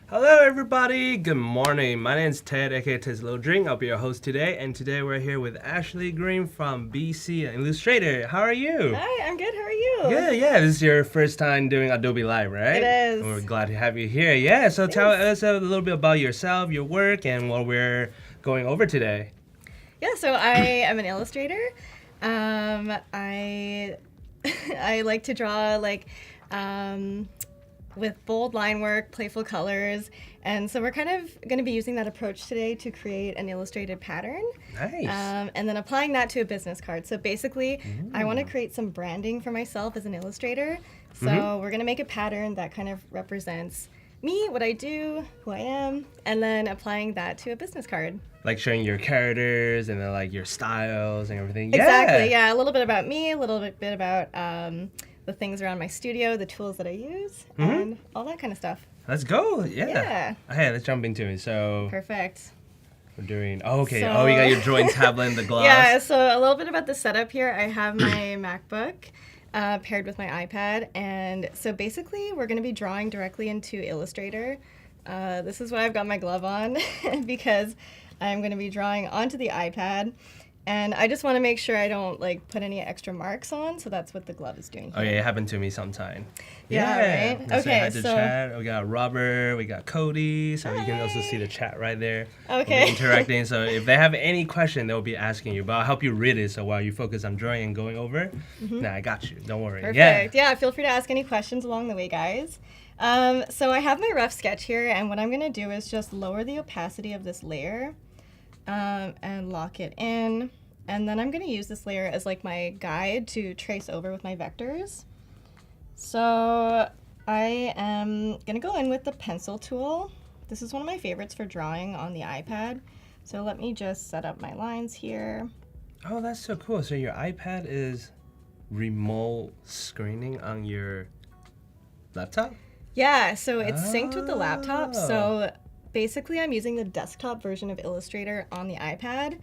Hello, everybody. Good morning. My name is Ted, aka Ted's Little Drink. I'll be your host today, and today we're here with Ashley Green from BC Illustrator. How are you? Hi, I'm good. How are you? Good. Yeah, this is your first time doing Adobe Live, right? It is. And we're glad to have you here. Yeah. So tell us a little bit about yourself, your work, and what we're going over today. Yeah, so I am an illustrator. I I like to draw with bold line work, playful colors, and so we're kind of going to be using that approach today to create an illustrated pattern. Nice. And then applying that to a business card. So basically, I want to create some branding for myself as an illustrator. So we're going to make a pattern that kind of represents me, what I do, who I am, and then applying that to a business card. Like showing your characters and then like your styles and everything. Exactly, yeah. A little bit about me, a little bit about the things around my studio, the tools that I use, and all that kind of stuff. Let's go. Yeah. Yeah. Okay, let's jump into it. So Perfect. we're doing. Oh, okay. So- Oh, you got your drawing tablet and the gloss. Yeah, so a little bit about the setup here. I have my MacBook paired with my iPad, and so basically we're going to be drawing directly into Illustrator. This is why I've got my glove on, because I'm going to be drawing onto the iPad, and I just want to make sure I don't put any extra marks on, so that's what the glove is doing here. Oh yeah, it happened to me sometime. Yeah, right? Let's say Okay, hi to so- chat. We got Robert, we got Cody, so you can also see the chat right there. Okay. We'll be interacting. So if they have any question, they'll be asking you. But I'll help you read it. So while you focus on drawing and going over, nah, I got you. Don't worry. Perfect. Yeah, feel free to ask any questions along the way, guys. So I have my rough sketch here, and what I'm going to do is just lower the opacity of this layer and lock it in. And then I'm going to use this layer as my guide to trace over with my vectors. So I am going to go in with the pencil tool. This is one of my favorites for drawing on the iPad. So let me just set up my lines here. Oh, that's so cool. So your iPad is remote screening on your laptop? Yeah, so it's synced with the laptop. Oh. So basically, I'm using the desktop version of Illustrator on the iPad.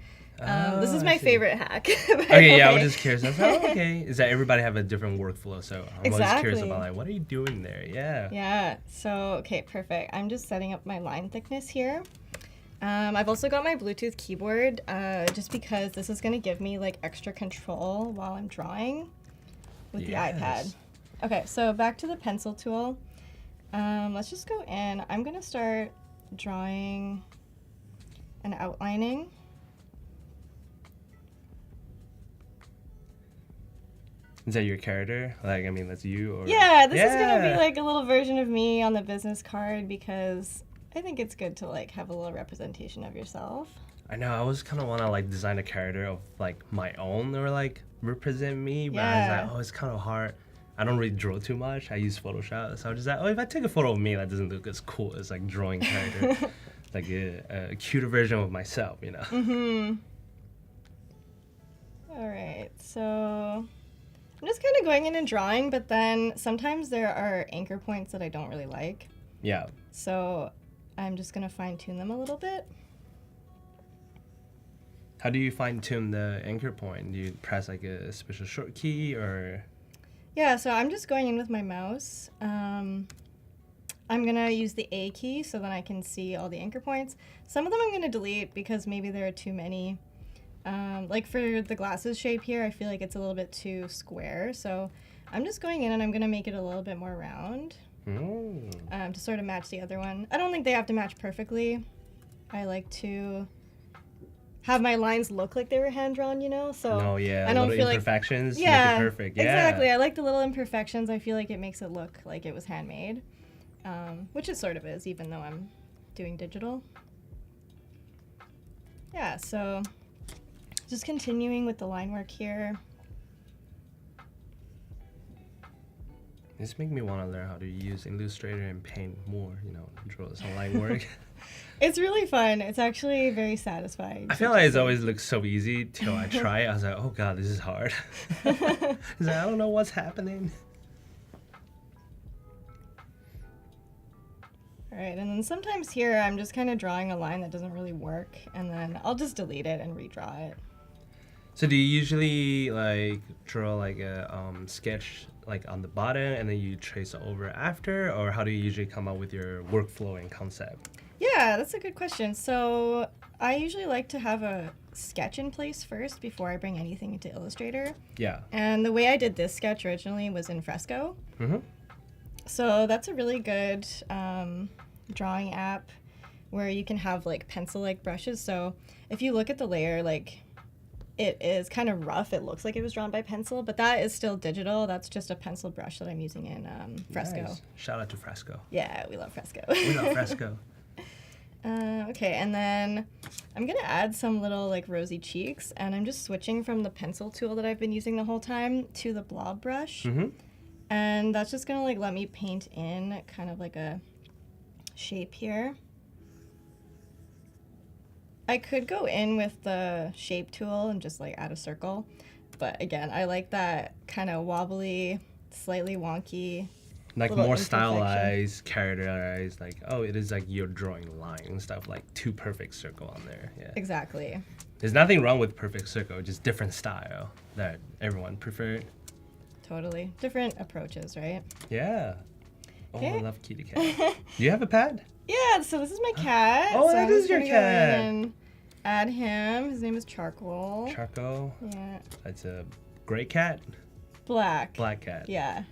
This is I my see. favorite hack. Okay, yeah, I was just curious. I was like, oh, okay. Is that everybody have a different workflow? So I'm always curious Exactly. about what are you doing there? Yeah. Yeah, so, okay, perfect. I'm just setting up my line thickness here. I've also got my Bluetooth keyboard just because this is going to give me extra control while I'm drawing with the iPad. Yes. Okay, so back to the pencil tool. Let's just go in. I'm going to start drawing and outlining. Is that your character? I mean, that's you? Or... Yeah, this is going to be a little version of me on the business card because I think it's good to have a little representation of yourself. I know, I was kind of want to design a character of my own or represent me, but I was Yeah. like, oh, it's kind of hard. I don't really draw too much. I use Photoshop, so I was just like, oh, if I take a photo of me, that doesn't look as cool as drawing character, a cuter version of myself, you know. Mm-hmm. All right, so I'm just kind of going in and drawing, but then sometimes there are anchor points that I don't really like. Yeah. So I'm just going to fine tune them a little bit. How do you fine tune the anchor point? Do you press a special short key or? Yeah, so I'm just going in with my mouse. I'm going to use the A key so then I can see all the anchor points. Some of them I'm going to delete because maybe there are too many. For the glasses shape here, I feel like it's a little bit too square. So I'm just going in and I'm going to make it a little bit more round to sort of match the other one. I don't think they have to match perfectly. I like to have my lines look like they were hand-drawn, so No, yeah, I don't little feel imperfections yeah, make it perfect. Yeah. exactly. I like the little imperfections. I feel like it makes it look like it was handmade, which it sort of is, even though I'm doing digital. Yeah, so just continuing with the line work here. This make me want to learn how to use Illustrator and Paint more, draw some line work. It's really fun. It's actually very satisfying. I feel like it's always looks so easy till I try it. I was like, oh god, this is hard. It's like, I don't know what's happening. All right, and then sometimes here I'm just kind of drawing a line that doesn't really work, and then I'll just delete it and redraw it. So do you usually like draw like a sketch like on the bottom and then you trace over after, or how do you usually come up with your workflow and concept? Yeah, that's a good question. So I usually like to have a sketch in place first before I bring anything into Illustrator. Yeah. And the way I did this sketch originally was in Fresco. Mm-hmm. So that's a really good drawing app where you can have like pencil-like brushes. So if you look at the layer, like it is kind of rough. It looks like it was drawn by pencil, but that is still digital. That's just a pencil brush that I'm using in Fresco. Nice. Shout out to Fresco. Yeah, we love Fresco. We love Fresco. Okay, and then I'm gonna add some little like rosy cheeks, and I'm just switching from the pencil tool that I've been using the whole time to the blob brush. Mm-hmm. And that's just gonna like let me paint in kind of like a shape here. I could go in with the shape tool and just like add a circle, but again, I like that kind of wobbly, slightly wonky. Like Little more imperfection. stylized, characterized, like, oh, it is like you're drawing line and stuff, like two perfect circle on there. Yeah. Exactly. There's nothing wrong with perfect circle, just different style that everyone preferred. Totally. Different approaches, right? Yeah. Oh, I Okay. love kitty cat. Do you have a pet? Yeah, so this is my cat. Oh, so that I'm is just your gonna go in cat. and add him. His name is Charcoal. Charcoal. Yeah. That's a gray cat, Black. black cat. Yeah.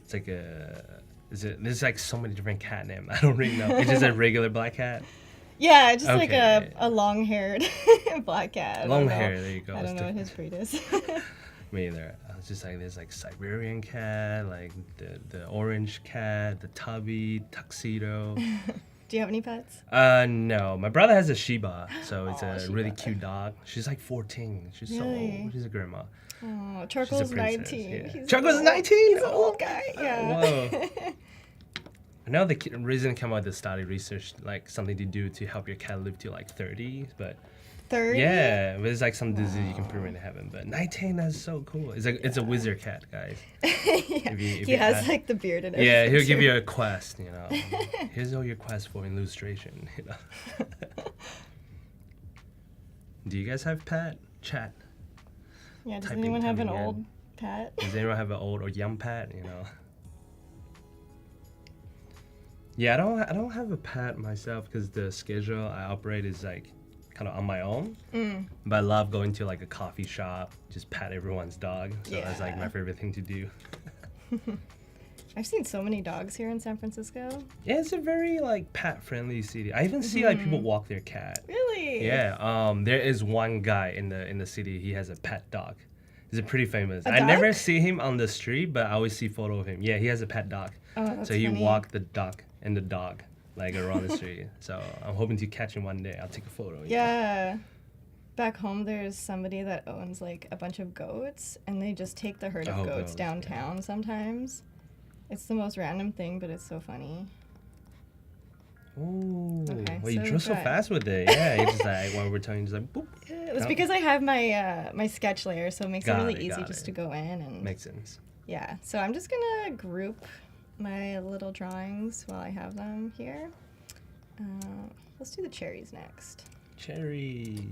It's like a. There's like so many different cat names. I don't really know. It's just a regular black cat. Yeah, just like Okay. a long-haired black cat. I don't Long know. hair. There you go. I It's don't know what his different. breed is. Me either. I was just like, there's like Siberian cat, like the orange cat, the tubby, tuxedo. Do you have any pets? No. My brother has a Shiba, so it's Aw, a really Shiba. cute dog. She's like 14. She's so Really? old. She's a grandma. Oh, She's a Charcoal's princess. 19. Yeah. He's Charcoal's old. 19? He's an old guy. Yeah. Whoa. I know the reason come out with the study research, like something to do to help your cat live to like 30, but 30? yeah, but it's like some disease you can prevent having. But 19, that's so cool. It's like it's a wizard cat, guys. Yeah. If He you has add- like the beard and Yeah, everything. he'll give too. you a quest, you know. Here's all your quests for illustration, you know. Do you guys have pet? Chat. Yeah, does typing anyone have an coming in. old pet? Does anyone have an old or young pet, you know? Yeah, I don't have a pet myself because the schedule I operate is like kind of on my own. Mm. But I love going to like a coffee shop, just pet everyone's dog. So that's like Yeah. my favorite thing to do. I've seen so many dogs here in San Francisco. Yeah, it's a very like pet friendly city. I even see like people walk their cat. Really? Yeah, there is one guy in the city. He has a pet dog. He's a pretty famous. A I never dog? see him on the street, but I always see photo of him. Yeah, he has a pet dog. Oh, that's So he funny. walked the duck and the dog like around the street. So I'm hoping to catch him one day. I'll take a photo. Yeah. Back home, there's somebody that owns like a bunch of goats, and they just take the herd of Oh, goats goats, yeah. downtown sometimes. It's the most random thing, but it's so funny. Ooh. Okay, Well, you so drew so that- fast with it. Yeah, you just like while we're talking, just like boop. It was Oh. because I have my my sketch layer, so it makes Got it really it, easy got just it. to go in and Makes sense. yeah. So I'm just gonna group my little drawings while I have them here. Let's do the cherries next. Cherry.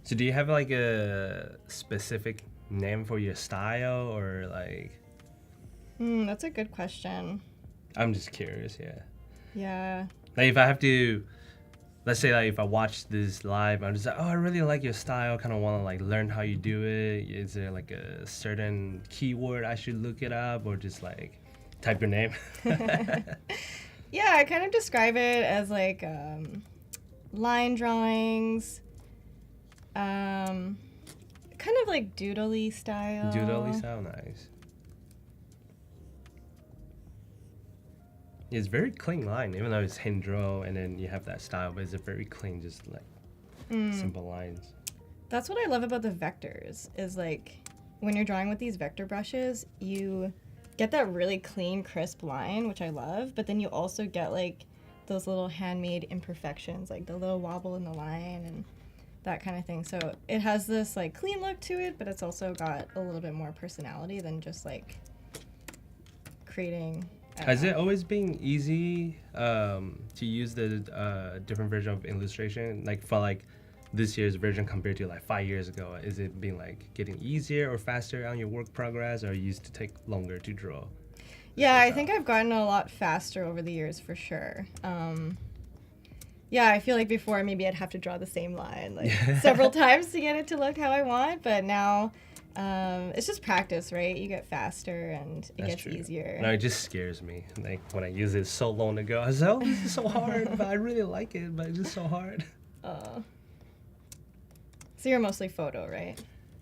So do you have like a specific name for your style or like? That's a good question. I'm just curious. Yeah. Yeah. Like if I have to, let's say like if I watch this live, I'm just like, oh, I really like your style. Kind of want to like learn how you do it. Is there like a certain keyword I should look it up, or just like type your name? Yeah, I kind of describe it as like line drawings, kind of like doodly style. Doodly style, nice. It's very clean line, even though it's hand draw and then you have that style, but it's a very clean, just like simple lines. That's what I love about the vectors, is like when you're drawing with these vector brushes, you get that really clean, crisp line, which I love, but then you also get like those little handmade imperfections, like the little wobble in the line and that kind of thing. So it has this like clean look to it, but it's also got a little bit more personality than just like creating. I don't Has know. it always been easy to use the different version of illustration, like for like this year's version compared to like 5 years ago? Is it been like getting easier or faster on your work progress, or used to take longer to draw? Yeah, I think I've gotten a lot faster over the years for sure. Yeah, I feel like before maybe I'd have to draw the same line like several times to get it to look how I want, but now it's just practice, right? You get faster and it gets easier. No, it just scares me. Like when I use it so long ago, I was like, oh, this is so hard, but I really like it, but it's just so hard. So you're mostly photo, right?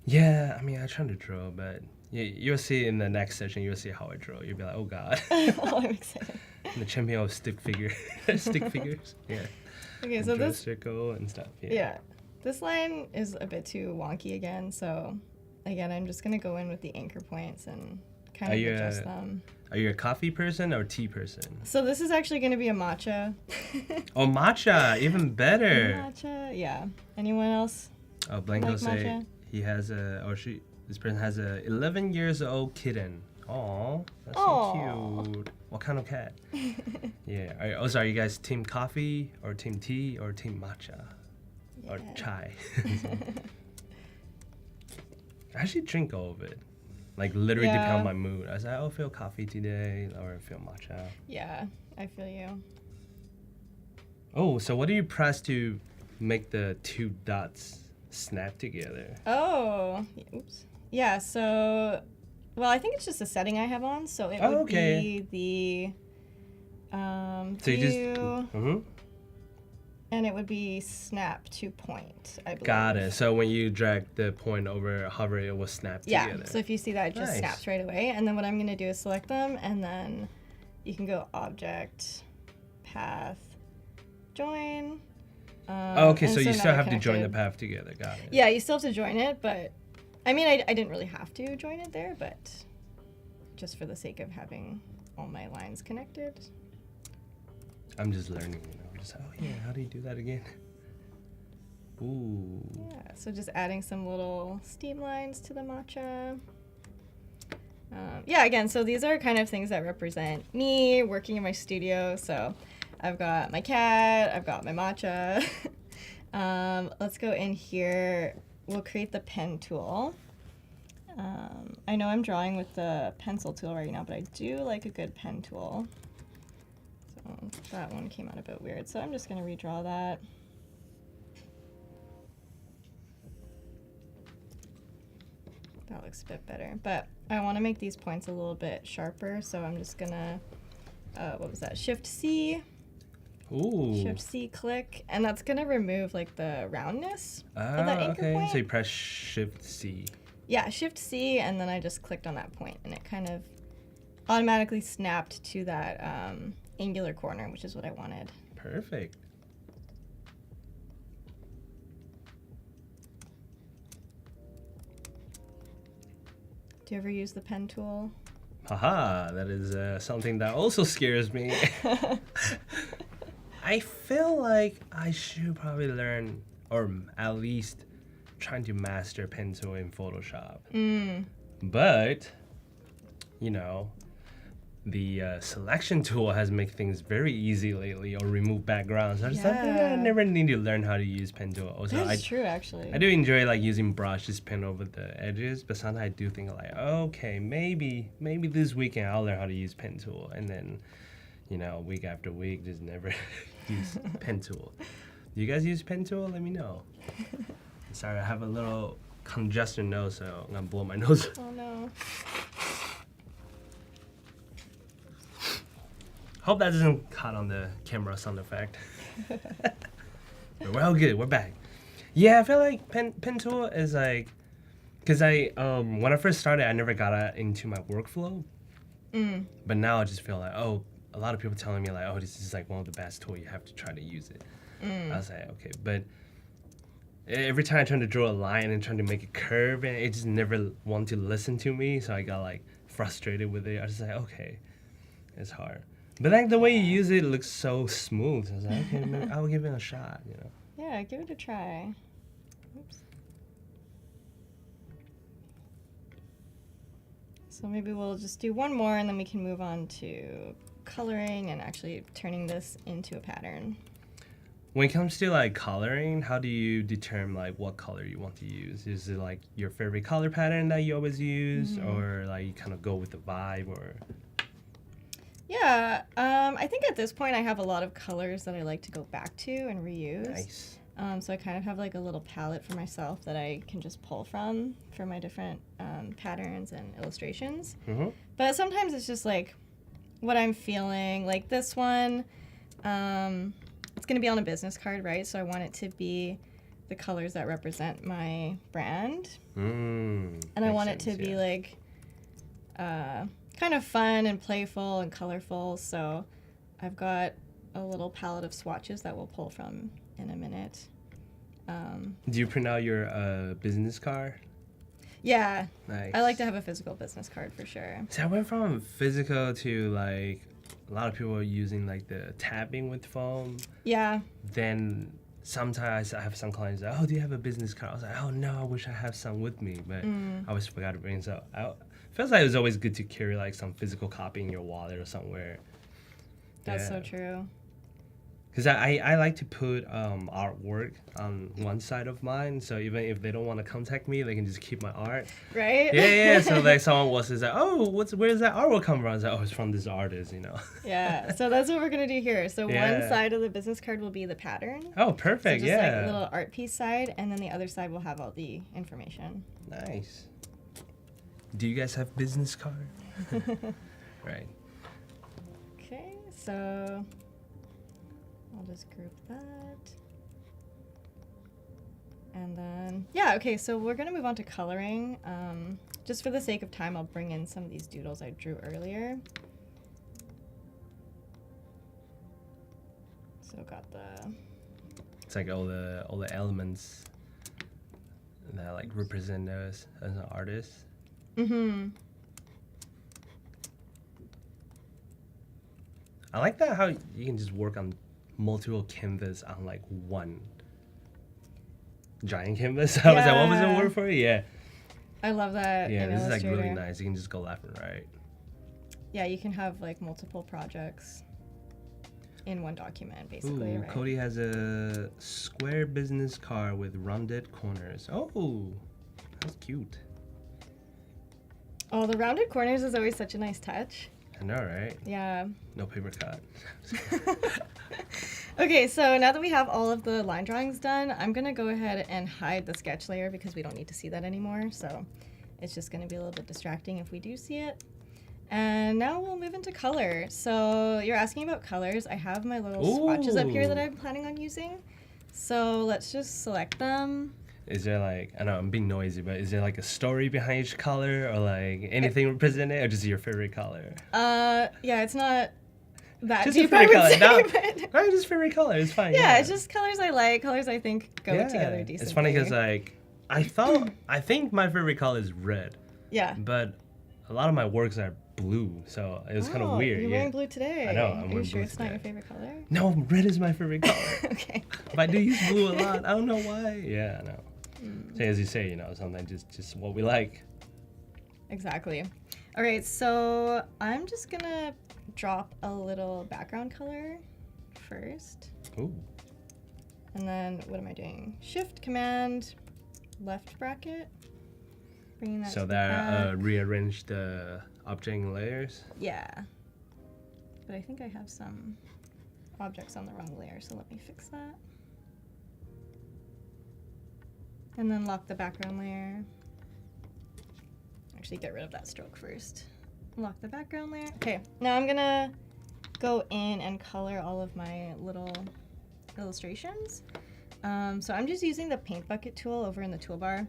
Yeah, I mean, I try to draw, but you'll see in the next session, you'll see how I draw. You'll be like, oh, God. Oh, I'm excited. The champion of stick figures. Yeah. Okay, and so draw a this circle and stuff. Yeah. This line is a bit too wonky again, so again, I'm just gonna go in with the anchor points and kind of adjust them. Are you a coffee person or tea person? So this is actually gonna be a matcha. Oh, matcha, even better. Matcha, yeah. Anyone else? Oh, Blanco like say matcha? he has this person has a 11 years old kitten. Oh, that's Aw. so cute. What kind of cat? Yeah. Are you guys team coffee or team tea or team matcha or chai? I actually drink all of it. Like literally depend on my mood. I was like, I feel coffee today or I feel matcha. Yeah, I feel you. Oh, so what do you press to make the two dots snap together? Oh, oops. Yeah, so, well, I think it's just a setting I have on, so it would be the so you just, view, and it would be snap to point, I believe. Got it. So when you drag the point over, hover, it will snap together. Yeah, so if you see that, it just snaps right away. And then what I'm going to do is select them, and then you can go Object, Path, Join. Okay, so you still have to join the path together. Got it. Yeah, you still have to join it, but I mean, I didn't really have to join it there, but just for the sake of having all my lines connected. I'm just learning, We're just, oh yeah, how do you do that again? Ooh. Yeah, so just adding some little steam lines to the matcha. Yeah, again, so these are kind of things that represent me working in my studio. So I've got my cat, I've got my matcha. Let's go in here. We'll create the pen tool. I know I'm drawing with the pencil tool right now, but I do like a good pen tool. So that one came out a bit weird, so I'm just going to redraw that. That looks a bit better, but I want to make these points a little bit sharper, so I'm just going to, what was that, Shift-C. Ooh. Shift-C, click, and that's going to remove like the roundness of that anchor point. So you press Shift-C. Yeah, Shift-C, and then I just clicked on that point, and it kind of automatically snapped to that angular corner, which is what I wanted. Perfect. Do you ever use the pen tool? Haha, that is something that also scares me. I feel like I should probably learn, or at least trying to master pen tool in Photoshop. But, the selection tool has made things very easy lately, or remove backgrounds. I was like, I never need to learn how to use pen tool. Also, That's true, actually. I do enjoy like using brush, just pen over the edges, but sometimes I do think like, okay, maybe this weekend I'll learn how to use pen tool, and then, week after week, just never use pen tool. Do you guys use pen tool? Let me know. Sorry, I have a little congested nose, so I'm gonna blow my nose. Oh no. Hope that doesn't cut on the camera sound effect. But we're all good. We're back. Yeah, I feel like pen tool is like, because when I first started, I never got it into my workflow. But now I just feel like, a lot of people telling me like, this is like one of the best tools. You have to try to use it. I was like, okay, but every time I try to draw a line and trying to make a curve, and it just never want to listen to me. So I got like frustrated with it. I was like, okay, it's hard. But like the way you use it looks so smooth. So I was like, okay, maybe I'll give it a shot, Yeah, give it a try. Oops. So maybe we'll just do one more, and then we can move on to coloring and actually turning this into a pattern. When it comes to like coloring, how do you determine like what color you want to use? Is it like your favorite color pattern that you always use, or like you kind of go with the vibe, or? Yeah, I think at this point I have a lot of colors that I like to go back to and reuse. Nice. So I kind of have like a little palette for myself that I can just pull from for my different patterns and illustrations. Mm-hmm. But sometimes it's just like what I'm feeling. Like this one, it's going to be on a business card, right? So I want it to be the colors that represent my brand. And I want it to be like kind of fun and playful and colorful. So I've got a little palette of swatches that we'll pull from in a minute. Do you print out your business card? Yeah. Nice. I like to have a physical business card for sure. So I went from physical to like a lot of people are using like the tapping with foam. Yeah. Then sometimes I have some clients that, oh, do you have a business card? I was like, oh no, I wish I have some with me, but I always forgot to bring it. So feels like it was always good to carry like some physical copy in your wallet or somewhere. That's so true. Because I like to put artwork on one side of mine, so even if they don't want to contact me, they can just keep my art. Right? Yeah. So like someone was like, oh, where's that artwork come from? I was like, oh, it's from this artist, you know. Yeah. So that's what we're gonna do here. So one side of the business card will be the pattern. Oh, perfect. So just like a little art piece side, and then the other side will have all the information. Nice. Do you guys have business card? Right. Okay. So I'll just group that. And then, yeah, okay, so we're going to move on to coloring. Just for the sake of time, I'll bring in some of these doodles I drew earlier. So got the... It's like all the elements that like represent us as an artist. Mm-hmm. I like that how you can just work on multiple canvas on like one giant canvas. I was like, what was the word for it? Yeah. I love that. Yeah, this is like Illustrator. really nice. You can just go left and right. Yeah, you can have like multiple projects in one document, basically. Ooh, right? Cody has a square business card with rounded corners. Oh, that's cute. Oh, the rounded corners is always such a nice touch. I know, right? Yeah. No paper cut. Okay, so now that we have all of the line drawings done, I'm going to go ahead and hide the sketch layer because we don't need to see that anymore. So it's just going to be a little bit distracting if we do see it. And now we'll move into color. So you're asking about colors. I have my little swatches up here that I'm planning on using. So let's just select them. Is there like, I know I'm being noisy, but is there like a story behind each color or like anything represented or just your favorite color? Yeah, it's not that Just deep, a favorite I would color. say, No, but- right, just favorite color. It's fine. Yeah, it's just colors I like, colors I think go together decently. It's funny because like I think my favorite color is red, Yeah. but a lot of my works are blue, so it was kind of weird. You're yeah. wearing blue today. I know, I'm Are you wearing sure blue it's not your today. favorite color? No, red is my favorite color. Okay. But I do use blue a lot. I don't know why. Yeah, I know. So as you say, you know, sometimes just what we like. Exactly. All right, so I'm just gonna drop a little background color first. Ooh. And then what am I doing? Shift, Command, left bracket. Bringing that So to the that back. rearrange the object in layers. Yeah. But I think I have some objects on the wrong layer, so let me fix that. And then lock the background layer. Actually, get rid of that stroke first. Lock the background layer. Okay, now I'm gonna go in and color all of my little illustrations. So I'm just using the paint bucket tool over in the toolbar.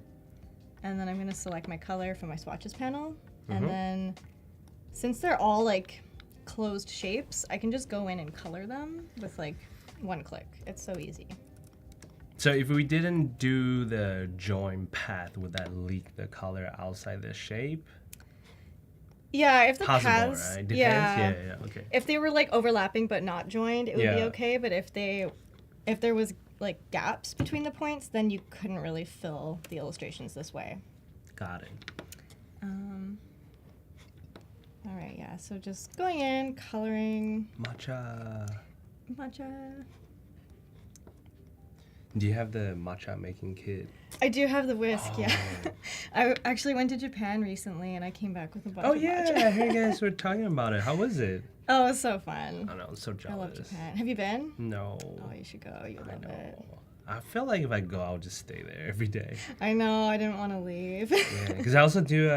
And then I'm gonna select my color from my swatches panel. And then, since they're all like closed shapes, I can just go in and color them with like one click. It's so easy. So if we didn't do the join path, would that leak the color outside the shape? Yeah, if the Possible, paths, right? Depends. yeah, Yeah, okay. if they were like overlapping but not joined, it would be Yeah. okay. But if there was like gaps between the points, then you couldn't really fill the illustrations this way. Got it. All right, yeah. So just going in, coloring Matcha. matcha. Do you have the matcha making kit? I do have the whisk, yeah. Oh. I actually went to Japan recently and I came back with a bunch Oh of yeah, matcha. I heard you guys were talking about it. How was it? Oh, it was so fun. I know, I'm so I jealous. love Japan. Have you been? No. Oh, you should go. You I love know. it. I feel like if I go, I'll just stay there every day. I know. I didn't want to leave. Yeah, because I also do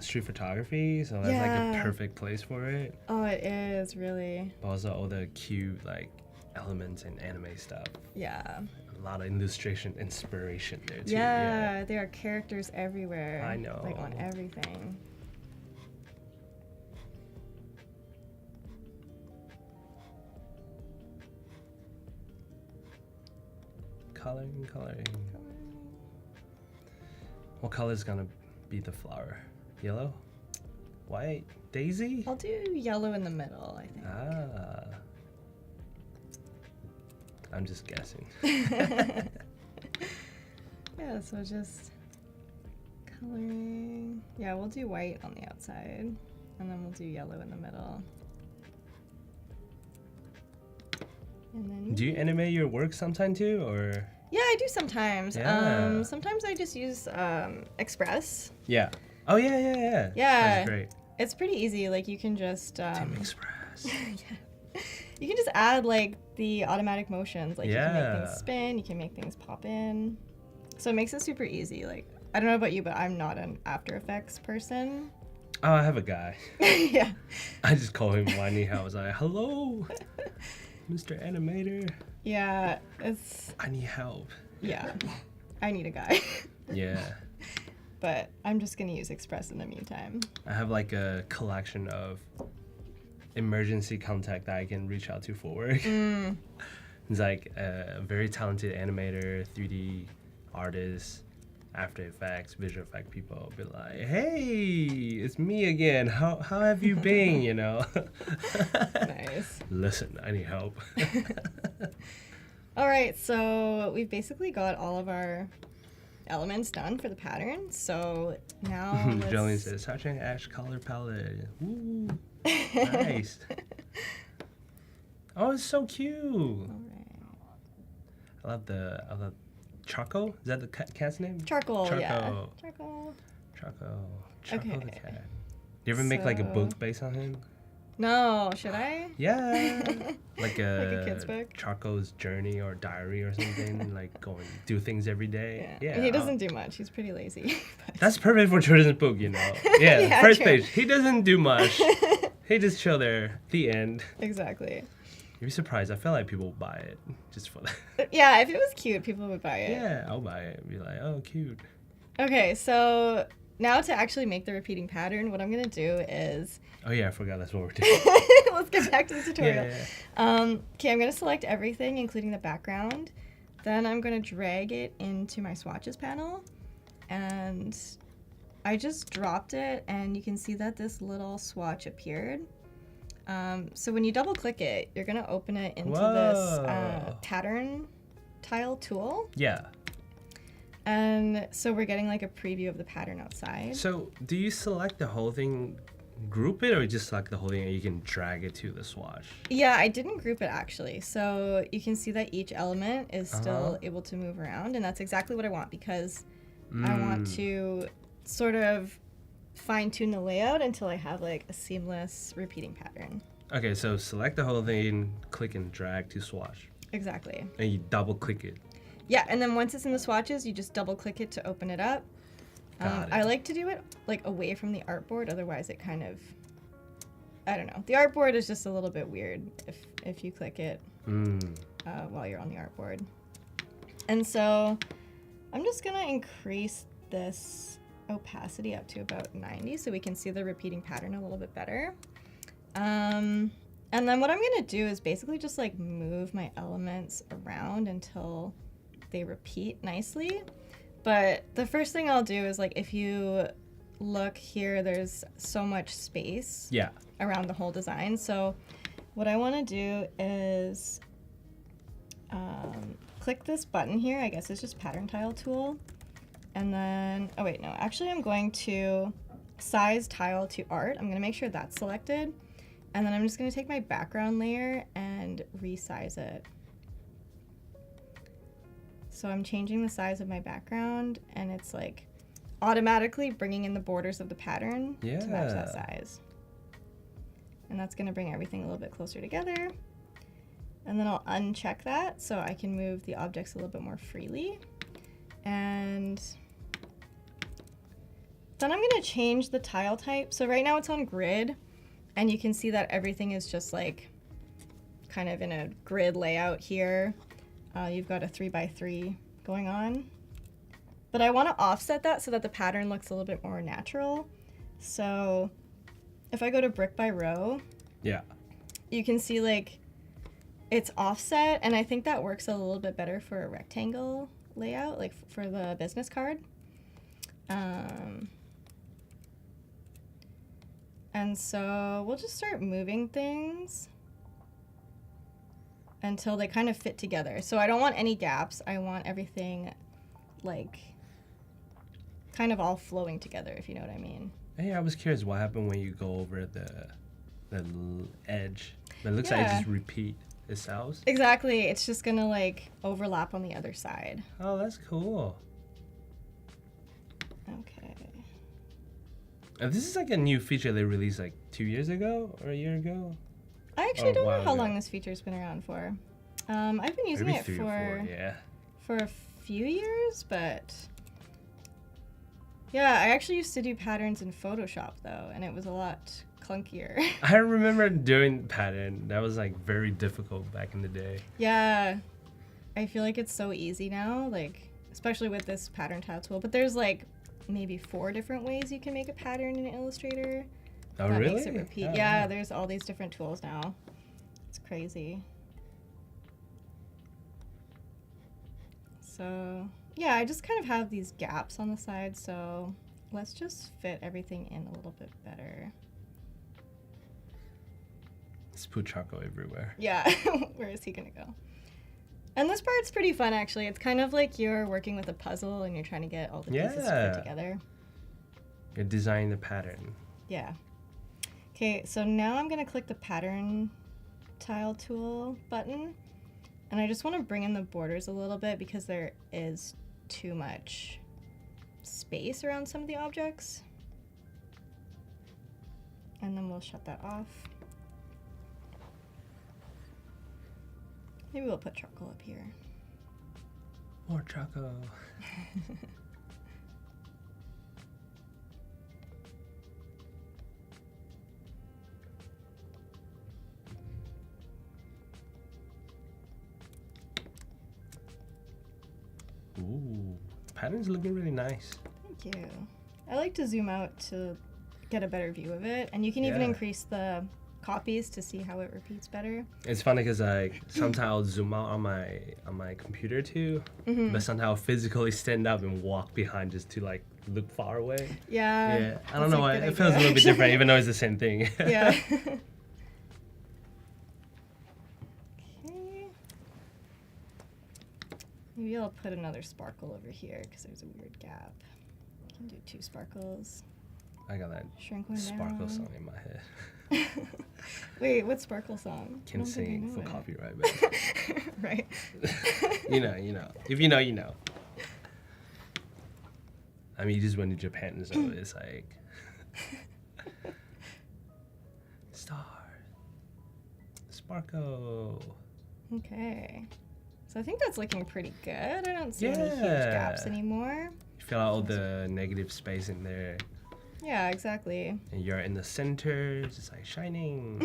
street photography, so that's like Yeah. a perfect place for it. Oh, it is really. But also all the cute like elements and anime stuff. Yeah. A lot of illustration inspiration there too. Yeah, there are characters everywhere. I know. Like on everything. Coloring. What color is gonna be the flower? Yellow? White? Daisy? I'll do yellow in the middle, I think. Ah. I'm just guessing. Yeah, so just coloring. Yeah, we'll do white on the outside, and then we'll do yellow in the middle. And then Do you animate your work sometime too, or? yeah, I do sometimes. Yeah. Sometimes I just use Express. Yeah. Oh yeah. Yeah. That's great. It's pretty easy. Like you can just Team Express. yeah. You can just add like the automatic motions. Like you can make Yeah. things spin, you can make things pop in. So it makes it super easy. Like I don't know about you, but I'm not an After Effects person. Oh, I have a guy. Yeah. I just call him when I need help. I was like, hello, Mr. Animator. Yeah, it's I need help. yeah. I need a guy. Yeah. But I'm just gonna use Express in the meantime. I have like a collection of emergency contact that I can reach out to for work. It's like a very talented animator, 3D artist, After Effects, visual effect people be like, hey, it's me again. How have you been, you know? Nice. Listen, I need help. All right, so we've basically got all of our elements done for the pattern. So now Jolene let's... says, such an ash color palette. Woo. Nice. Oh, it's so cute. All right. I love Choco. Is that the cat's name? Charcoal, yeah. Charcoal. Charcoal. Choco the Okay. cat. Do you ever make like a So- book based on him? No, should I? Yeah. Like a kid's book? Choco's journey or diary or something. Like do things every day. Yeah. He doesn't do much. He's pretty lazy. but- That's perfect for children's book, you know. Yeah. Yeah, First true. page. He doesn't do much. He just chill there. The end. Exactly. You'd be surprised. I feel like people buy it just for that. Yeah, if it was cute, people would buy it. Yeah, I'll buy it. Be like, oh, cute. Okay, so now to actually make the repeating pattern, what I'm gonna do is Oh yeah, I forgot that's what we're doing. let's get back to the tutorial. Yeah. Okay, I'm gonna select everything, including the background. Then I'm gonna drag it into my swatches panel, and I just dropped it, and you can see that this little swatch appeared. So when you double click it, you're gonna open it into this Whoa. pattern tile tool. Yeah. And so we're getting like a preview of the pattern outside. So do you select the whole thing, group it, or you just select the whole thing and you can drag it to the swatch? Yeah, I didn't group it actually. So you can see that each element is still able to move around, and that's exactly what I want because I want to sort of fine tune the layout until I have like a seamless repeating pattern. Okay, so select the whole thing, click and drag to swatch, Exactly. and you double click it. Yeah, and then once it's in the swatches, you just double click it to open it up. Got it. I like to do it like away from the artboard, otherwise it kind of, I don't know. The artboard is just a little bit weird if you click it while you're on the artboard. And so I'm just gonna increase this opacity up to about 90 so we can see the repeating pattern a little bit better. And then what I'm gonna do is basically just like move my elements around until they repeat nicely. But the first thing I'll do is like if you look here, there's so much space Yeah. around the whole design. So what I want to do is click this button here. I guess it's just pattern tile tool. And then, oh wait, no, actually I'm going to size tile to art. I'm going to make sure that's selected. And then I'm just going to take my background layer and resize it. So I'm changing the size of my background, and it's like automatically bringing in the borders of the pattern to match that size. And that's going to bring everything a little bit closer together. And then I'll uncheck that so I can move the objects a little bit more freely. And then I'm going to change the tile type. So right now it's on grid, and you can see that everything is just like kind of in a grid layout here. You've got a 3x3 going on. But I want to offset that so that the pattern looks a little bit more natural. So if I go to brick by row, yeah, you can see like it's offset, and I think that works a little bit better for a rectangle layout, like for the business card. And so we'll just start moving things until they kind of fit together. So I don't want any gaps. I want everything like kind of all flowing together, if you know what I mean. Hey, I was curious what happened when you go over the edge. But it looks like it just repeat itself. Exactly. It's just gonna like overlap on the other side. Oh, that's cool. Okay. This is like a new feature they released like 2 years ago or a year ago. I actually don't know how long this feature's been around for. I've been using Maybe it 3 or 4, for a few years, but yeah, I actually used to do patterns in Photoshop though, and it was a lot clunkier. I remember doing pattern. That was like very difficult back in the day. Yeah, I feel like it's so easy now, like especially with this pattern tile tool. But there's like maybe 4 different ways you can make a pattern in Illustrator. Oh, that really? Makes it repeat. Oh, yeah, there's all these different tools now. It's crazy. So yeah, I just kind of have these gaps on the side, so let's just fit everything in a little bit better. Let's put charcoal everywhere. Yeah, where is he gonna go? And this part's pretty fun, actually. It's kind of like you're working with a puzzle and you're trying to get all the pieces to fit together. You're designing the pattern. Yeah. Okay, so now I'm gonna click the pattern tile tool button, and I just want to bring in the borders a little bit because there is too much space around some of the objects. And then we'll shut that off. Maybe we'll put charcoal up here. More charcoal. Ooh, the pattern's looking really nice. Thank you. I like to zoom out to get a better view of it, and you can even increase the copies to see how it repeats better. It's funny because I sometimes I'll zoom out on my computer too, but sometimes I'll physically stand up and walk behind just to like look far away. Yeah. Yeah, I don't know why it feels a little bit different, even though it's the same thing. Yeah. Maybe I'll put another sparkle over here because there's a weird gap. I can do 2 sparkles. I got that Shrink one sparkle down. song in my head. Wait, what sparkle song? Can sing for it. copyright, but Right. you know. If you know, you know. I mean, you just went to Japan, so it's like star, sparkle. Okay. So I think that's looking pretty good. I don't see any huge gaps anymore. You fill out all the negative space in there. Yeah, exactly. And you're in the center, just like shining.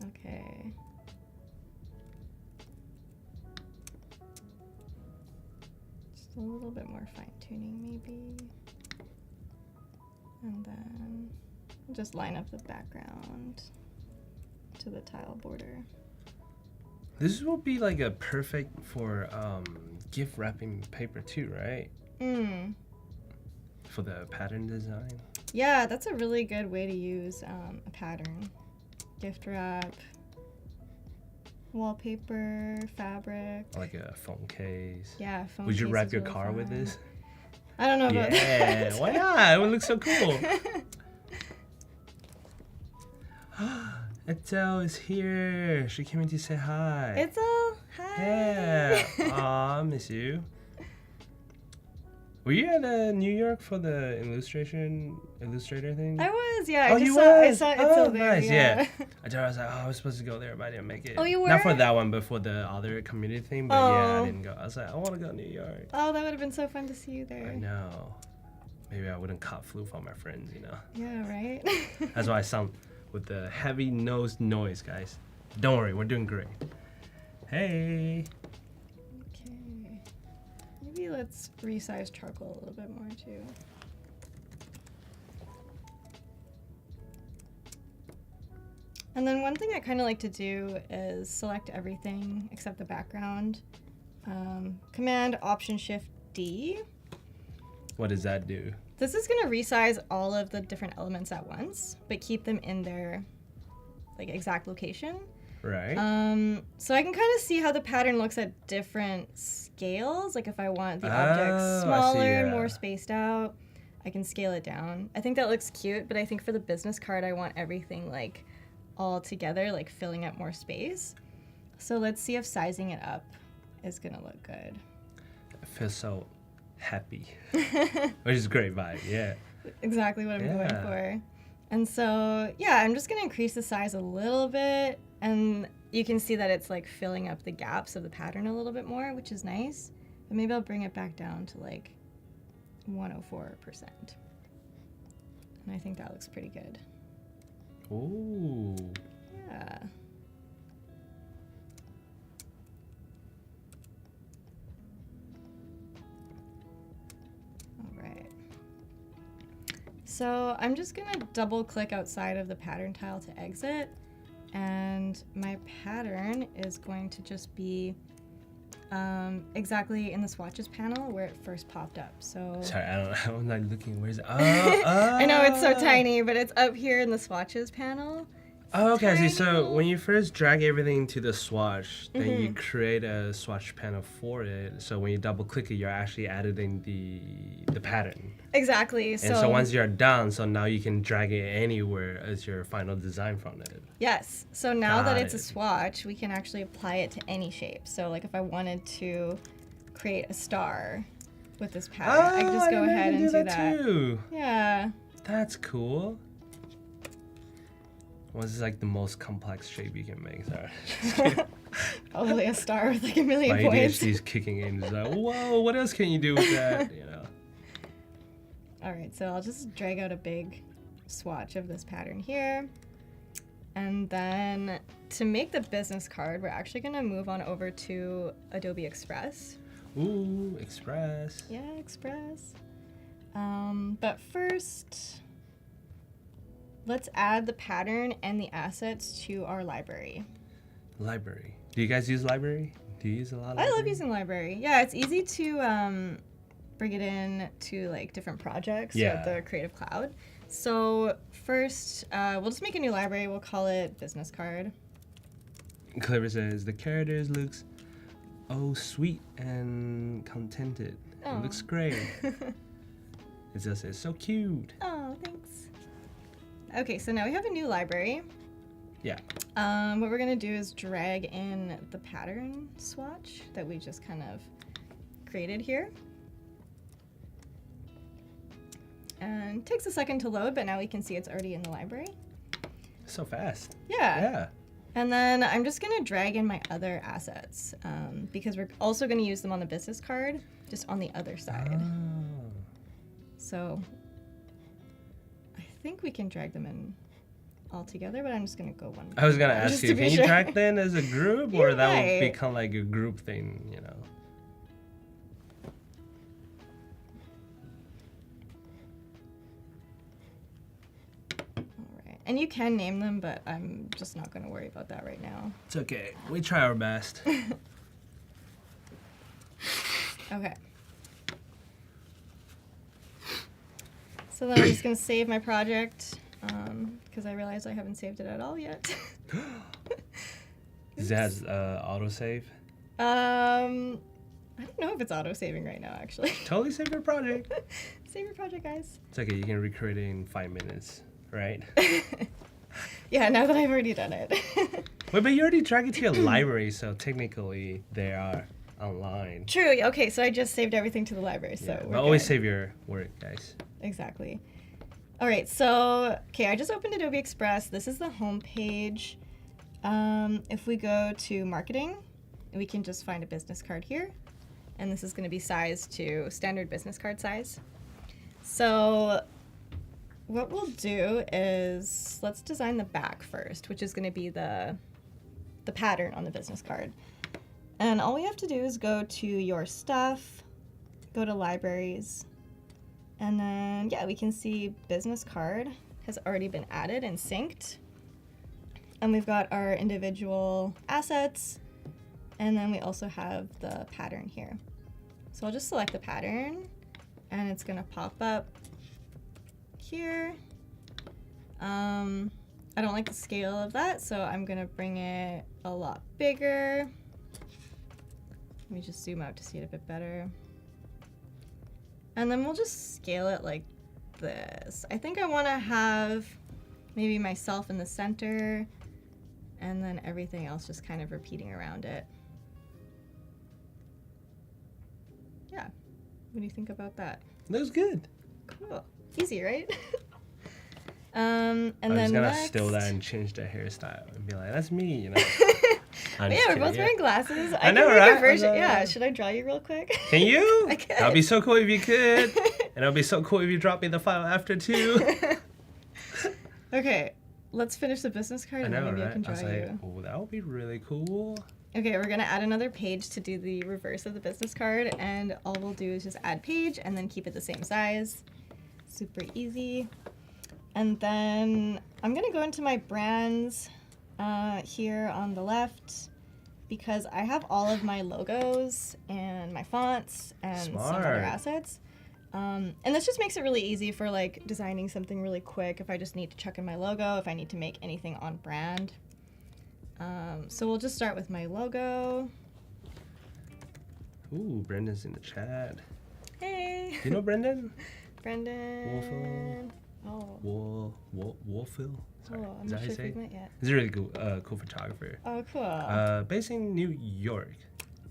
Okay. Just a little bit more fine tuning maybe. And then we'll just line up the background to the tile border. This will be like a perfect for gift wrapping paper too, right? For the pattern design. Yeah, that's a really good way to use a pattern. Gift wrap, wallpaper, fabric. Like a phone case. Yeah, phone Would you case wrap is your really car with fun. this? I don't know about that. Yeah, why not? It would look so cool. Etel is here. She came in to say hi. It's a Hi. Yeah. Aw, miss you. Were you at New York for the Illustrator thing? I was, yeah. Oh, I just you saw, I was? saw it's Oh, still there. nice, Yeah. I was like, oh, I was supposed to go there, but I didn't make it. Oh, you Not for were? that one, but for the other community thing. But yeah, I Oh. didn't go. I was like, I want to go to New York. Oh, that would have been so fun to see you there. I know. Maybe I wouldn't caught flu from my friends, you know. Yeah, right? That's why I sound with the heavy nosed noise, guys. Don't worry, we're doing great. Hey. Okay. Maybe let's resize charcoal a little bit more too. And then one thing I kind of like to do is select everything except the background. Command Option Shift D. What does that do? This is gonna resize all of the different elements at once, but keep them in their like exact location. Right. So I can kind of see how the pattern looks at different scales. Like if I want the Oh, object I see, smaller, yeah. more spaced out, I can scale it down. I think that looks cute, but I think for the business card, I want everything like all together, like filling up more space. So let's see if sizing it up is gonna look good. I feel so happy, which is a great vibe. Yeah. Exactly what I'm going Yeah. for. And so, yeah, I'm just gonna increase the size a little bit, and you can see that it's like filling up the gaps of the pattern a little bit more, which is nice. But maybe I'll bring it back down to like 104%. And I think that looks pretty good. Ooh. Yeah. All right. So I'm just gonna double click outside of the pattern tile to exit, and my pattern is going to just be exactly in the swatches panel where it first popped up. So Sorry, I'm not looking. Where's it? Oh, I know it's so tiny, but it's up here in the swatches panel. Oh, okay. I see. So Tiny. when you first drag everything to the swatch, then you Mhm. create a swatch panel for it. So when you double click it, you're actually editing the pattern. Exactly. And so once you're done, so now you can drag it anywhere as your final design from it. Yes. So now that Got it's a it. swatch, we can actually apply it to any shape. So like if I wanted to create a star with this pattern, I can just go ahead and do that. Too. Yeah. That's cool. What's is like the most complex shape you can make? Sorry. Probably a star with like a million My points. ADHD is kicking in. It's like, whoa, what else can you do with that? You know. All right, so I'll just drag out a big swatch of this pattern here. And then to make the business card, we're actually gonna move on over to Adobe Express. Ooh, Express. Yeah, Express. But first, let's add the pattern and the assets to our library. Library. Do you guys use library? Do you use a lot of I library? love using library. Yeah, it's easy to bring it in to like different projects Yeah. with the Creative Cloud. So first, we'll just make a new library. We'll call it business card. Clever says the characters looks sweet and contented. Oh. It looks great. It just says so cute. Oh, thanks. Okay, so now we have a new library. Yeah. What we're gonna do is drag in the pattern swatch that we just kind of created here. And it takes a second to load, but now we can see it's already in the library. So fast. Yeah. Yeah. And then I'm just gonna drag in my other assets because we're also gonna use them on the business card, just on the other side. Oh. So I think we can drag them in all together, but I'm just gonna go one. I was gonna just ask to you, be can you sure. drag them as a group, You're or that right. would become like a group thing, you know? All right. And you can name them, but I'm just not gonna worry about that right now. It's okay. We try our best. Okay. So then I'm just gonna save my project because I realize I haven't saved it at all yet. Does it have autosave? I don't know if it's auto saving right now, actually. Totally save your project. Save your project, guys. It's okay. You can recreate it in 5 minutes, right? Yeah, now that I've already done it. Wait, but you already dragged it to your library, so technically they are online. True. Okay, so I just saved everything to the library, so Yeah, we're but always good. save your work, guys. Exactly. All right, so okay, I just opened Adobe Express. This is the home page. If we go to marketing, we can just find a business card here, and this is going to be sized to standard business card size. So what we'll do is let's design the back first, which is going to be the pattern on the business card. And all we have to do is go to your stuff, go to libraries, and then yeah, we can see business card has already been added and synced. And we've got our individual assets, and then we also have the pattern here. So I'll just select the pattern, and it's gonna pop up here. I don't like the scale of that, so I'm gonna bring it a lot bigger. Let me just zoom out to see it a bit better. And then we'll just scale it like this. I think I wanna have maybe myself in the center, and then everything else just kind of repeating around it. Yeah, what do you think about that? That was good. Cool. Easy, right? And I'm then just gonna next... steal that and change the hairstyle and be like, that's me, you know. I'm yeah, just we're kidding, both yeah. wearing glasses. I know, can make right? a version. I know. Yeah, should I draw you real quick? Can you? I could. That'd be so cool if you could. And it'll be so cool if you drop me the file after too. Okay, let's finish the business card I and know, then maybe right? I can I draw was like, you. oh, that would be really cool. Okay, we're gonna add another page to do the reverse of the business card, and all we'll do is just add page and then keep it the same size. Super easy. And then I'm gonna go into my brands here on the left, because I have all of my logos and my fonts and some other Smart. assets. And this just makes it really easy for like designing something really quick if I just need to chuck in my logo, if I need to make anything on brand. So we'll just start with my logo. Ooh, Brendan's in the chat. Hey! Do you know Brendan? Brendan. Oh. Wolfil? Sorry. Oh, I'm Is that not how you sure if say we've it? met yet. He's a really cool, cool photographer. Oh, cool. Based in New York.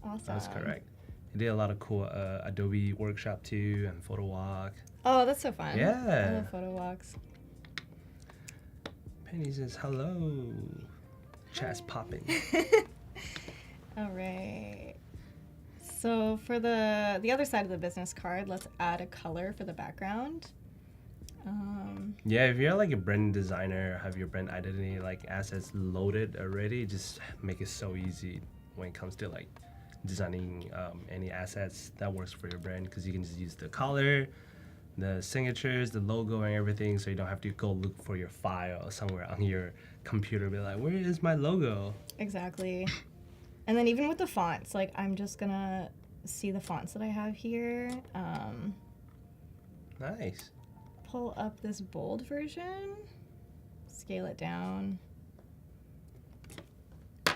Awesome. That's correct. He did a lot of cool Adobe workshop too and photo walk. Oh, that's so fun. Yeah. I love photo walks. Penny says hello. Chat's popping. All right. So for the other side of the business card, let's add a color for the background. Yeah, if you're like a brand designer, have your brand identity like assets loaded already, just make it so easy when it comes to like designing any assets that works for your brand, because you can just use the color, the signatures, the logo, and everything, so you don't have to go look for your file somewhere on your computer, be like, where is my logo? Exactly. And then even with the fonts, like I'm just gonna see the fonts that I have here. Nice. Pull up this bold version, scale it down,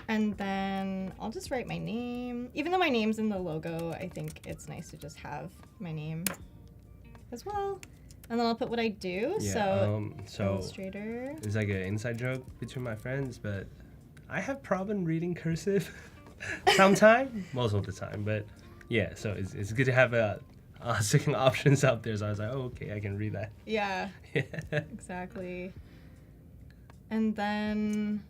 and then I'll just write my name. Even though my name's in the logo, I think it's nice to just have my name as well. And then I'll put what I do. Yeah, so Illustrator. it's like an inside joke between my friends, but I have problem reading cursive sometimes, most of the time. But yeah, so it's good to have second options out there. So I was like, oh, okay, I can read that. Yeah, Yeah. exactly. And then,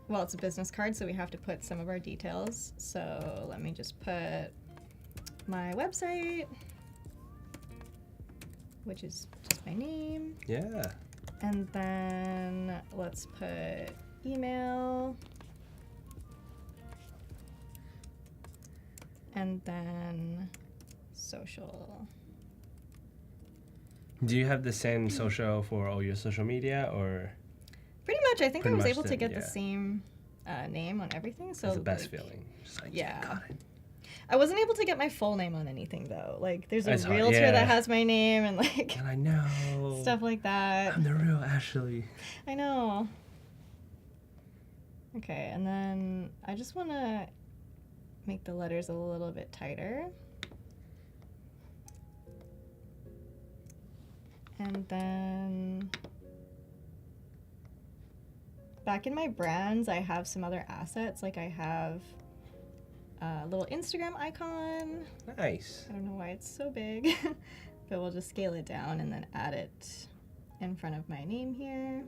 well, it's a business card, so we have to put some of our details. So let me just put my website, which is just my name. Yeah. And then let's put email. And then social. Do you have the same social for all your social media, or Pretty much, I think I Pretty was much able to then, get yeah. the same name on everything. So it's the best like, feeling? Just like, yeah. got it. I wasn't able to get my full name on anything though. Like there's a That's hard, realtor yeah. that has my name and like And I know. stuff like that. I'm the real Ashley. I know. Okay, and then I just want to make the letters a little bit tighter. And then back in my brands, I have some other assets. Like I have a little Instagram icon. Nice. I don't know why it's so big, but we'll just scale it down and then add it in front of my name here.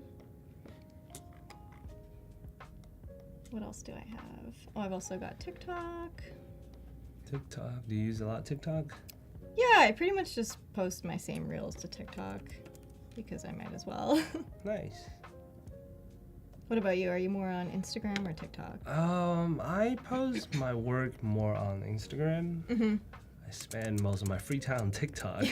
What else do I have? Oh, I've also got TikTok. TikTok. Do you use a lot of TikTok? Yeah, I pretty much just post my same reels to TikTok because I might as well. Nice. What about you? Are you more on Instagram or TikTok? I post my work more on Instagram. Mm-hmm. I spend most of my free time on TikTok.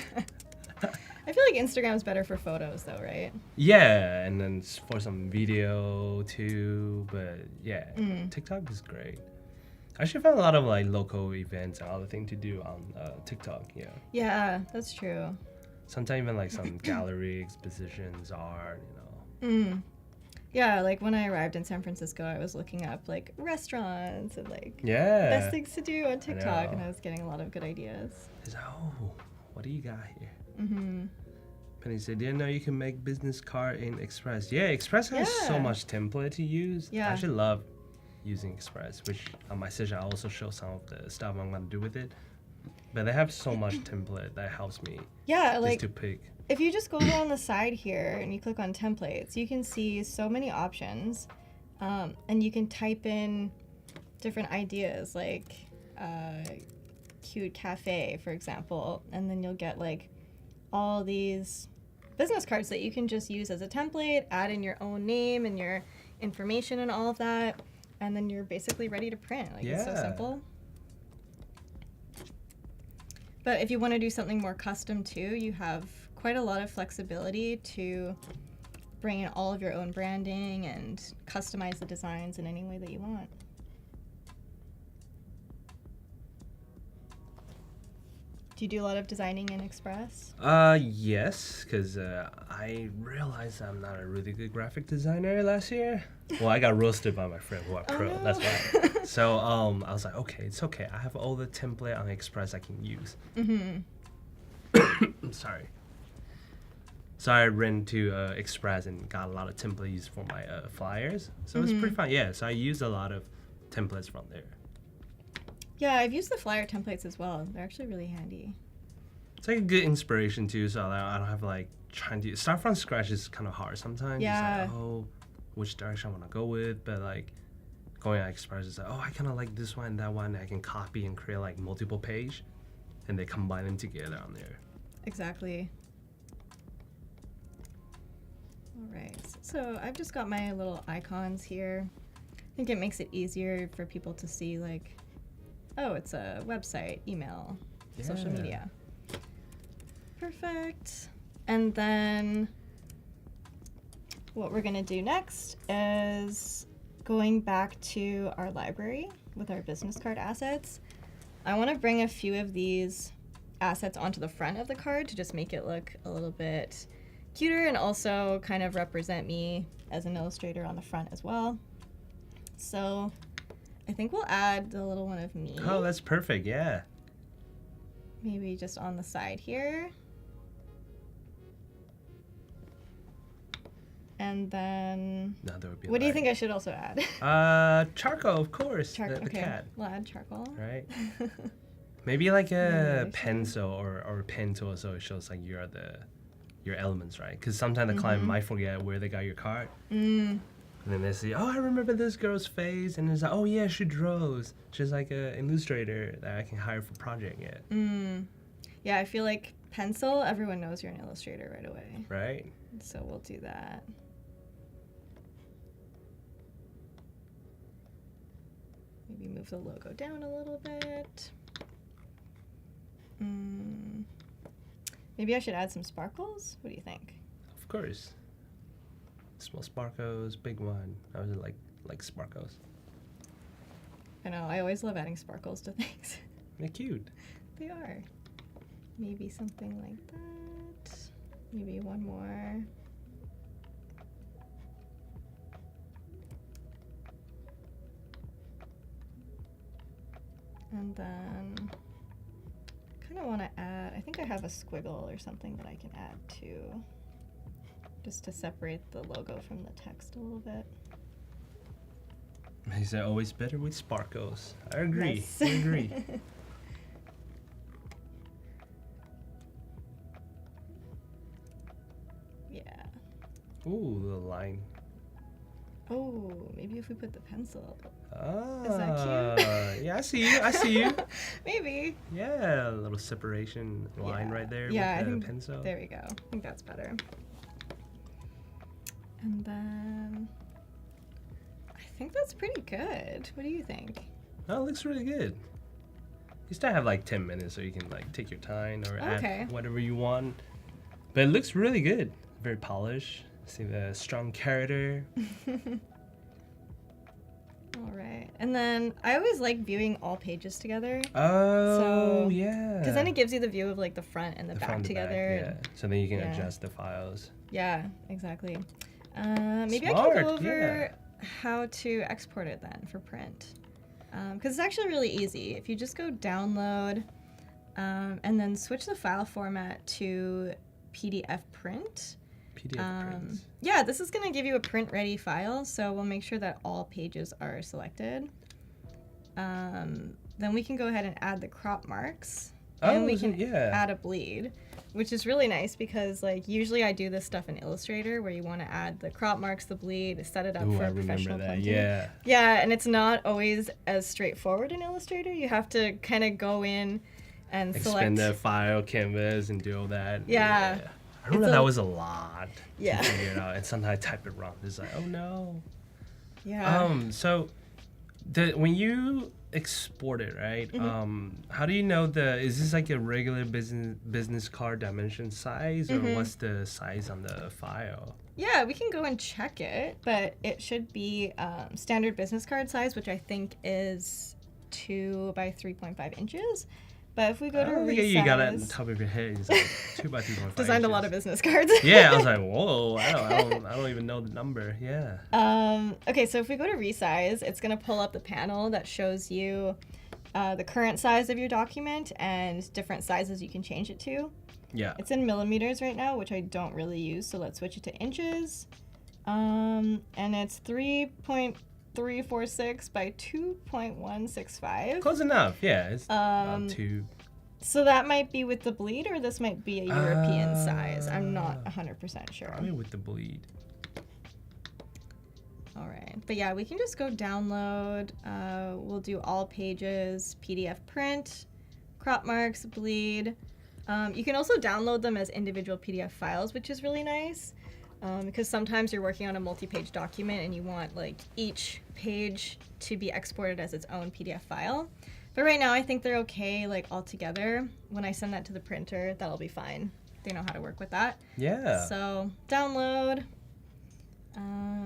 I feel like Instagram's better for photos though, right? Yeah, and then for some video too. But yeah, TikTok is great. I actually found a lot of like local events and other things to do on TikTok. Yeah. Yeah, that's true. Sometimes even like some gallery expositions are, you know. Mm. Yeah, like when I arrived in San Francisco, I was looking up like restaurants and like Yeah. best things to do on TikTok, and know. I was getting a lot of good ideas. It's like, oh, what do you got here? Mm-hmm. Penny said, didn't know you can make business card in Express. Yeah, Express has so Yeah. much template to use. Yeah. I actually love using Express, which on my session I also show some of the stuff I'm gonna do with it. But they have so much template that helps me Yeah, just like to pick. if you just go down the side here and you click on templates, you can see so many options, and you can type in different ideas like cute cafe, for example, and then you'll get like all these business cards that you can just use as a template, add in your own name and your information and all of that, and then you're basically ready to print. Like it's so Yeah. simple. But if you want to do something more custom too, you have quite a lot of flexibility to bring in all of your own branding and customize the designs in any way that you want. Do you do a lot of designing in Express? Yes, because I realized I'm not a really good graphic designer last year. Well, I got roasted by my friend who are pro. no. That's why. So I was like, okay, it's okay. I have all the template on Express I can use. Mm-hmm. I'm sorry. So I ran to Express and got a lot of templates for my flyers. So it's pretty fun. Yeah, so I used a lot of templates from there. Yeah, I've used the flyer templates as well. They're actually really handy. It's like a good inspiration too, so I don't have like trying to start from scratch is kind of hard sometimes. Yeah. It's like, oh, which direction I want to go with, but like going at Express is like, oh, I kind of like this one and that one. I can copy and create like multiple page, and they combine them together on there. Exactly. All right, so I've just got my little icons here. I think it makes it easier for people to see like, oh, it's a website, email, social Yeah. media. Perfect. And then what we're gonna do next is going back to our library with our business card assets. I wanna bring a few of these assets onto the front of the card to just make it look a little bit cuter and also kind of represent me as an illustrator on the front as well. So I think we'll add the little one of me. Oh, that's perfect. Yeah. Maybe just on the side here. And then, No, there would be. what do you think I should also add? Charcoal, of course. The Okay, cat, we'll add charcoal. right? Maybe like a Maybe. pencil or a pen tool, so it shows like your elements, right? Because sometimes the client might forget where they got your card. Mm, And then they see, oh, I remember this girl's face, and it's like, oh yeah, she draws. She's like an illustrator that I can hire for project. Yeah, yeah, I feel like pencil, everyone knows you're an illustrator right away. right. So we'll do that. Maybe move the logo down a little bit. Maybe I should add some sparkles. What do you think? Of course. Small sparkles, big one. I was like sparkles. I know, I always love adding sparkles to things. They're cute. They are. Maybe something like that. Maybe one more. And then kind of want to add, I think I have a squiggle or something that I can add too, just to separate the logo from the text a little bit. He said always better with sparkles. I agree. Yes. I agree. Yeah. Ooh, the line. Oh, maybe if we put the pencil. Ah, Is that cute? Yeah, I see you. I see you. Maybe. Yeah, a little separation line Yeah. right there Yeah, I with the think pencil. there we go. I think that's better. And then I think that's pretty good. What do you think? Oh, it looks really good. You still have like 10 minutes, so you can like take your time or Okay. add whatever you want. But it looks really good. Very polished. See the strong character. All right. And then I always like viewing all pages together. Oh, So- yeah. Because then it gives you the view of like the front and the back front, the together. yeah. So then you can Yeah. adjust the files. Yeah, exactly. Maybe I Smart, can go over yeah. how to export it then for print. Because it's actually really easy. If you just go download and then switch the file format to PDF print. PDF prints. Yeah, this is going to give you a print ready file. So we'll make sure that all pages are selected. Then we can go ahead and add the crop marks. And we can add a bleed, which is really nice because like usually I do this stuff in Illustrator where you want to add the crop marks, the bleed, set it up Ooh, for I a professional remember that. printing. Yeah. Yeah, and it's not always as straightforward in Illustrator. You have to kind of go in and Expand select. the file, canvas, and do all that. Yeah. I remember It's that a- was a lot Yeah. to figure it out. And sometimes I type it wrong. It's like, oh no. Yeah. So when you export it, right? Mm-hmm. How do you know is this like a regular business card dimension size, or Mm-hmm. what's the size on the file? Yeah, we can go and check it, but it should be standard business card size, which I think is 2 by 3.5 inches. But if we go to I don't think you got it on resize, top of your head. It's like 2 by 3.5. designed a lot of business cards. Yeah, I was like, whoa! I don't even know the number. Yeah. Okay, so if we go to resize, it's going to pull up the panel that shows you the current size of your document and different sizes you can change it to. Yeah. It's in millimeters right now, which I don't really use, so let's switch it to inches. And it's 3.346 by 2.165. Close enough. Yeah. It's Um, about 2. So that might be with the bleed, or this might be a European size. I'm not 100% sure. Probably with the bleed. All right, but yeah, we can just go download. We'll do all pages, PDF print, crop marks, bleed. You can also download them as individual PDF files, which is really nice because sometimes you're working on a multi-page document and you want like each page to be exported as its own PDF file. But right now, I think they're okay like all together. When I send that to the printer, that'll be fine. They know how to work with that. Yeah. So download.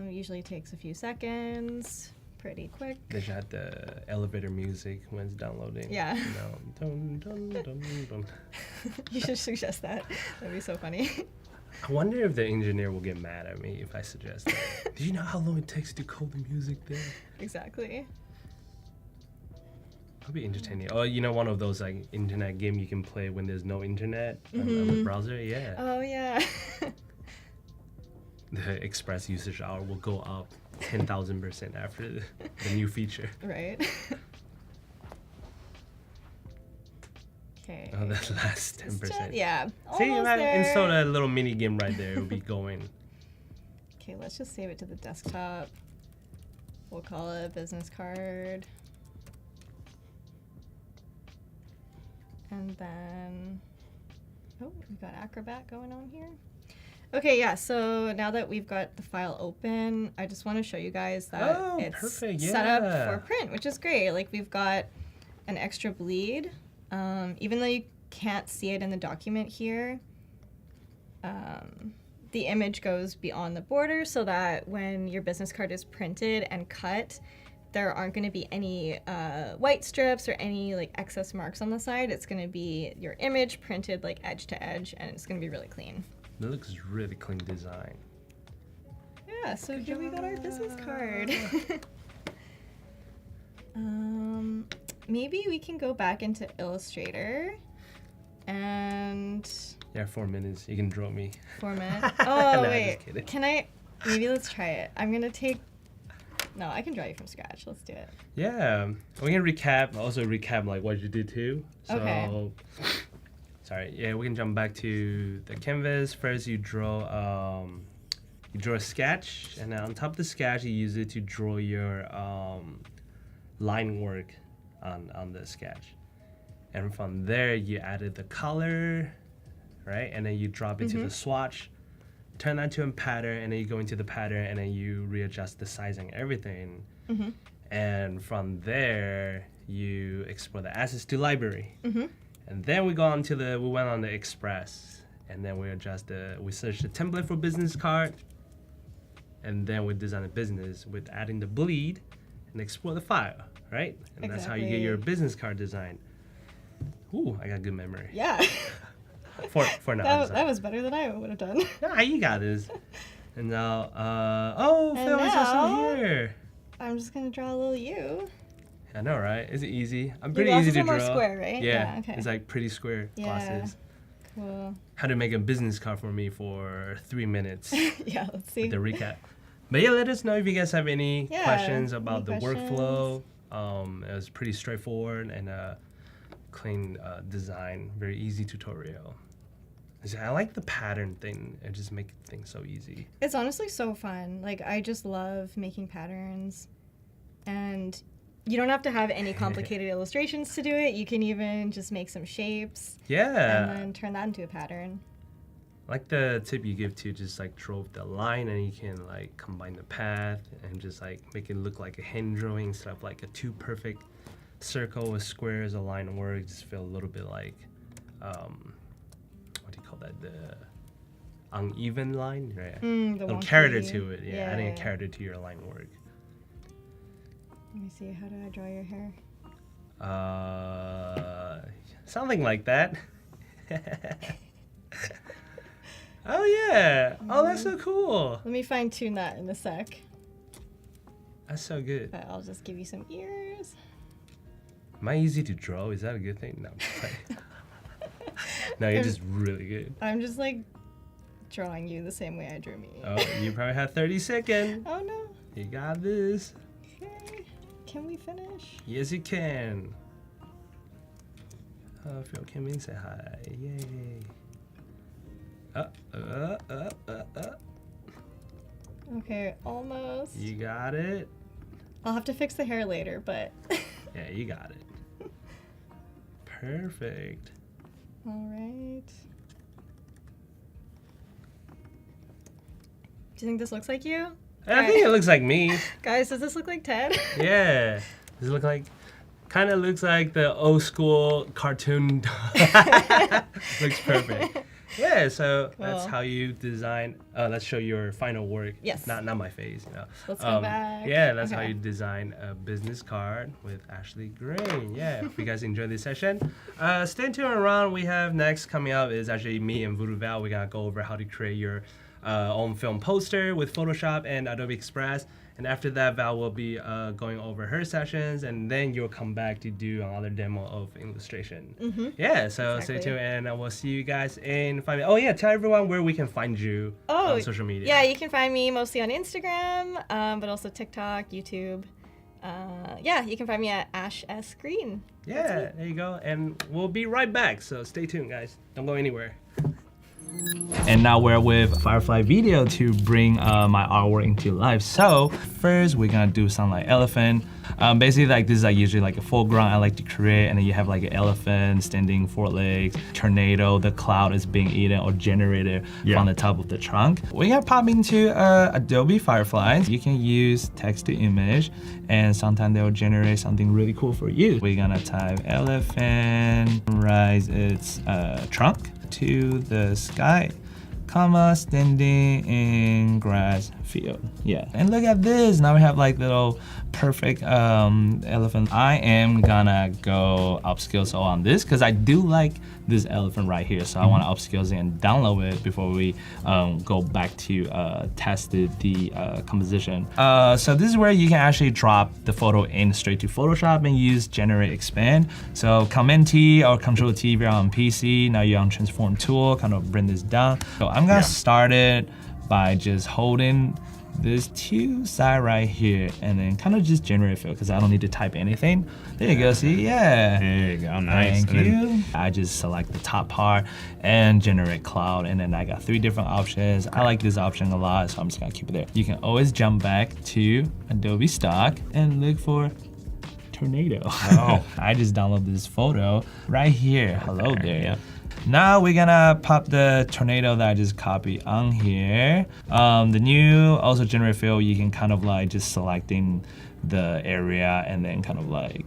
Usually takes a few seconds. Pretty quick. They should have the elevator music when it's downloading. Yeah. You know, dun, dun, dun, dun. You should suggest that. That'd be so funny. I wonder if the engineer will get mad at me if I suggest that. Do you know how long it takes to code the music there? Exactly. That'll be entertaining. Oh, you know, one of those like internet game you can play when there's no internet on the browser. Yeah. Oh yeah. The Express usage hour will go up 10,000% after the new feature. Right. Okay. Oh, that last It's 10%. yeah. See, Almost if I there. install that little mini game right there, it'll be going. Okay, let's just save it to the desktop. We'll call it business card. And then, oh, we got Acrobat going on here. Okay, yeah, so now that we've got the file open, I just want to show you guys that it's perfect, set up yeah. for print, which is great. Like, we've got an extra bleed. Even though you can't see it in the document here, the image goes beyond the border so that when your business card is printed and cut, there aren't going to be any white strips or any like excess marks on the side. It's going to be your image printed like edge to edge, and it's going to be really clean. It looks really clean design. Yeah, so here we got our business card. Maybe we can go back into Illustrator and Yeah, 4 minutes. You can draw me. format. Oh, No, I'm wait. just kidding. Can I? Maybe let's try it. I'm going to take No, I can draw you from scratch. Let's do it. Yeah, we can recap like what you did too. So, Okay. sorry. Yeah, we can jump back to the canvas. First, you draw a sketch, and then on top of the sketch, you use it to draw your line work on the sketch. And from there, you added the color, right? And then you drop it to the swatch, turn that to a pattern, and then you go into the pattern, and then you readjust the sizing, everything. And from there, you export the assets to library. And then we went on the Express, and then we search the template for business card, and then we design a business with adding the bleed and export the file, right? And that's how you get your business card design. Ooh, I got good memory. Yeah. For now. That was better than I would have done. Nah, you got this. And now, Phil is also here. I'm just gonna draw a little U. I know, right? Is it easy? I'm Your pretty easy to glasses draw. are more square, right? Yeah, Okay. it's like pretty square glasses. Cool. How to make a business card for me for 3 minutes. Yeah, let's see. The recap. But yeah, let us know if you guys have any questions about the questions? workflow. It was pretty straightforward and clean design, very easy tutorial. I like the pattern thing. It just makes things so easy. It's honestly so fun. Like, I just love making patterns. And you don't have to have any complicated illustrations to do it. You can even just make some shapes. Yeah. And then turn that into a pattern. Like the tip you give to just like draw the line, and you can like combine the path and just like make it look like a hand drawing instead of like a two perfect circle with squares, a line work. Just feel a little bit like what do you call that? The uneven line, right? The little wonky. character to it. Yeah, adding a character to your line work. Let me see. How do I draw your hair? Something like that. Oh yeah. Oh, that's so cool. Let me fine tune that in a sec. That's so good. But I'll just give you some ears. Am I easy to draw? Is that a good thing? No, I'm just playing. No, you're just really good. I'm just like drawing you the same way I drew me. Oh, you probably have 30 seconds. Oh no. You got this. Okay. Can we finish? Yes, you can. Oh, Phil came in, say hi. Yay. Okay, almost. You got it. I'll have to fix the hair later, but... Yeah, you got it. Perfect. All right. Do you think this looks like you? I think it looks like me. Guys, does this look like Ted? Yeah. Does it look like... Kind of looks like the old school cartoon. Looks perfect. Yeah, so that's how you design. Let's show your final work. Yes. Not my face, you know. Let's go back. Yeah, that's how you design a business card with Ashley Green. Yeah, if you guys enjoyed this session, stay tuned around. We have next coming up is actually me and Voodoo Val. We're gonna go over how to create your own film poster with Photoshop and Adobe Express. And after that, Val will be going over her sessions, and then you'll come back to do another demo of illustration. Yeah, so stay tuned, and I will see you guys in 5 minutes. Oh yeah, tell everyone where we can find you on social media. Yeah, you can find me mostly on Instagram, but also TikTok, YouTube. Yeah, you can find me at Ash S Green. Yeah, there you go, and we'll be right back. So stay tuned, guys. Don't go anywhere. And now we're with Firefly Video to bring my artwork into life. So first we're gonna do something like elephant. Basically like this is like usually like a foreground I like to create, and then you have like an elephant standing 4 legs, tornado, the cloud is being eaten or generated from the top of the trunk. We can pop into Adobe Firefly. You can use text to image, and sometimes they'll generate something really cool for you. We're gonna type elephant, rise its trunk to the sky, comma, standing in grass field. Yeah, and look at this. Now we have like little perfect elephant. I am gonna go upscale so on this because I do like this elephant right here. So I want to upscale it and download it before we go back to test the composition. So this is where you can actually drop the photo in straight to Photoshop and use generate expand. So Command T or Control T if you're on PC. Now you're on transform tool, kind of bring this down. So I'm gonna start it by just holding these two side right here, and then kind of just generate fill because I don't need to type anything. There you go, see, yeah. There you go, nice. Thank you. I just select the top part and generate cloud, and then I got 3 different options. I like this option a lot, so I'm just gonna keep it there. You can always jump back to Adobe Stock and look for tornado. Oh. I just downloaded this photo right here. Hello there. Yeah. Now we're gonna pop the tornado that I just copied on here. The new also generate fill, you can kind of like just selecting the area and then kind of like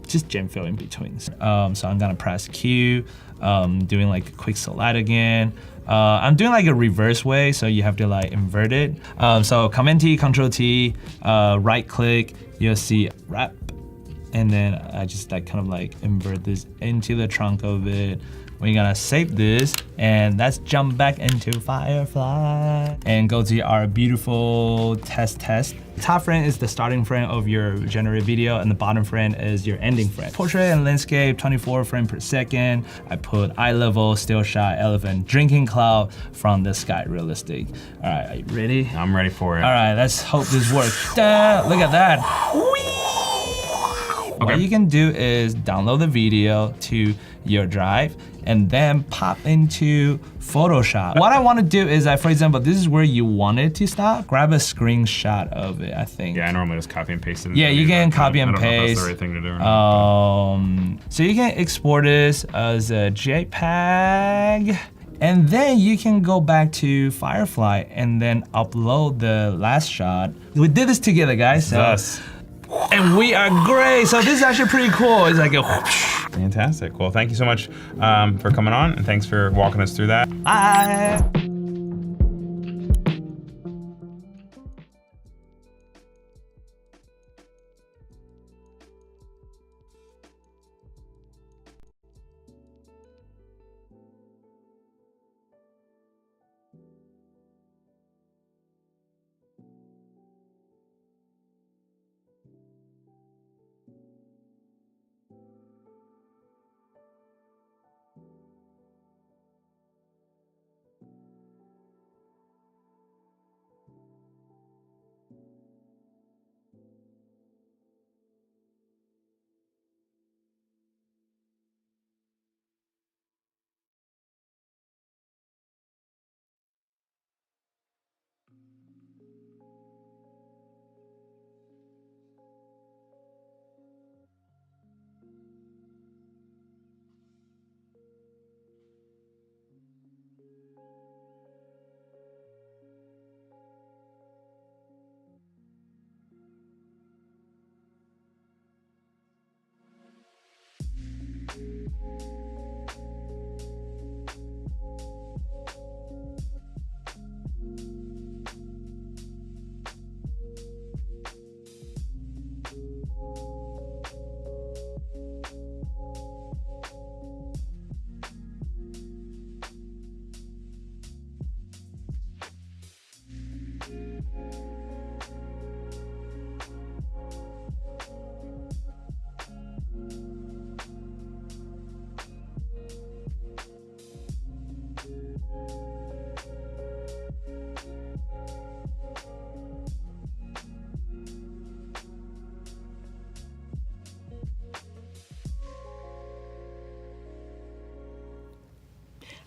just gem fill in between. So I'm gonna press Q, doing like a quick select again. I'm doing like a reverse way, so you have to like invert it. So Command T, Control T, right click, you'll see wrap, and then I just like kind of like invert this into the trunk of it. We're gonna save this, and let's jump back into Firefly and go to our beautiful test. Top frame is the starting frame of your generated video, and the bottom frame is your ending frame. Portrait and landscape, 24 frames per second. I put eye level, still shot, elephant, drinking cloud from the sky, realistic. All right, are you ready? I'm ready for it. All right, let's hope this works. Look at that. What you can do is download the video to your drive and then pop into Photoshop. What I want to do is, for example, this is where you want it to stop. Grab a screenshot of it, I think. Yeah, I normally just copy and paste it. Yeah, you can copy and I don't know if paste. that's the right thing to do or not. So you can export this as a JPEG. And then you can go back to Firefly and then upload the last shot. We did this together, guys. So. Thus. And we are great. So this is actually pretty cool. It's like a whoosh. Fantastic. Well, thank you so much for coming on, and thanks for walking us through that. Bye.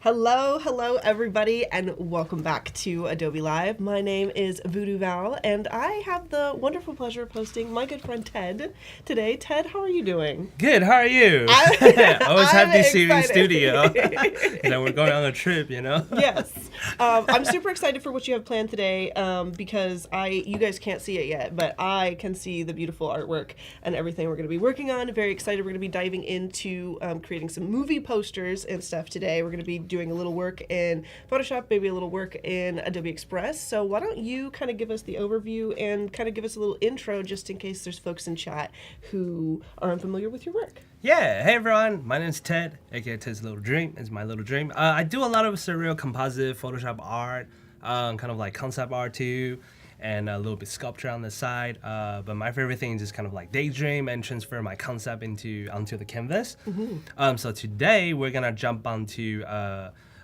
Hello everybody, and welcome back to Adobe Live. My name is Voodoo Val, and I have the wonderful pleasure of hosting my good friend Ted today. Ted, how are you doing? Good, how are you? Always happy to see you in studio. We're going on a trip, you know? Yes. I'm super excited for what you have planned today because you guys can't see it yet, but I can see the beautiful artwork and everything we're going to be working on. Very excited. We're going to be diving into creating some movie posters and stuff today. We're going to be doing a little work in Photoshop, maybe a little work in Adobe Express. So why don't you kind of give us the overview and kind of give us a little intro just in case there's folks in chat who are unfamiliar with your work. Yeah, hey everyone, my name's Ted, aka Ted's Little Dream. It's my little dream. I do a lot of surreal composite Photoshop art, kind of like concept art too, and a little bit sculpture on the side. But my favorite thing is just kind of like daydream and transfer my concept onto the canvas. Mm-hmm. So today we're gonna jump onto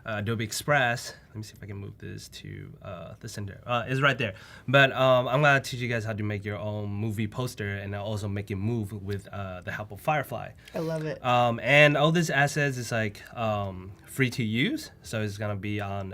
Adobe Express let me see if I can move this to the center. It's right there. But I'm gonna teach you guys how to make your own movie poster and also make it move with the help of Firefly. I love it. And all these assets is like free to use, so it's gonna be on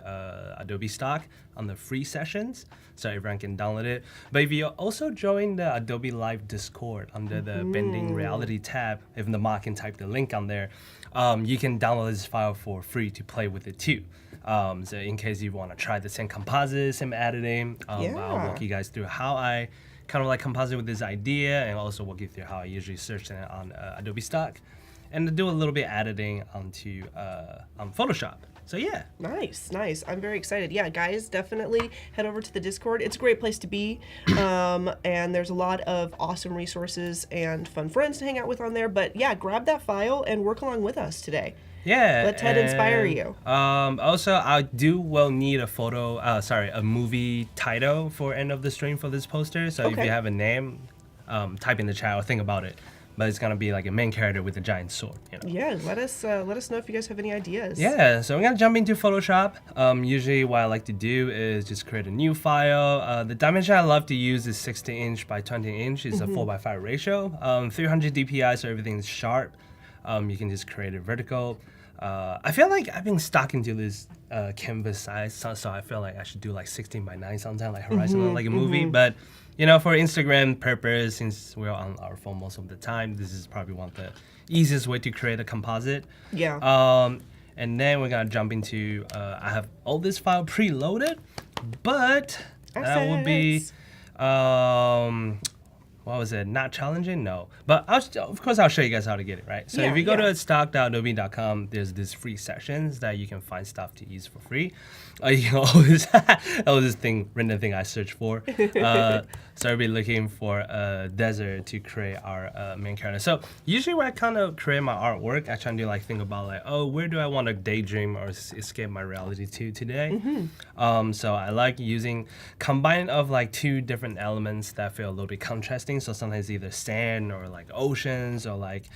Adobe Stock on the free sessions, so everyone can download it. But if you also join the Adobe Live Discord under the Bending Reality tab, if the mock can type the link on there, you can download this file for free to play with it too. So in case you want to try the same composite, same editing, I'll walk you guys through how I kind of like composite with this idea, and also walk you through how I usually search it on Adobe Stock, and do a little bit editing onto on Photoshop. So yeah. Nice. I'm very excited. Yeah, guys, definitely head over to the Discord. It's a great place to be. And there's a lot of awesome resources and fun friends to hang out with on there. But yeah, grab that file and work along with us today. Yeah. Let Ted inspire you. Also, I will need a movie title for end of the stream for this poster. So if you have a name, type in the chat or think about it. But it's gonna be like a main character with a giant sword. You know? Yeah, let us know if you guys have any ideas. Yeah, so we're gonna jump into Photoshop. Usually what I like to do is just create a new file. The dimension I love to use is 60 inch by 20 inch. It's a 4:5 ratio. 300 DPI, so everything's sharp. You can just create it vertical. I feel like I've been stuck into this canvas size, so I feel like I should do like 16 by 9 sometimes, like horizontal, like a movie. But you know, for Instagram purpose, since we're on our phone most of the time, this is probably one of the easiest way to create a composite. Yeah. And then we're gonna jump into, I have all this file preloaded, but that will be, what was it? Not challenging? No. But of course, I'll show you guys how to get it, right? So if you go to stock.adobe.com, there's these free sessions that you can find stuff to use for free. You can always, that was this random thing I searched for. So I'll be looking for a desert to create our main character. So usually when I kind of create my artwork, I try to like think about like, oh, where do I want to daydream or escape my reality to today? So I like using combine of like two different elements that feel a little bit contrasting. So sometimes either sand or like oceans or like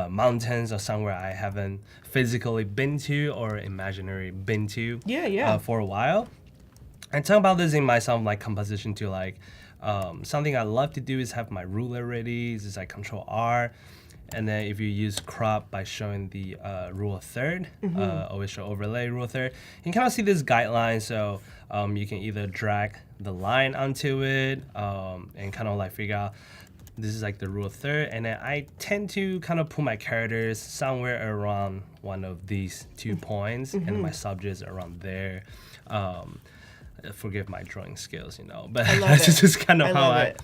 mountains or somewhere I haven't physically been to or imaginary been to for a while. And talk about this in my some like composition too, like something I love to do is have my ruler ready. This is like Control R. And then if you use crop by showing the rule of third, always show overlay rule of third, you can kind of see this guideline. So you can either drag the line onto it and kind of like figure out this is like the rule of third. And then I tend to kind of put my characters somewhere around one of these 2 points and my subjects around there. Forgive my drawing skills, you know, but that's just kind of how I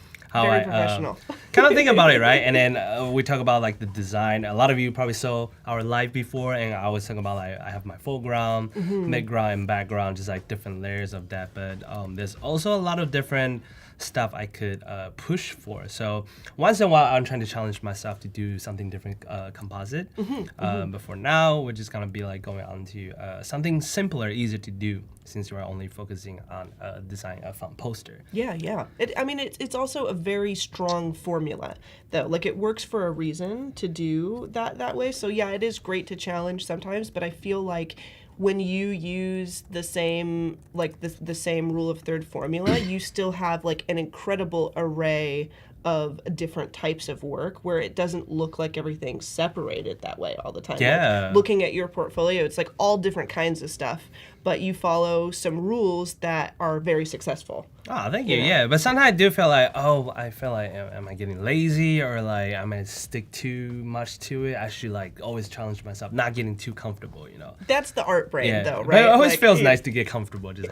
kind of think about it, right? And then we talk about like the design. A lot of you probably saw our live before, and I was talking about like I have my foreground, midground, and background, just like different layers of that. But there's also a lot of different stuff I could push for. So once in a while, I'm trying to challenge myself to do something different, composite. But for now, we're just gonna be like going on to something simpler, easier to do, since we're only focusing on designing a fun poster. Yeah. It's also a very strong formula, though. Like it works for a reason to do that way. So yeah, it is great to challenge sometimes, but I feel like when you use the same the same rule of third formula, you still have like an incredible array of different types of work where it doesn't look like everything's separated that way all the time. Yeah. Like, looking at your portfolio, it's like all different kinds of stuff, but you follow some rules that are very successful. Oh, thank you. Yeah, but sometimes I do feel like, am I getting lazy, or like I might stick too much to it? I should like always challenge myself, not getting too comfortable, you know. That's the art brain, though, right? But it always feels nice to get comfortable. Just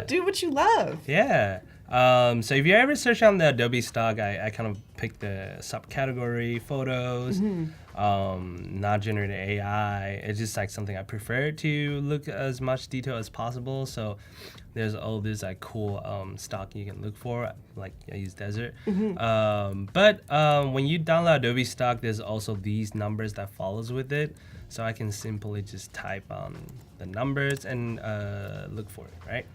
do what you love. Yeah. So if you ever search on the Adobe stock, I kind of pick the subcategory photos, not generated AI. It's just like something I prefer to look as much detail as possible. So there's all this like cool stock you can look for. Like I use desert. But when you download Adobe stock, there's also these numbers that follows with it. So I can simply just type on the numbers and look for it, right?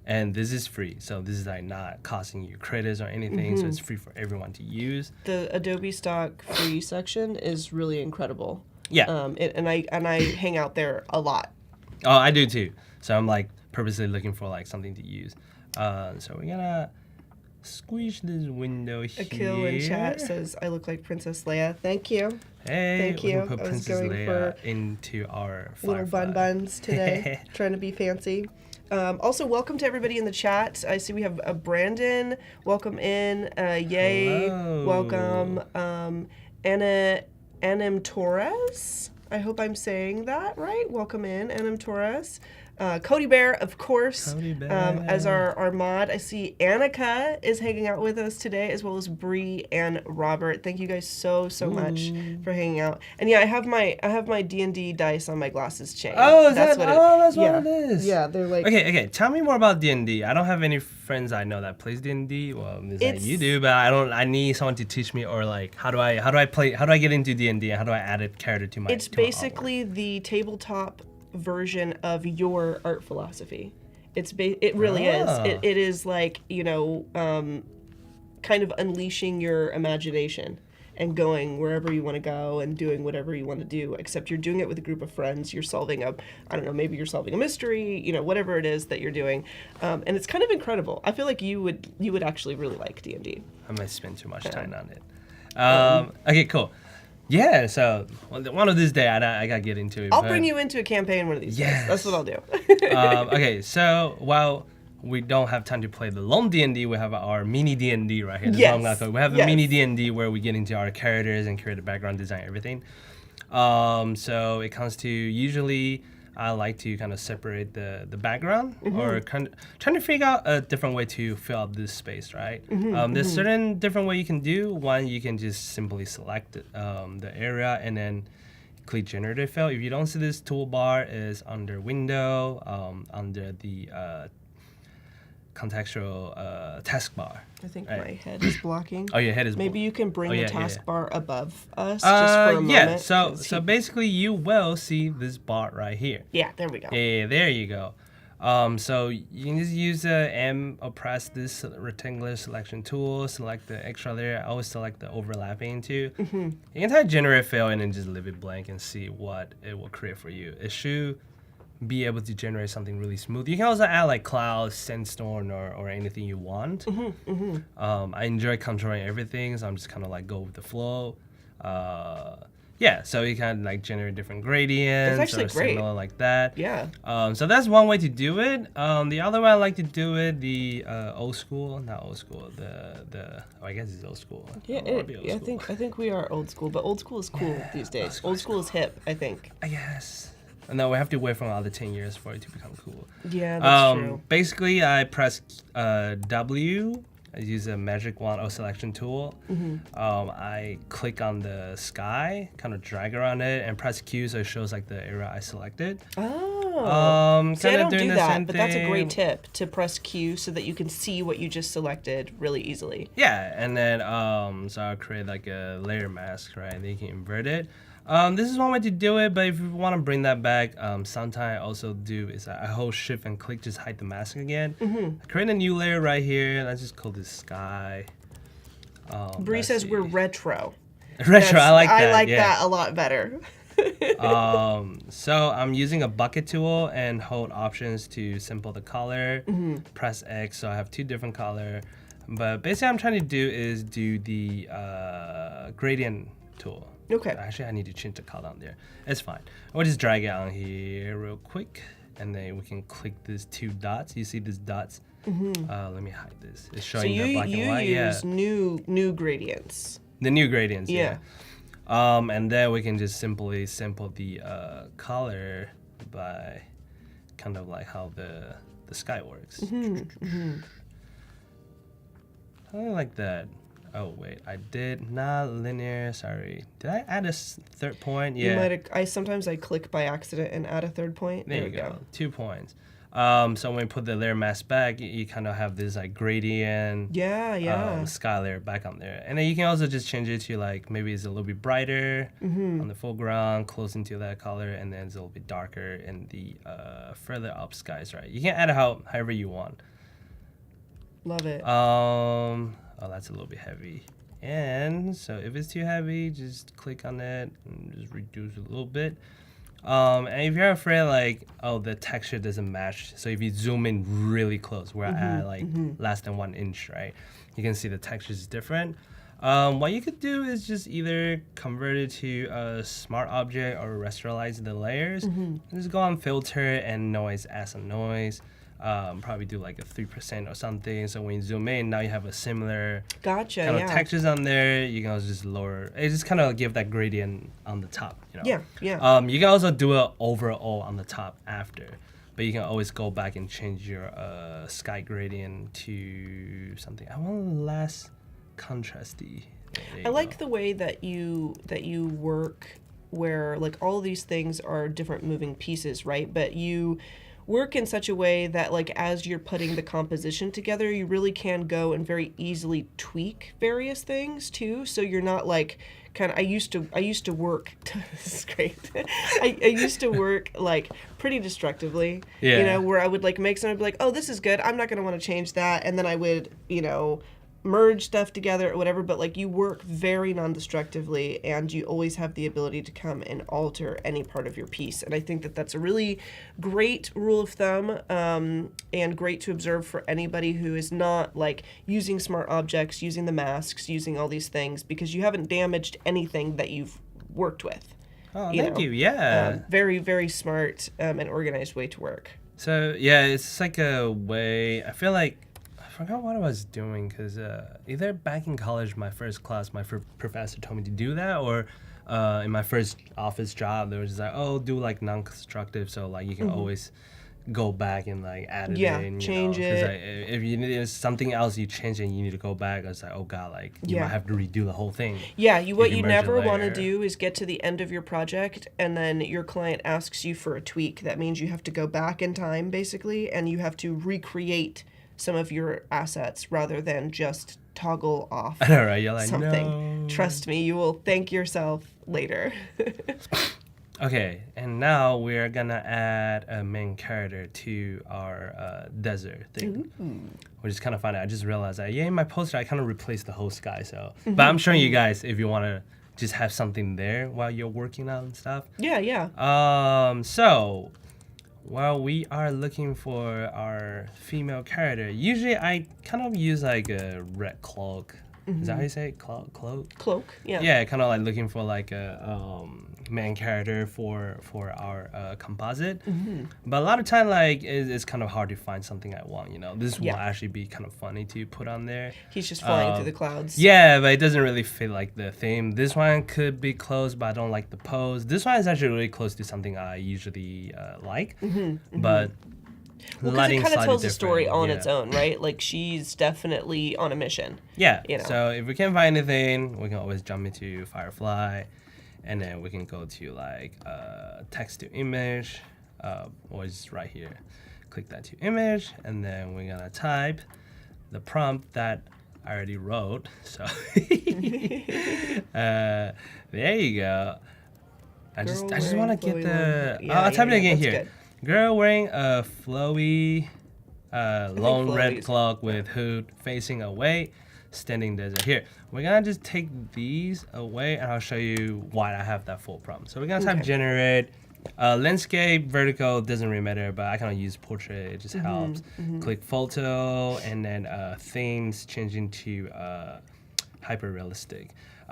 And this is free, so this is like not costing you credits or anything, so it's free for everyone to use. The Adobe Stock free section is really incredible. Yeah. And I hang out there a lot. Oh, I do too. So I'm like purposely looking for like something to use. So we're gonna squeeze this window here. Akil in chat says, I look like Princess Leia. Thank you. Hey, Thank we you. can put I was Princess going Leia for into our little Firefly. buns today, trying to be fancy. Also, welcome to everybody in the chat. I see we have Brandon. Welcome in. Yay. Hello. Welcome. Anim Torres. I hope I'm saying that right. Welcome in, Anim Torres. Cody Bear, of course, Cody Bear. as our mod. I see Annika is hanging out with us today, as well as Bree and Robert. Thank you guys so much for hanging out. And yeah, I have my D&D dice on my glasses chain. Oh, that's what it is. Yeah, they're like Okay. Tell me more about D&D. I don't have any friends I know that plays D&D. Well, you do, but I don't. I need someone to teach me, or like, how do I get into D&D, and how do I add a character to my? It's basically the tabletop version of your art philosophy. It really is. It is like, kind of unleashing your imagination and going wherever you want to go and doing whatever you want to do, except you're doing it with a group of friends. You're solving maybe you're solving a mystery, whatever it is that you're doing. And it's kind of incredible. I feel like you would actually really like D&D. I might spend too much time on it. Okay, cool. Yeah, so one of these days I gotta get into it. I'll bring you into a campaign one of these days. That's what I'll do. Okay, so while we don't have time to play the long D&D, we have our mini D&D right here. We have a mini D&D where we get into our characters and create a background design, everything. So it comes to usually I like to kind of separate the background or kind of trying to figure out a different way to fill up this space, right? There's certain different way you can do. One, you can just simply select the area and then click generative fill. If you don't see this toolbar, is under window, under the contextual taskbar. I think my head is blocking. Oh, your head is Maybe blocking. you can bring the taskbar above us just for a moment. Yeah, so basically you will see this bar right here. Yeah, there we go. Yeah, there you go. So you can just use M or press this rectangular selection tool, select the extra layer. I always select the overlapping too. You can type generate fill and then just leave it blank and see what it will create for you. It should be able to generate something really smooth. You can also add like clouds, sandstorm, or anything you want. I enjoy controlling everything, so I'm just kind of like go with the flow. So you can like generate different gradients. That's actually great. Similar like that. Yeah. So that's one way to do it. The other way I like to do it, the old school, not old school, I guess it's old school. Yeah, I think we are old school, but old school is cool these days. Old school is hip, I think. I guess. No, we have to wait for another 10 years for it to become cool. Yeah, that's true. Basically, I press W. I use a magic wand or selection tool. I click on the sky, kind of drag around it, and press Q so it shows like the area I selected. Oh. See, I don't do that, but that's a great thing. tip to press Q so that you can see what you just selected really easily. Yeah, and then so I'll create like a layer mask, right? And then you can invert it. This is one way to do it, but if you want to bring that back, sometimes I also do is I hold shift and click, just hide the mask again. I create a new layer right here. Let's just call this sky. Bree says we're retro. Retro, I like that. I like that a lot better. So I'm using a bucket tool and hold options to sample the color. Press X, so I have two different color. But basically, I'm trying to do is do the gradient tool. Okay. Actually, I need to change the color on there. It's fine. I'll just drag it on here real quick, and then we can click these two dots. You see these dots? Let me hide this. It's showing the black and white. So you use new gradients. The new gradients, yeah. And then we can just simply sample the color by kind of like how the sky works. I like that. Oh wait, I did not linear. Sorry, did I add a third point? Yeah. You might have. Sometimes I click by accident and add a third point. There you go. 2 points. So when we put the layer mask back, you kind of have this like gradient. Sky layer back on there, and then you can also just change it to like maybe it's a little bit brighter on the foreground, close into that color, and then it's a little bit darker in the further up skies. Right? You can add however you want. Love it. Oh, that's a little bit heavy. And so if it's too heavy, just click on it and just reduce a little bit. And if you're afraid like, oh, the texture doesn't match, so if you zoom in really close, we're at like less than 1 inch, right? You can see the texture is different. What you could do is just either convert it to a smart object or rasterize the layers. And just go on filter and noise, add some noise. Probably do like a 3% or something. So when you zoom in, now you have a similar Gotcha. kind of Yeah. textures on there. You can also just lower. It just kind of give that gradient on the top. You know? Yeah. Yeah. You can also do it overall on the top after, but you can always go back and change your sky gradient to something. I want less contrasty. There you I like go. the way that you work, where like all of these things are different moving pieces, right? But you work in such a way that like as you're putting the composition together, you really can go and very easily tweak various things too. So you're not like kind of I used to work this is great. I used to work like pretty destructively. You Yeah. know, where I would like make something be like, oh, this is good. I'm not gonna want to change that, and then I would, you know, merge stuff together or whatever, but like you work very non-destructively and you always have the ability to come and alter any part of your piece. And I think that that's a really great rule of thumb, and great to observe for anybody who is not like using smart objects, using the masks, using all these things, because you haven't damaged anything that you've worked with. Oh, you thank know. you. Yeah. Very, very smart and organized way to work. So yeah, it's like a way. I feel like I forgot what I was doing because either back in college, my first class, my professor told me to do that, or in my first office job, they were just like, oh, do like non-constructive, so like you can always go back and like add it Yeah, in, change Because it. like, if you need something else, you change it, and you need to go back. It's like, oh god, like you Yeah. might have to redo the whole thing. Yeah, what you you merge a never want to layer. do is get to the end of your project and then your client asks you for a tweak. That means you have to go back in time, basically, and you have to recreate some of your assets rather than just toggle off I know, right? You're like, something. no. Trust me, you will thank yourself later. Okay, and now we're gonna add a main character to our desert thing, which is kind of funny. I just realized that in my poster I kind of replaced the whole sky. So, but I'm showing you guys if you want to just have something there while you're working on stuff. Yeah. So while we are looking for our female character, usually I kind of use like a red cloak. Is that how you say it? Cloak? Cloak. Yeah. Yeah, kind of like looking for like a main character for our composite. But a lot of time, like it's kind of hard to find something I want. You know, this will Yeah. actually be kind of funny to put on there. He's just flying through the clouds. Yeah, but it doesn't really fit like the theme. This one could be close, but I don't like the pose. This one is actually really close to something I usually like, but. Because it lighting's kind of slightly tells a story different, on yeah. its own, right? Like she's definitely on a mission. Yeah. You know. So if we can't find anything, we can always jump into Firefly, and then we can go to like text to image, or just right here, click that to image, and then we're gonna type the prompt that I already wrote. So there you go. I just Girl want to wearing get flowy the. long- I'll type it again that's here. good. Girl wearing a flowy, long red flowy's- cloak with hood facing away, standing desert. Here, we're gonna just take these away, and I'll show you why I have that full prompt. So we're gonna type Okay. generate. Landscape, vertical doesn't really matter, but I kind of use portrait. It just helps. Click photo, and then themes changing to hyper realistic.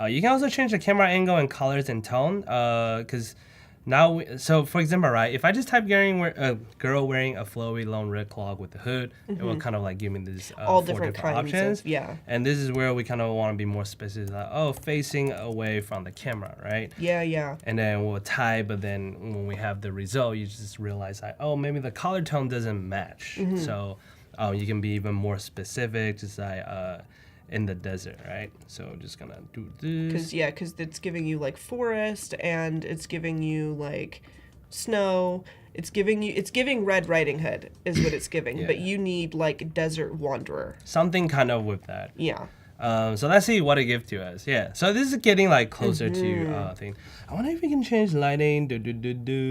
You can also change the camera angle and colors and tone, because now, so for example, right, if I just type girl wearing a flowy long red cloak with the hood, it will kind of like give me this All 4 different kinds options. of, yeah. And this is where we kind of want to be more specific, like, oh, facing away from the camera, right? Yeah. And then we'll type, but then when we have the result, you just realize like, oh, maybe the color tone doesn't match. So you can be even more specific, just like in the desert, right? So just gonna do this. Because it's giving you like forest and it's giving you like snow. It's giving Red Riding Hood is what it's giving, Yeah. but you need like desert wanderer. Something kind of with that. Yeah. So let's see what it gives to us. Yeah. So this is getting like closer to thing. I wonder if we can change lighting.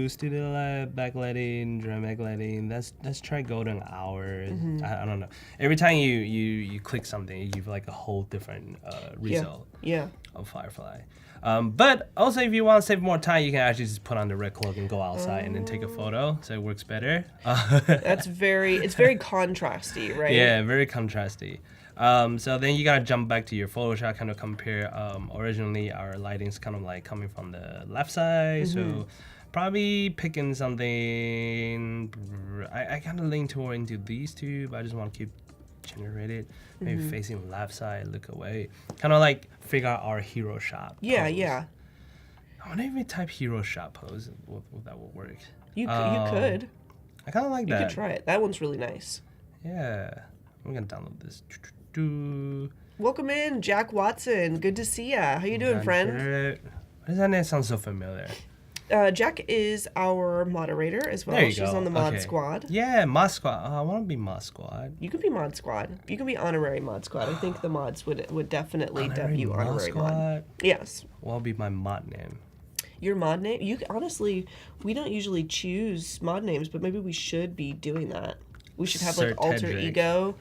Studio light, backlighting, dramatic lighting. Let's try golden hour. I don't know. Every time you click something, you give like a whole different result. Yeah. Of Firefly. But also, if you want to save more time, you can actually just put on the red cloak and go outside and then take a photo, so it works better. It's very contrasty, right? Yeah, very contrasty. So then you gotta jump back to your Photoshop, kind of compare. Originally, our lighting's kind of like coming from the left side, so probably picking something. I kind of lean toward into these two, but I just want to keep generated. Maybe facing left side, look away. Kind of like figure out our hero shot. Yeah, pose. yeah. I wonder if we type hero shot pose, that will work. You could. I kind of like You that. could try it. That one's really nice. Yeah. I'm gonna download this. Welcome in, Jack Watson. Good to see ya. How you doing, friend? Why does that name sound so familiar? Jack is our moderator as well. There you She's go. on the mod Okay. squad. Yeah, mod squad. I want to be mod squad. You can be mod squad. You can be honorary mod squad. I think the mods would definitely dub you mod honorary mod. squad. Yes. What will be my mod name? Your mod name? Honestly, we don't usually choose mod names, but maybe we should be doing that. We should have Sir like alter Tedrick. ego.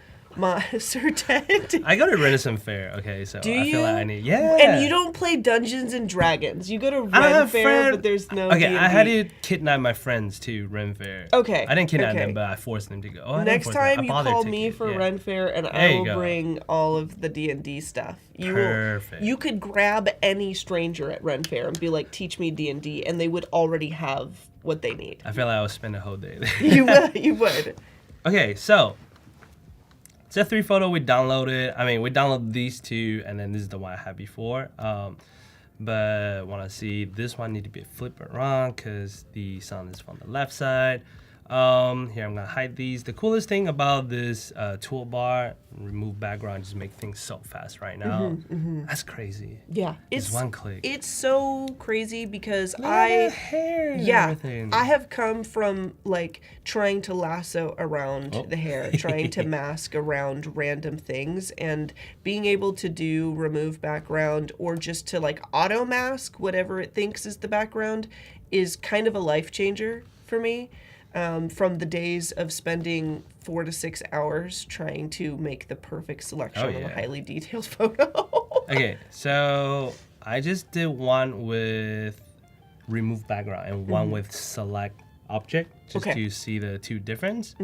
Sir Ted. I go to Renison Fair. Okay, so Do I you? feel like I need. Yeah. And you don't play Dungeons and Dragons. You go to I Ren have Fair, friend- but there's no. Okay, D&D. I had to kidnap my friends to Ren Fair. Okay, I didn't kidnap okay. them, but I forced them to go. Oh, I didn't Next force them. I time you bought their call me ticket, for yeah. Ren Fair, and There I you will go. bring all of the D&D stuff. Perfect. You could grab any stranger at Ren Fair and be like, "Teach me D&D," and they would already have what they need. I feel like I would spend a whole day there. You would. You would. Okay, so it's a 3 photo we downloaded. I mean, we downloaded these two, and then this is the one I had before. But want to see this one need to be flipped around because the sound is from the left side. Here I'm gonna hide these. The coolest thing about this toolbar, remove background, just make things so fast right now. That's crazy. Yeah, It's one click. It's so crazy because Look at the hair and everything. I have come from like trying to lasso around the hair, trying to mask around random things, and being able to do remove background or just to like auto mask whatever it thinks is the background is kind of a life changer for me. From the days of spending 4 to 6 hours trying to make the perfect selection of a highly detailed photo. Okay, so I just did one with remove background and one with select object just to see the two difference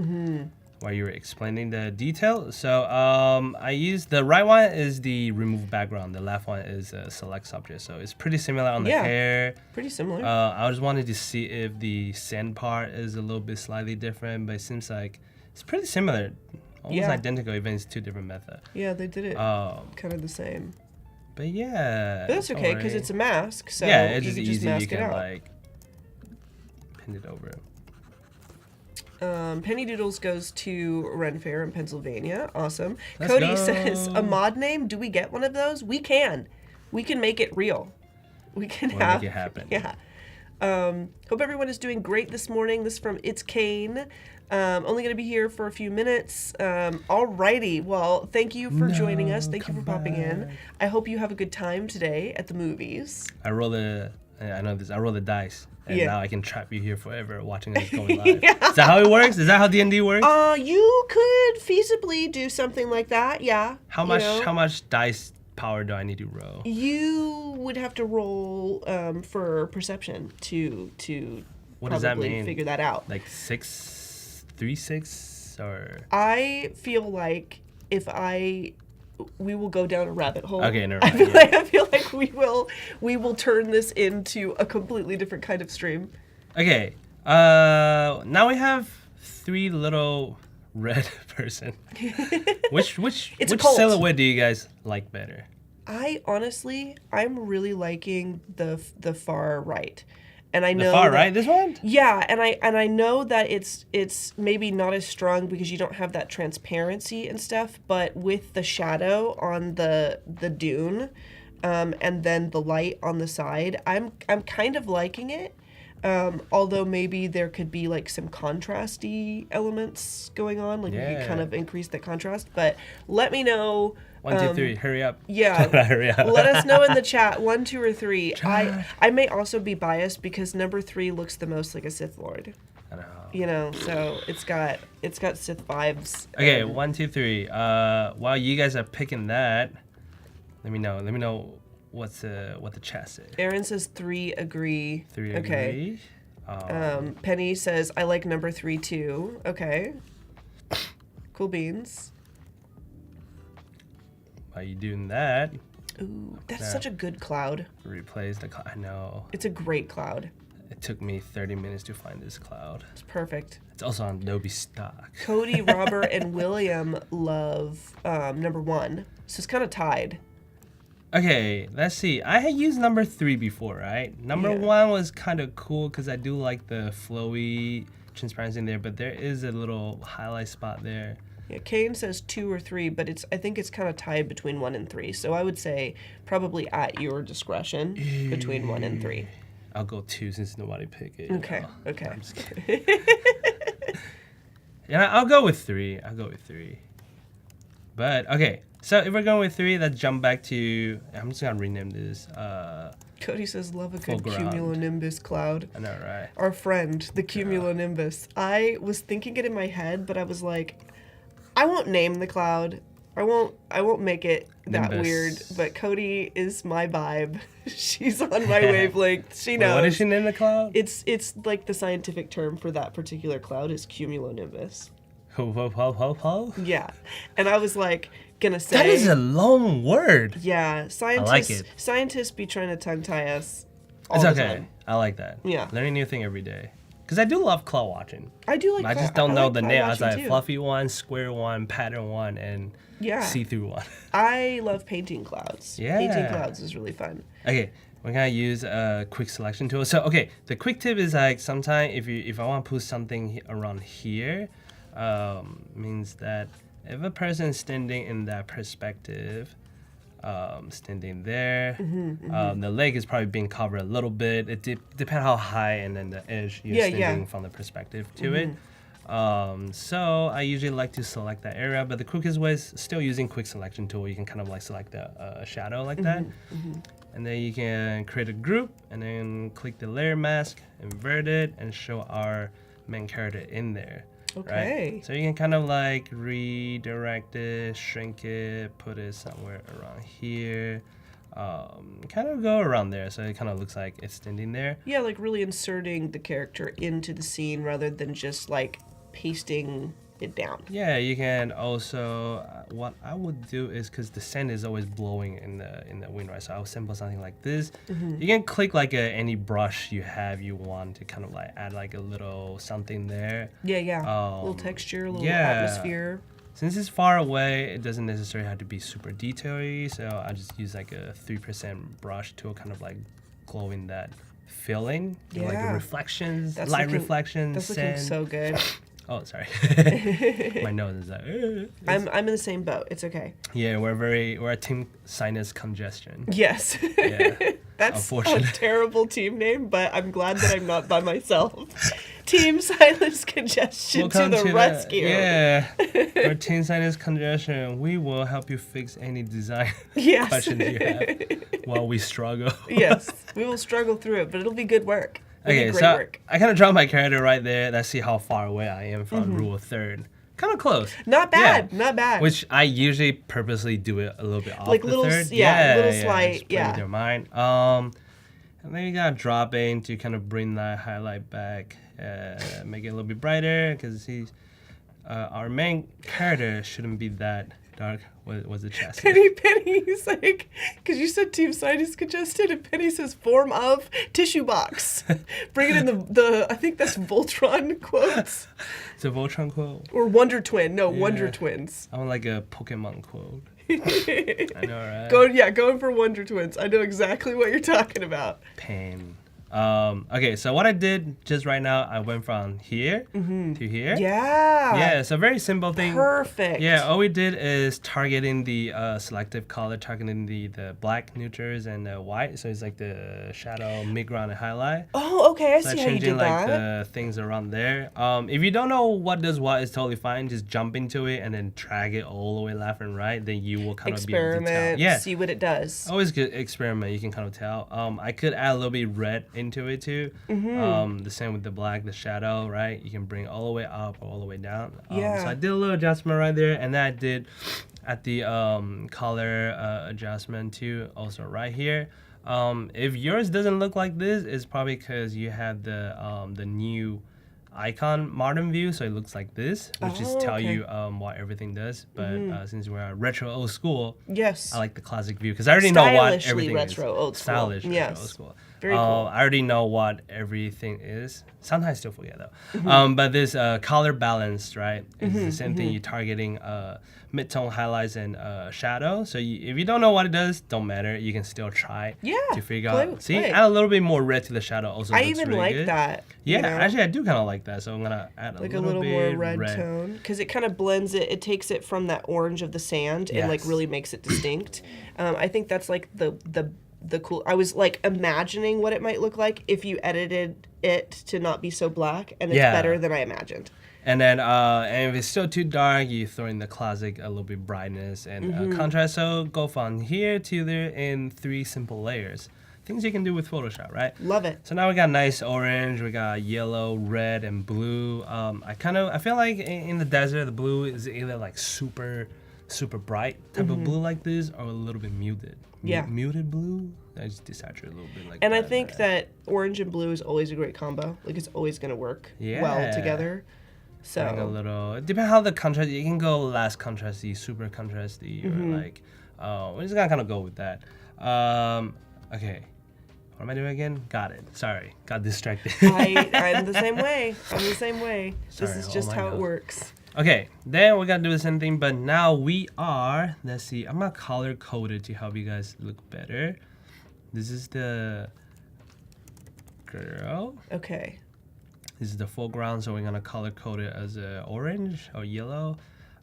while you were explaining the detail. So I used the right one is the remove background, the left one is a select subject. So it's pretty similar on the hair. Pretty similar. I just wanted to see if the sand part is a little bit slightly different, but it seems like it's pretty similar, almost identical, even it's 2 different methods. Yeah, they did it kind of the same. But yeah, But that's okay because it's a mask, so yeah, it's you just can just easy. mask You it can out. like pin it over. Penny Doodles goes to Ren Fair in Pennsylvania. Awesome. Let's Cody go. says, a mod name? Do we get one of those? We can. We can make it real. We can We'll have make it happen. Yeah. Hope everyone is doing great this morning. This is from It's Kane. Only going to be here for a few minutes. Alrighty. Well, thank you for joining us. Thank you for popping in. I hope you have a good time today at the movies. I roll the dice, and now I can trap you here forever watching us going live. Is that how it works? Is that how D&D works? You could feasibly do something like that. Yeah. How much dice power do I need to roll? You would have to roll for perception to What does that probably mean? figure that out. Like 3, 6, or I feel like we will go down a rabbit hole. Okay, never I mind. feel like we will turn this into a completely different kind of stream. Okay. Now we have 3 little red person. Which It's a cult. silhouette do you guys like better? I'm really liking the far right. And I know The far that- right, this one? Yeah, and I know that it's maybe not as strong because you don't have that transparency and stuff, but with the shadow on the dune, and then the light on the side, I'm kind of liking it. Although maybe there could be like some contrasty elements going on, like we could kind of increase the contrast. But let me know. 1, 2, 3, hurry up. Yeah. Hurry up. Let us know in the chat, 1, 2, or 3. I may also be biased because number 3 looks the most like a Sith Lord. I know. You know, so it's got Sith vibes. Okay, 1, 2, 3. While you guys are picking that, let me know what the chat said. Aaron says 3 agree. 3 okay. agree. Penny says I like number 3 too. Okay. Cool beans. While you doing that, Ooh, that's such a good cloud. replace the cloud. I know. It's a great cloud. It took me 30 minutes to find this cloud. It's perfect. It's also on Adobe stock. Cody, Robert, and William love number 1. So it's kind of tied. Okay, let's see. I had used number 3 before, right? Number 1 was kind of cool because I do like the flowy transparency in there, but there is a little highlight spot there. Yeah, Kane says 2 or 3, but I think it's kind of tied between 1 and 3. So I would say probably at your discretion between 1 and 3. I'll go 2 since nobody picked it. Okay. know. Okay. I'm just kidding. Yeah, I'll go with 3. But okay, so if we're going with 3, let's jump back to. I'm just gonna rename this. Cody says love a good Foreground. cumulonimbus cloud. I know, right? Our friend, the cumulonimbus. I was thinking it in my head, but I was like, I won't name the cloud. I won't make it that Nimbus. weird. But Cody is my vibe. She's on my wavelength. She knows. What is she name the cloud? It's like the scientific term for that particular cloud is cumulonimbus. Ho, ho, ho, ho, ho. Yeah, and I was like gonna say That is a long word. yeah. Scientists like it. Scientists be trying to tongue tie us. All It's the okay. time. I like that. Yeah. Learning a new thing every day. Because I do love cloud watching. I do like. I just cloud- don't know like the cloud name. I was watching like too. fluffy one, square one, pattern one, and Yeah. see-through one. I love painting clouds. Yeah. Painting clouds is really fun. Okay, we're gonna use a quick selection tool. So okay, the quick tip is like sometimes if I want to put something around here, means that if a person is standing in that perspective, standing there, the leg is probably being covered a little bit. It depends how high and then the edge you're standing from the perspective to it. So I usually like to select that area, but the quickest way is still using quick selection tool. You can kind of like select a shadow like that. And then you can create a group and then click the layer mask, invert it, and show our main character in there. Okay. Right? So you can kind of like redirect it, shrink it, put it somewhere around here. Kind of go around there so it kind of looks like it's standing there. Yeah, like really inserting the character into the scene rather than just like pasting it down. Yeah, you can also, what I would do is, because the sand is always blowing in the wind, right? So I would sample something like this. You can click like any brush you want to kind of like add like a little something there. Yeah. A little texture, a little yeah. atmosphere. Since it's far away, it doesn't necessarily have to be super detail-y, so I just use like a 3% brush to kind of like glow in that feeling, like the Yeah. reflections, That's light looking- reflections, That's looking sand. so good. Oh, sorry. My nose is like. I'm in the same boat. It's okay. Yeah, we're a team sinus congestion. Yes. Yeah. That's a Unfortunate. terrible team name, but I'm glad that I'm not by myself. Team Silence Congestion to the rescue. Yeah. For team sinus congestion, we will help you fix any design Yes. questions you have while we struggle. Yes. We will struggle through it, but it'll be good work. It'll Okay, be great so work. I kind of draw my character right there. Let's see how far away I am from rule of third. Kind of close. Not bad. Yeah. Not bad. Which I usually purposely do it a little bit off Like the little third. little slight, just play yeah. with your mind. And then you gotta drop in to kind of bring that highlight back, make it a little bit brighter because our main character shouldn't be that dark. What was the chest? Penny's like, because you said Team Sinus Congested, and Penny says form of tissue box. Bring it in the I think that's Voltron quotes. It's a Voltron quote. Or Wonder Twin. No, Yeah. Wonder Twins. I want like a Pokemon quote. I know, right? Going for Wonder Twins. I know exactly what you're talking about. Pain. Okay, so what I did just right now, I went from here to here. Yeah, it's a very simple thing. Perfect. Yeah, all we did is targeting the selective color, targeting the black neutrals and the white. So it's like the shadow, midground, and highlight. Oh, okay. I So see how you changing did like that. the things around there. If you don't know what does what, it's totally fine. Just jump into it and then drag it all the way left and right. Then you will kind of be able to tell. Experiment. Yeah. See what it does. Always good experiment. You can kind of tell. I could add a little bit red into it too. The same with the black, the shadow, right? You can bring all the way up or all the way down. Yeah. So I did a little adjustment right there, and then I did at the color adjustment too, also right here. If yours doesn't look like this, it's probably because you have the new icon modern view, so it looks like this, which just tell okay. you what everything does. But since we're retro old school, Yes. I like the classic view because I already know what Stylishly everything retro, is. old school. Stylish, Yes. retro, old school. Very cool. I already know what everything is. Sometimes I still forget though. But this color balance, right, is the same thing. You're targeting mid-tone highlights and shadow. So if you don't know what it does, don't matter. You can still try to figure out. See, play. add a little bit more red to the shadow. Also, I looks even really like good. that. Yeah, you know? actually, I do kind of like that. So I'm gonna add Like a a little little more bit red tone, because it kind of blends it. It takes it from that orange of the sand and like Yes. really makes it distinct. I think that's like the cool. I was like imagining what it might look like if you edited it to not be so black, and it's Yeah. better than I imagined. And then, and if it's still too dark, you throw in the classic a little bit brightness and contrast. So go from here to there in 3 simple layers. Things you can do with Photoshop, right? Love it. So now we got nice orange, we got yellow, red, and blue. I feel like in the desert, the blue is either like super bright type of blue like this, or a little bit muted. Yeah. Muted blue. I just desaturate a little bit like And that. I think that orange and blue is always a great combo. Like it's always gonna work well Yeah. together. Bring a So little, depending how the contrast, you can go less contrasty, super contrasty, or like, we're just gonna kind of go with that. Okay, what am I doing again? Got it. Sorry, got distracted. I'm the same way. I'm the same way. Sorry, This is oh just my how God. it works. Okay, then we're gonna do the same thing, but now we are, let's see, I'm gonna color code it to help you guys look better. This is the girl. Okay. This is the foreground, so we're gonna color code it as orange or yellow.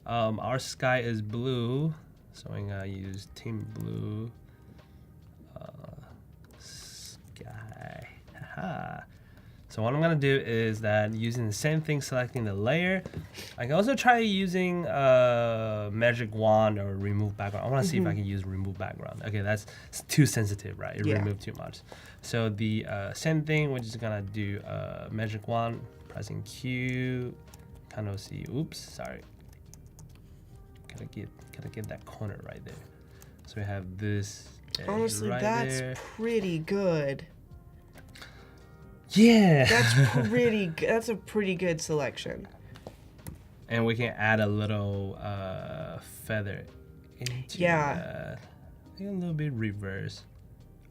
Our sky is blue, so we're gonna use team blue. Sky. Haha. So what I'm gonna do is that using the same thing, selecting the layer. I can also try using magic wand or remove background. I wanna see if I can use remove background. Okay, that's too sensitive, right? It Yeah. removed too much. So the same thing, we're just gonna do magic wand, pressing Q, kind of see, oops, sorry. Gotta get that corner right there. So we have this edge Honestly, right that's there. pretty good. Yeah. That's pretty good. That's a pretty good selection. And we can add a little feather into Yeah. I think a little bit reverse.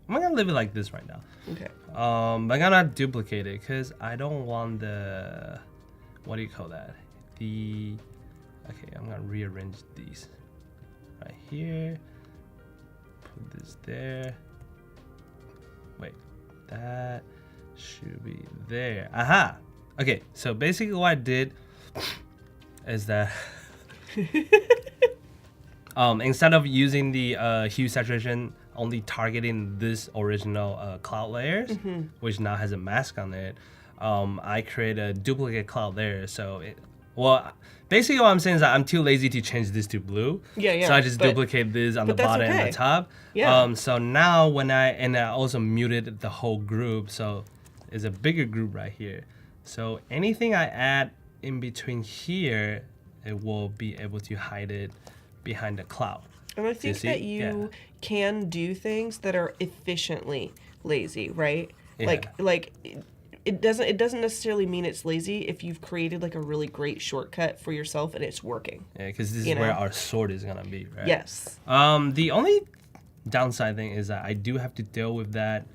I'm gonna leave it like this right now. Okay. But I'm gonna duplicate it because I don't want the, what do you call that? Okay, I'm gonna rearrange these right here. Put this there. Wait, that should be there. Aha! Okay, so basically what I did is that instead of using the hue saturation, only targeting this original cloud layers, which now has a mask on it, I create a duplicate cloud layer. So, basically what I'm saying is that I'm too lazy to change this to blue. Yeah. So I just duplicate this on the but that's bottom and okay. the top. Yeah. So now I also muted the whole group. So it's a bigger group right here. So anything I add in between here, it will be able to hide it behind the cloud. And I think see? that you can do things that are efficiently lazy, right? Yeah. Like it doesn't necessarily mean it's lazy if you've created like a really great shortcut for yourself and it's working. Yeah, because this You is where know? our sword is gonna be, right? Yes. The only downside thing is that I do have to deal with that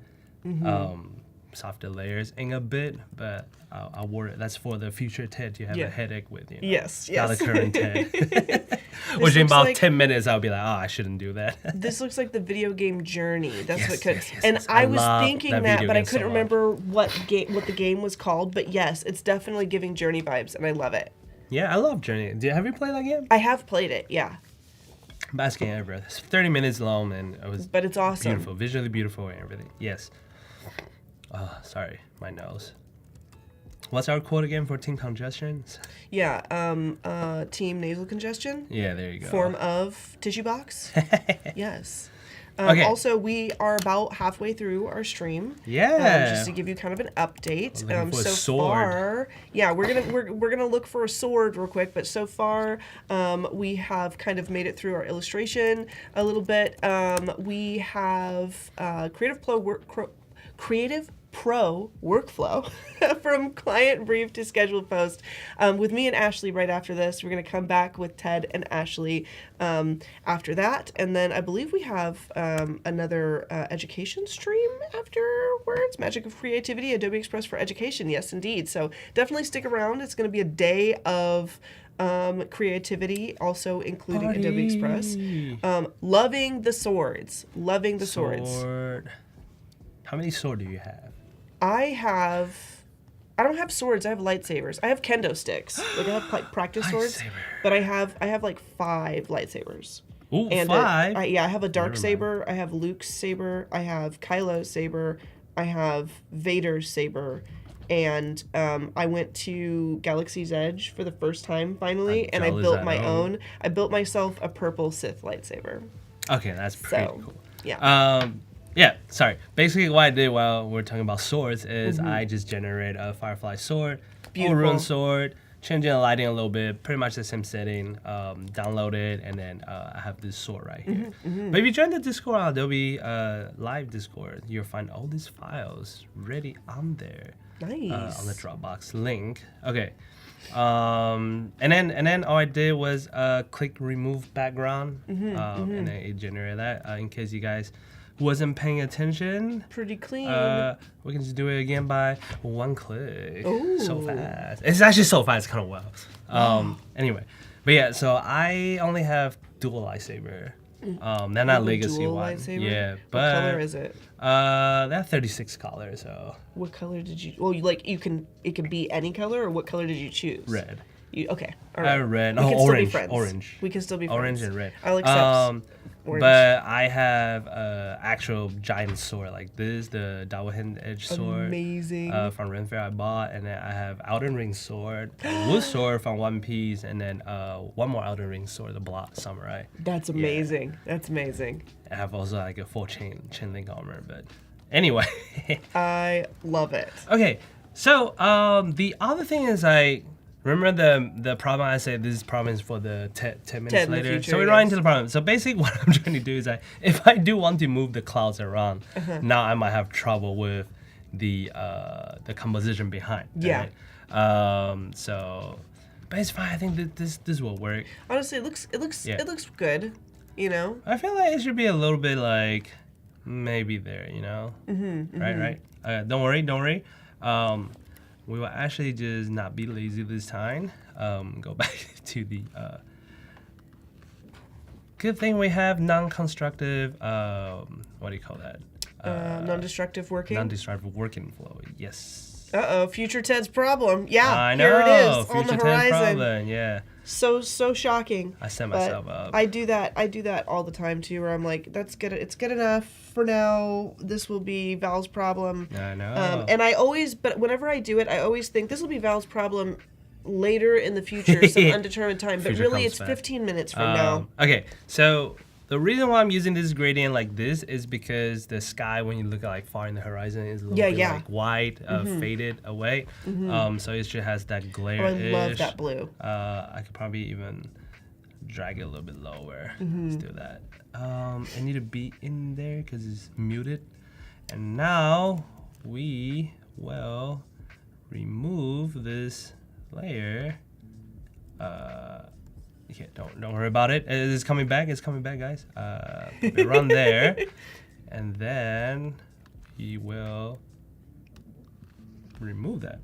softer layers in a bit, but I'll worry. That's for the future Ted you have a headache with, you know? Yes. Not the current Ted. Which in looks about like- 10 minutes, I'll be like, oh, I shouldn't do that. This looks like the video game Journey. That's Yes, what could. yes, yes, and yes. I I was love thinking that that, video but I game so couldn't much. remember what the game was called. But yes, it's definitely giving Journey vibes, and I love it. Yeah, I love Journey. Have you played that game? I have played it, yeah, Best game ever. It's 30 minutes long, and it was but it's awesome. beautiful, visually beautiful, and everything. Yes. Oh, sorry, my nose. What's our quote again for team congestion? Yeah, team nasal congestion, Yeah, there you go. form of tissue box. Yes. Okay. Also, we are about halfway through our stream. Yeah. Just to give you kind of an update. Looking for a So sword. far, yeah, we're gonna look for a sword real quick. But so far, we have kind of made it through our illustration a little bit. We have Creative Pro workflow from client brief to scheduled post with me and Ashley right after this. We're going to come back with Ted and Ashley after that. And then I believe we have another education stream afterwards. Magic of Creativity, Adobe Express for Education. Yes, indeed. So definitely stick around. It's going to be a day of creativity, also including Adobe Express. Loving the swords. Loving the swords. Sword. How many sword do you have? I don't have swords. I have lightsabers. I have kendo sticks. Like I have like practice swords, Lightsaber. but I have like 5 lightsabers. Ooh, And 5? I have a dark Never mind. saber. I have Luke's saber. I have Kylo's saber. I have Vader's saber. And I went to Galaxy's Edge for the first time finally, and I jealous built at my home. own. I built myself a purple Sith lightsaber. Okay, that's pretty So, cool. yeah. Yeah, sorry. Basically, what I did while we're talking about swords is Mm-hmm. I just generate a Firefly sword, Beautiful. rune sword, changing the lighting a little bit, pretty much the same setting, download it, and then I have this sword right here. Mm-hmm, But if you join the Discord on Adobe Live Discord, you'll find all these files ready on there. Nice. On the Dropbox link. Okay. And then all I did was click remove background, and then it generated that. In case you guys wasn't paying attention, Pretty clean. we can just do it again by one click. Ooh. So fast. It's actually so fast. It's kind of wow. Anyway, but yeah. So I only have dual lightsaber. They're not legacy Dual one. lightsaber? Yeah, What but color is it? they're 36 colors. So What color did you? Well, it can be any color, or what color did you choose? red. Okay. All right. Red. We Oh, can still be orange. friends. Orange. We can still be Orange friends. and red. I'll accept orange. But I have actual giant sword like this, the Dawahin Edge sword. Amazing. From Ren Fair I bought, and then I have Elden Ring sword, a wood sword from One Piece, and then one more Elden Ring sword, the Block Samurai. That's amazing. That's amazing. I have also like a full chain link armor, but anyway. I love it. Okay, so the other thing is remember the problem I said this problem is for the 10 minutes 10 in the later? future, So we're right yes. into the problem. So basically what I'm trying to do is if I do want to move the clouds around, now I might have trouble with the composition behind. Yeah. Right? So but it's fine. I think that this will work. Honestly, Yeah. it looks good. You know. I feel like it should be a little bit like maybe there, you know? Right. Don't worry. We will actually just not be lazy this time. Go back to the good thing we have non-constructive. What do you call that? Non-destructive working. Non-destructive working flow. Yes. Future Ted's problem. Yeah. I know. Here it is Future on the tense horizon. problem. Yeah. So shocking. I set But myself up. I do that all the time too, where I'm like, that's good. It's good enough for now. This will be Val's problem. I know. And but whenever I do it, I always think this will be Val's problem later in the future, some undetermined time. But Future really, comes it's back. 15 minutes from now. Okay, so the reason why I'm using this gradient like this is because the sky, when you look at like far in the horizon, is a little bit Yeah. like white, faded away. So it just has that glare. Oh, I love that blue. I could probably even drag it a little bit lower. Let's do that. I need to be in there because it's muted. And now we will remove this layer. Okay, don't worry about it. It's coming back. It's coming back, guys. Put it around there, and then we will remove that.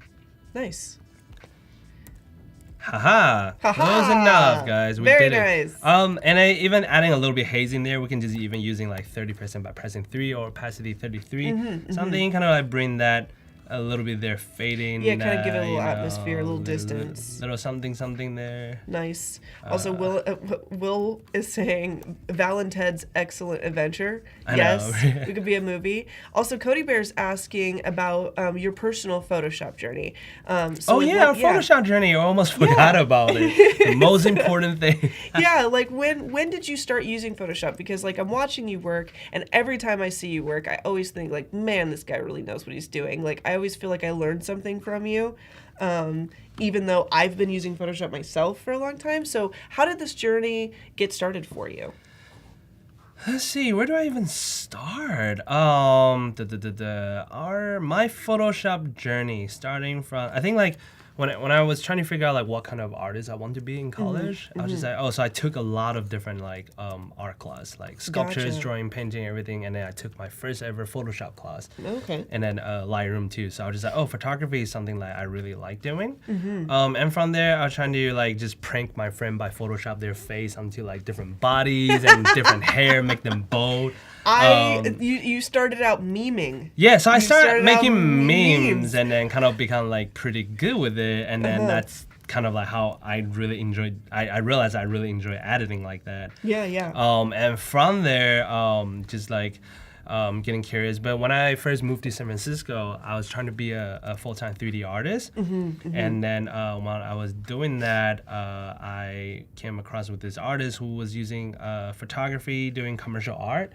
Nice. Haha. Haha. Close enough, guys. We Very did it. nice. And I even adding a little bit haze in there. We can just even using like 30% by pressing 3 or opacity 33. Something kind of like bring that a little bit there fading. Yeah, kind of give it a little you know, atmosphere, a little distance. Little something there. Nice. Also, Will is saying Val and Ted's Excellent Adventure. I Yes, know. it could be a movie. Also, Cody Bear's asking about your personal Photoshop journey. Our Photoshop journey. I almost forgot about it. The most important thing. Yeah, like when did you start using Photoshop? Because like I'm watching you work, and every time I see you work, I always think like, man, this guy really knows what he's doing. Like I always feel like I learned something from you, even though I've been using Photoshop myself for a long time. So how did this journey get started for you? Let's see, where do I even start? My Photoshop journey, starting from, I think like when I was trying to figure out like what kind of artist I want to be in college, I was just like, so I took a lot of different like art class, like sculptures, Gotcha. drawing, painting, everything, and then I took my first ever Photoshop class. Okay. And then Lightroom too. So I was just like, photography is something like I really like doing. And from there, I was trying to like just prank my friend by Photoshop their face onto like different bodies and different hair, make them bold. You started out memeing. Yeah, so I started started making out memes and then kind of become like pretty good with it. And then that's kind of like how I really enjoyed, I realized I really enjoy editing like that. Yeah, yeah. And from there, just like getting curious. But when I first moved to San Francisco, I was trying to be a full-time 3D artist. And then while I was doing that, I came across with this artist who was using photography, doing commercial art,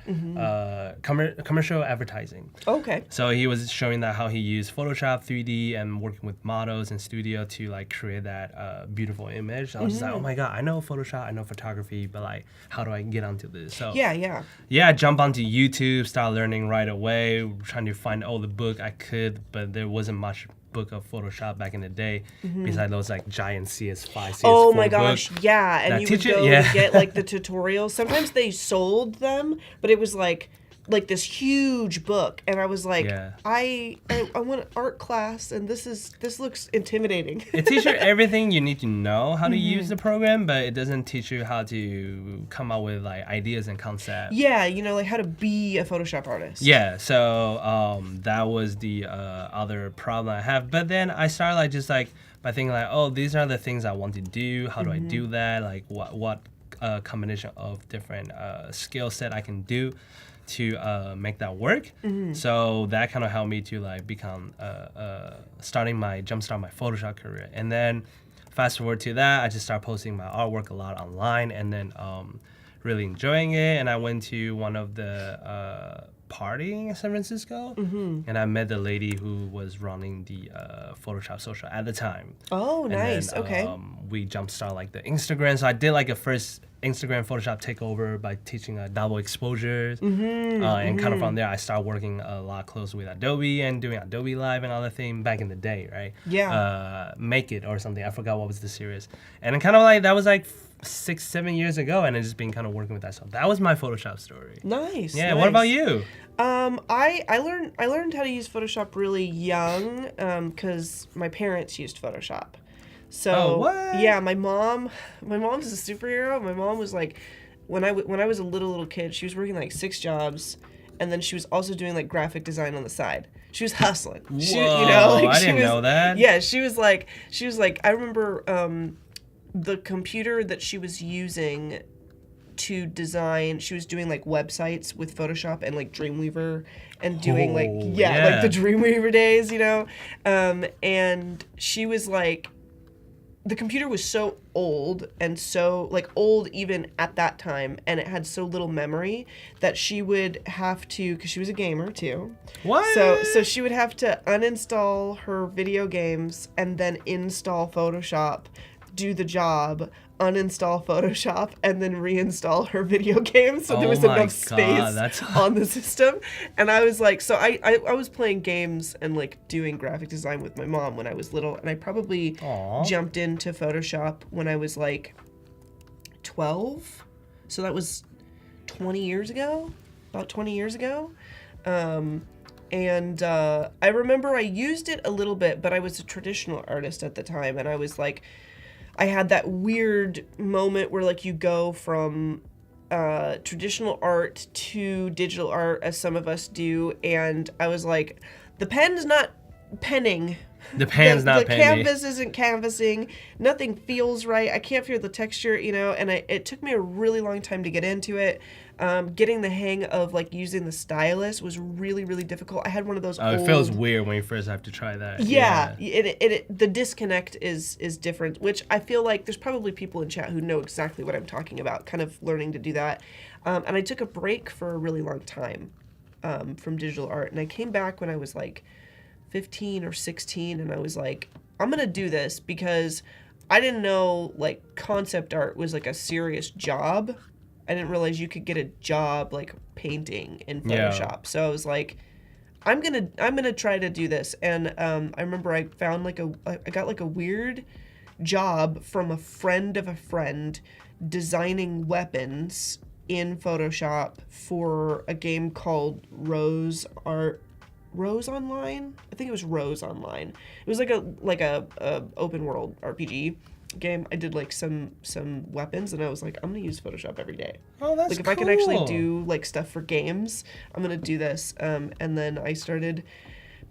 commercial advertising. Okay. So he was showing that how he used Photoshop 3D and working with models in studio to like create that beautiful image. I was just like, oh my God, I know Photoshop, I know photography, but like, how do I get onto this? So Yeah. I jumped onto YouTube, started learning right away, trying to find all the book I could, but there wasn't much book of Photoshop back in the day, besides those like giant CS5, CS4 Oh my gosh, book. yeah. And That you would teacher- go yeah. and get like the tutorials. Sometimes they sold them, but it was like this huge book, and I was like, Yeah. I want an art class, and this looks intimidating. It teaches you everything you need to know how to use the program, but it doesn't teach you how to come up with like ideas and concepts. Yeah, like how to be a Photoshop artist. Yeah, so that was the other problem I have. But then I started like just like by thinking like, oh, these are the things I want to do. How do I do that? Like what combination of different skill set I can do to make that work. So that kind of helped me to like become jumpstart my Photoshop career. And then fast forward to that, I just started posting my artwork a lot online, and then really enjoying it. And I went to one of the party in San Francisco, and I met the lady who was running the Photoshop social at the time. Oh, And nice. then, Okay. We jumpstart like the Instagram. So I did like a first Instagram Photoshop takeover by teaching double exposures, and kind of from there I started working a lot closer with Adobe and doing Adobe Live and other things back in the day, right? Yeah. Make It or something. I forgot what was the series, and then kind of like that was like 6-7 years ago, and I just been kind of working with that. So that was my Photoshop story. Nice. Yeah. nice. What about you? I learned how to use Photoshop really young because my parents used Photoshop. So Oh, what? yeah, my mom's a superhero. My mom was like, when I was a little kid, she was working like 6 jobs, and then she was also doing like graphic design on the side. She was hustling. Whoa, I didn't know that. Yeah, she was like, I remember the computer that she was using to design, she was doing like websites with Photoshop and like Dreamweaver and doing like yeah. like the Dreamweaver days, and she was like, the computer was so old, and so like old even at that time, and it had so little memory that she would have to, because she was a gamer too. What? So she would have to uninstall her video games and then install Photoshop, do the job, uninstall Photoshop, and then reinstall her video games, so there was Oh my enough space God, that's- on the system. And I was like, so I was playing games and like doing graphic design with my mom when I was little, and I probably Aw. jumped into Photoshop when I was like 12. So that was 20 years ago, about 20 years ago. And I remember I used it a little bit, but I was a traditional artist at the time, and I was like, I had that weird moment where like you go from traditional art to digital art, as some of us do, and I was like, the pen's not penning. The pen's not the penny. canvas isn't canvassing. Nothing feels right. I can't feel the texture, and it took me a really long time to get into it. Getting the hang of like using the stylus was really, really difficult. I had one of those It feels weird when you first have to try that. Yeah. The disconnect is different, which I feel like there's probably people in chat who know exactly what I'm talking about, kind of learning to do that. And I took a break for a really long time from digital art, and I came back when I was like 15 or 16, and I was like, I'm gonna do this because I didn't know like concept art was like a serious job. I didn't realize you could get a job like painting in Photoshop. Yeah. So I was like, I'm gonna try to do this. And I remember I found like I got like a weird job from a friend of a friend designing weapons in Photoshop for a game called Rose Online? I think it was Rose Online. It was like a open world RPG game. I did like some weapons, and I was like, I'm gonna use Photoshop every day. Oh, that's like if cool. I can actually do like stuff for games, I'm gonna do this. And then I started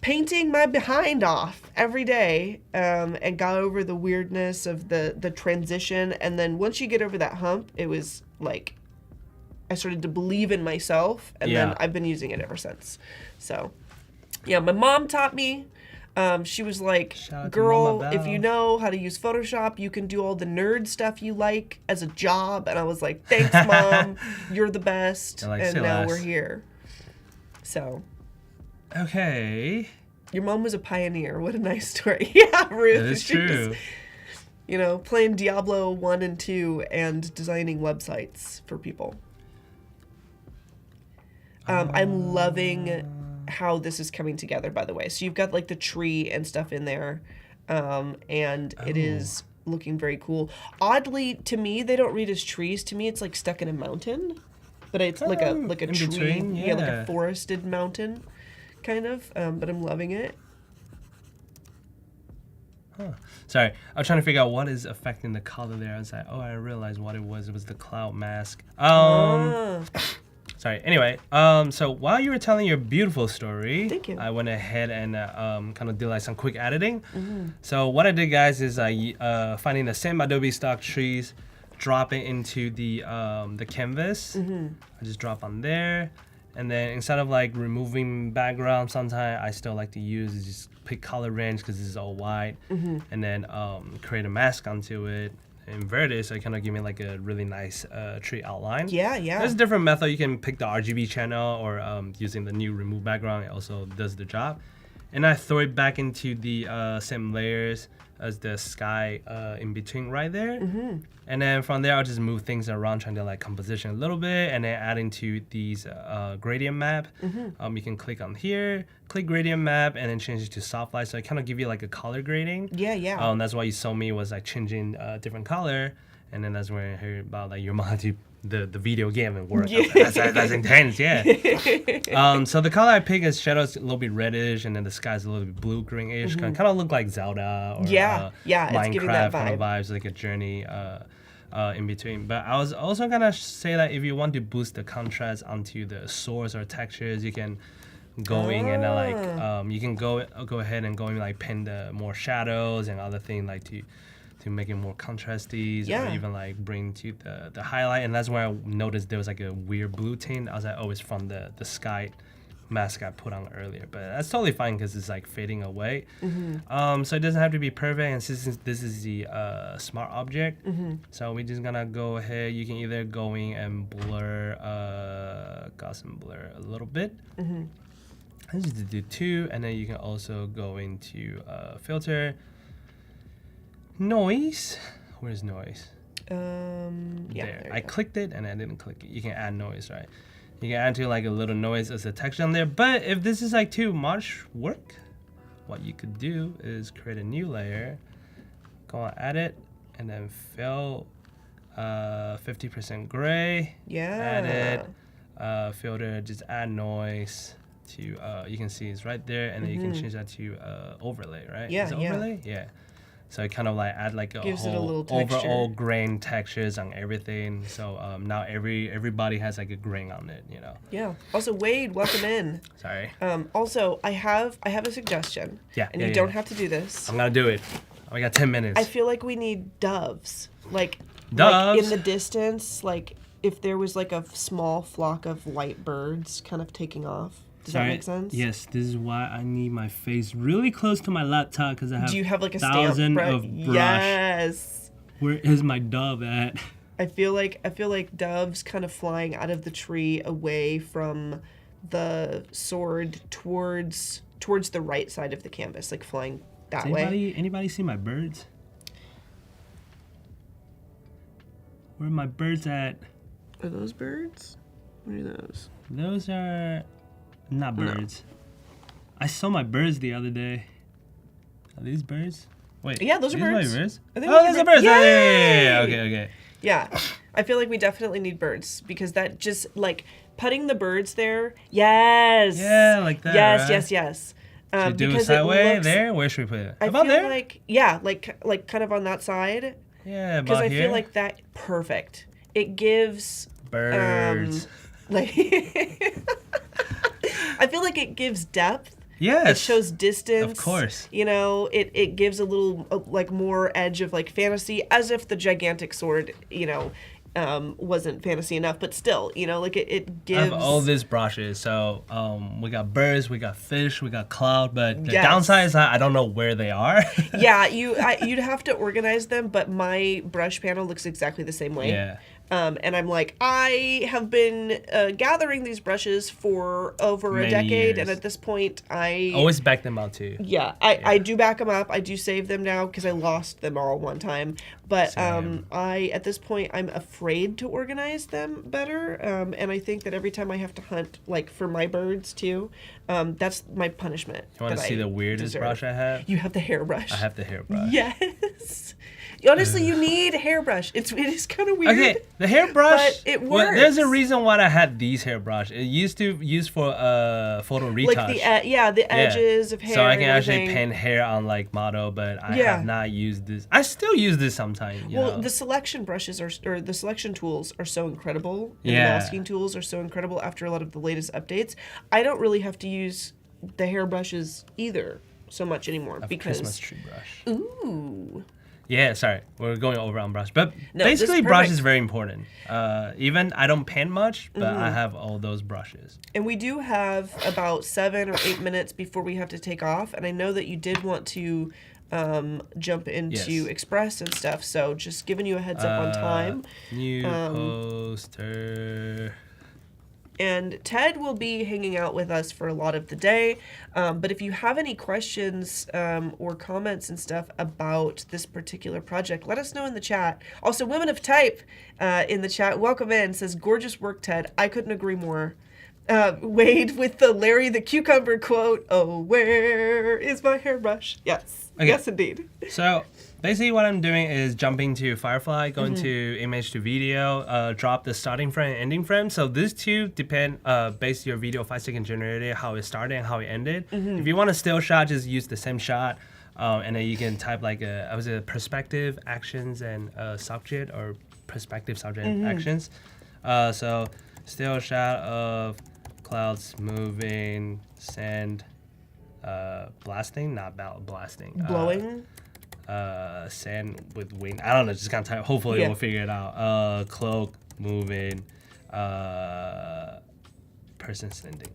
painting my behind off every day, and got over the weirdness of the transition. And then once you get over that hump, it was like I started to believe in myself, and then I've been using it ever since. So yeah, my mom taught me. She was like, girl, if you know how to use Photoshop, you can do all the nerd stuff you like as a job. And I was like, thanks, Mom. You're the best. Like, and now we're here. So. Okay. Your mom was a pioneer. What a nice story. Yeah, Ruth. That is true. Playing Diablo 1 and 2 and designing websites for people. I'm loving how this is coming together, by the way. So you've got like the tree and stuff in there, and it is looking very cool. Oddly, to me, they don't read as trees. To me, it's like stuck in a mountain, but it's like a tree, between, yeah, like a forested mountain, kind of. But I'm loving it. Huh. Sorry, I was trying to figure out what is affecting the color there. I was like, I realized what it was. It was the cloud mask. Sorry. Anyway, so while you were telling your beautiful story, thank you. I went ahead and kind of did like some quick editing. So what I did, guys, is finding the same Adobe stock trees, drop it into the canvas. I just drop on there, and then instead of like removing background, sometimes I still like to use is just pick color range because this is all white, and then create a mask onto it. Invert it, so it kind of give me like a really nice tree outline. Yeah. There's a different method. You can pick the RGB channel or using the new remove background. It also does the job. And I throw it back into the same layers as the sky in between right there. And then from there, I'll just move things around, trying to like composition a little bit, and then add into these gradient map. You can click on here, click gradient map, and then change it to soft light. So it kind of give you like a color grading. Yeah. That's why you saw me was like changing different color, and then that's when I heard about like your mom to the video game and work. That's intense, yeah. So the color I pick is shadows a little bit reddish, and then the sky's a little bit blue greenish. Kind of look like Zelda or it's giving that Minecraft kind of vibes, like a journey in between. But I was also gonna say that if you want to boost the contrast onto the source or textures, you can go in and like you can go ahead and go in like pin the more shadows and other things like to make it more contrasty, or even like bring to the highlight. And that's where I noticed there was like a weird blue tint. I was like, it's from the sky mask I put on earlier, but that's totally fine because it's like fading away. So it doesn't have to be perfect, and since this is the smart object, so we're just gonna go ahead. You can either go in and blur Gaussian blur a little bit. I just do 2, and then you can also go into filter, noise. Where's noise? There. I clicked it and I didn't click it. You can add noise, right? You can add to like a little noise as a texture on there. But if this is like too much work, what you could do is create a new layer, go on edit, and then fill 50% gray. Edit, filter, just add noise to you can see it's right there, and then you can change that to overlay, right? Is it overlay? Yeah. So it kind of like add like a Gives it a whole little texture. overall grain textures on everything. So now everybody has like a grain on it, you know. Yeah. Also, Wade, welcome in. Sorry. Also, I have a suggestion. Yeah, And yeah, you yeah, don't yeah. have to do this. I'm gonna do it. We got 10 minutes. I feel like we need doves. Like Doves? in the distance, like if there was like a small flock of white birds kind of taking off. Does that make sense? Yes, this is why I need my face really close to my laptop because I have Do you have like a thousand stamp? of brush. Yes. Where is my dove at? I feel like doves kind of flying out of the tree away from the sword towards the right side of the canvas, like flying that way. Anybody see my birds? Where are my birds at? Are those birds? What are those? Those are not birds. I saw my birds the other day. Are these birds? Wait. Yeah, those are these birds. My birds? I think Oh, those those are are birds. birds. Yeah. Yay! Okay. Yeah, I feel like we definitely need birds because that just like putting the birds there. Yes. Yeah, like that, Yes, right? yes. Should we do it Because sideways there? Where should we put it? I About feel there? like yeah, like kind of on that side Yeah, because about I here. feel like that perfect. It gives Birds. like I feel like it gives depth. Yes. It shows distance. Of course. You know, it gives a little like more edge of like fantasy, as if the gigantic sword, you know, wasn't fantasy enough, but still, you know, like it I gives. have all these brushes. So we got birds, we got fish, we got cloud, but the Yes. downside is I don't know where they are. Yeah, you'd have to organize them, but my brush panel looks exactly the same way. Yeah. And I'm like, I have been gathering these brushes for over Many a decade, years. and at this point, I Always back them out too. yeah, I do back them up. I do save them now because I lost them all one time. But Same. at this point, I'm afraid to organize them better. And I think that every time I have to hunt, like for my birds too, that's my punishment. You want to that see I the weirdest deserve. brush I have? You have the hairbrush. I have the hairbrush. Yes. Honestly, you need a hairbrush. It is kind of weird. Okay, the hairbrush. But it well, there's a works. reason why I had these hairbrush. It used to use for photo retouch. Like the edges of hair. So I can and actually everything. paint hair on like model, but I Yeah. have not used this. I still use this sometimes. You Well, know? the selection brushes or the selection tools are so incredible. And Yeah. the masking tools are so incredible after a lot of the latest updates. I don't really have to use the hairbrushes either so much anymore A because Christmas tree brush. ooh. Yeah, sorry, we're going over on brush, but No, this is basically brush perfect. is very important. Even I don't paint much, but Mm-hmm. I have all those brushes. And we do have about 7 or 8 minutes before we have to take off. And I know that you did want to jump into Yes. Express and stuff. So just giving you a heads up on time. New poster. And Ted will be hanging out with us for a lot of the day. But if you have any questions or comments and stuff about this particular project, let us know in the chat. Also, Women of Type in the chat, welcome in, says, gorgeous work, Ted. I couldn't agree more. Wade with the Larry the Cucumber quote, oh, where is my hairbrush? Yes. Okay. Yes, indeed. So basically what I'm doing is jumping to Firefly, going Mm-hmm. to image to video, drop the starting frame and ending frame. So these two depend, based your video 5-second generator, how it started and how it ended. Mm-hmm. If you want a still shot, just use the same shot. And then you can type like perspective, actions, and subject, or perspective, subject, Mm-hmm. actions. So still shot of clouds moving, sand, blasting, not blasting. Blowing. Sand with wing. I don't know. Just kind of type. Hopefully Yeah. we'll figure it out. Cloak moving. Person standing.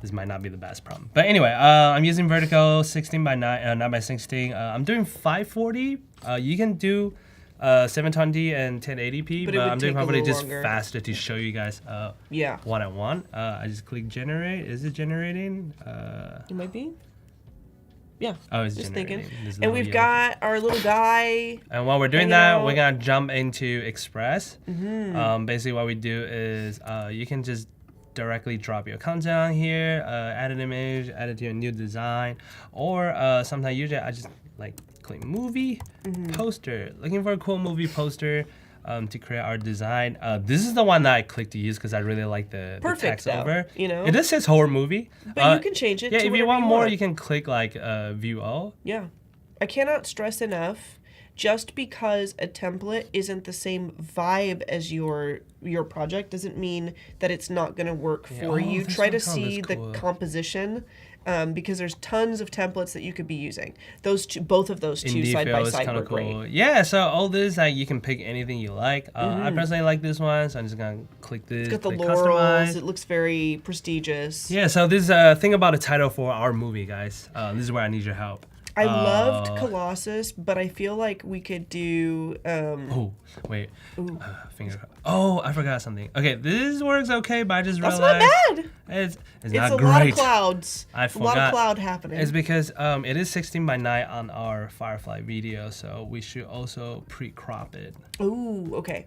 This might not be the best problem, but anyway, I'm using vertical 16 by 9, 9 by 16. I'm doing 540. You can do 720 and 1080p, But but it would I'm doing take a probably little just longer. faster to show you guys Yeah. one at one. I just click generate. Is it generating? It might be. Yeah. Oh, it's Just generating. thinking. This And little we've yellow got our little guy. And while we're doing hanging that, out. we're gonna jump into Express. Mm-hmm. Basically, what we do is you can just directly drop your content on here, add an image, add it to your new design, or sometimes usually I just like click movie, Mm-hmm. poster. Looking for a cool movie poster to create our design. This is the one that I clicked to use because I really like the Perfect, text though, over. you know? It just says horror movie. But you can change it Yeah, to if you whatever want you more, want. you can click like view all. Yeah. cannot stress enough, just because a template isn't the same vibe as your project doesn't mean that it's not going to work for you. This Try one to kinda see looks the cool. composition, because there's tons of templates that you could be using. Both of those two Indie side by feel is side kind were of cool. great. Yeah, so all this, like, you can pick anything you like. I personally like this one, so I'm just gonna click this. It's got the click laurels. customize. It looks very prestigious. Yeah, so this thing about a title for our movie, guys. This is where I need your help. I loved Colossus, but I feel like we could do. Oh, wait. Finger. Oh, I forgot something. Okay, this works okay, but I just That's realized not bad. it's It's not a great. lot of clouds. I A forgot. lot of cloud happening. It's because it is 16:9 on our Firefly video, so we should also pre-crop it. Ooh, okay.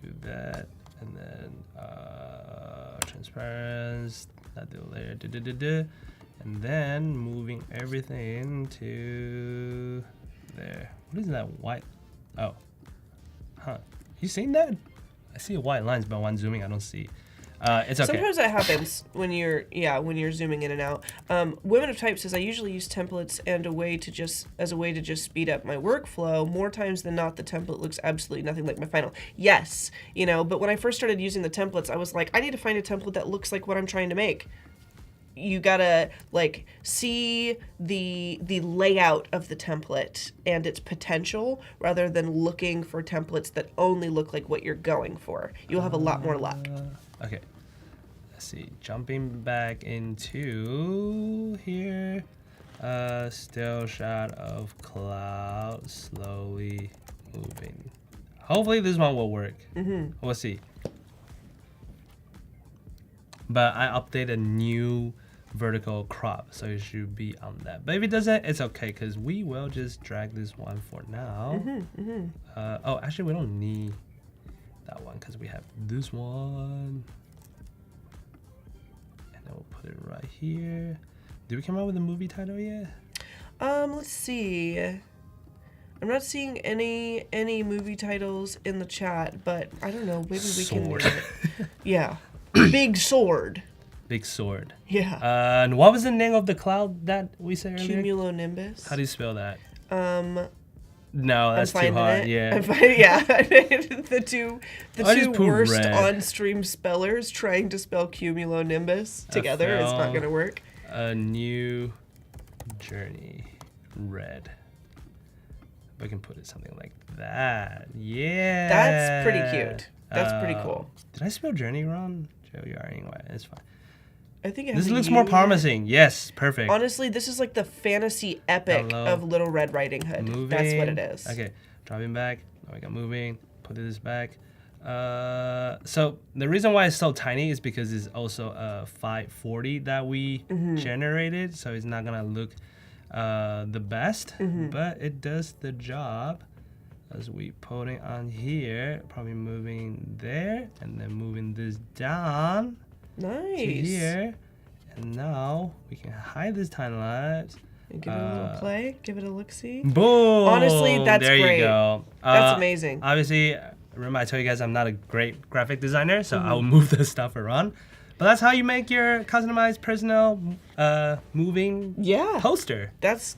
Do that, and then transparency, not the layer, and then moving everything to there. What is that white? Oh, huh. You seen that? I see white lines, but when zooming, I don't see. It's okay. Sometimes that happens when you're zooming in and out. Women of Type says I usually use templates and as a way to just speed up my workflow. More times than not, the template looks absolutely nothing like my final. Yes, but when I first started using the templates, I was like, I need to find a template that looks like what I'm trying to make. You gotta see the layout of the template and its potential rather than looking for templates that only look like what you're going for. You'll have a lot more luck. Okay. Let's see. Jumping back into here. Still shot of cloud slowly moving. Hopefully this one will work. We'll see. But I updated a new vertical crop, so it should be on that. But if it doesn't, it's okay, because we will just drag this one for now. Oh, actually, we don't need that one, because we have this one. And then we'll put it right here. Did we come up with a movie title yet? Let's see. I'm not seeing any movie titles in the chat, but I don't know. Maybe we can do Sword. it. Yeah, Big Sword. Big sword. Yeah. And what was the name of the cloud that we said earlier? Cumulonimbus. How do you spell that? I'm No, that's too finding hard. it. Yeah. I'm finding, yeah. the two I just put worst red. on-stream spellers trying to spell cumulonimbus together. It's not gonna work. A new journey. Red. We can put it something like that. Yeah. That's pretty cute. That's pretty cool. Did I spell journey wrong? J-O-U-R-N-Y. It's fine. I think it has This a looks U more in it. promising. Yes, perfect. Honestly, this is like the fantasy epic Hello. of Little Red Riding Hood. Moving. That's what it is. Okay, dropping back. Now we got moving. Put this back. So the reason why it's so tiny is because it's also a 540 that we generated, so it's not gonna look the best, but it does the job. As we put it on here, probably moving there, and then moving this down Nice. to here, and now we can hide this timeline. And give it a little play. Give it a look-see. Boom! Honestly, that's there great. you go. That's amazing. Obviously, remember I told you guys I'm not a great graphic designer, so I will move the stuff around. But that's how you make your customized personal moving Yeah. poster. That's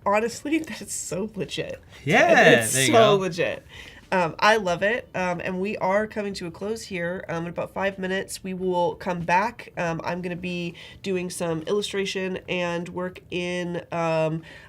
honestly, that's so legit. Yeah, It's there you so go. legit. I love it. And we are coming to a close here. In about 5 minutes, we will come back. I'm going to be doing some illustration and work in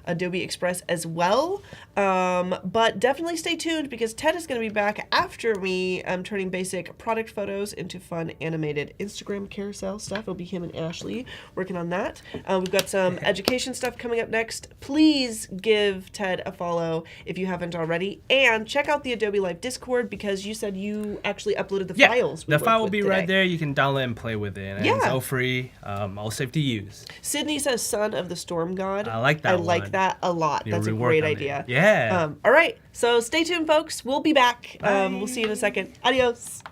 Adobe Express as well. But definitely stay tuned because Ted is going to be back after me turning basic product photos into fun animated Instagram carousel stuff. It'll be him and Ashley working on that. We've got some education stuff coming up next. Please give Ted a follow if you haven't already. And check out the Adobe Live Discord because you said you actually uploaded the files. we the worked file will with be today. right there. You can download and play with it. And it's Yeah. all free, all safe to use. Sydney says son of the storm god. I like that I like one. that a lot. Need to That's a rework great on it. idea. Yeah. All right. So stay tuned, folks. We'll be back. We'll see you in a second. Adios.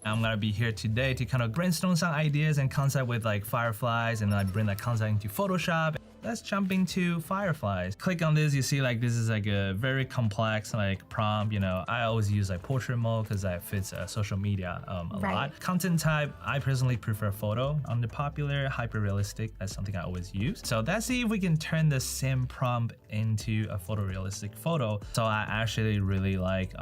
I'm gonna be here today to kind of brainstorm some ideas and concept with like fireflies and like bring that concept into Photoshop. let's jump into Firefly. Click on this, you see like this is like a very complex like prompt. You know, I always use like portrait mode because that fits social media a lot. Content type, I personally prefer photo. On the popular, hyper realistic, that's something I always use. So let's see if we can turn the same prompt into a photorealistic photo. So I actually really like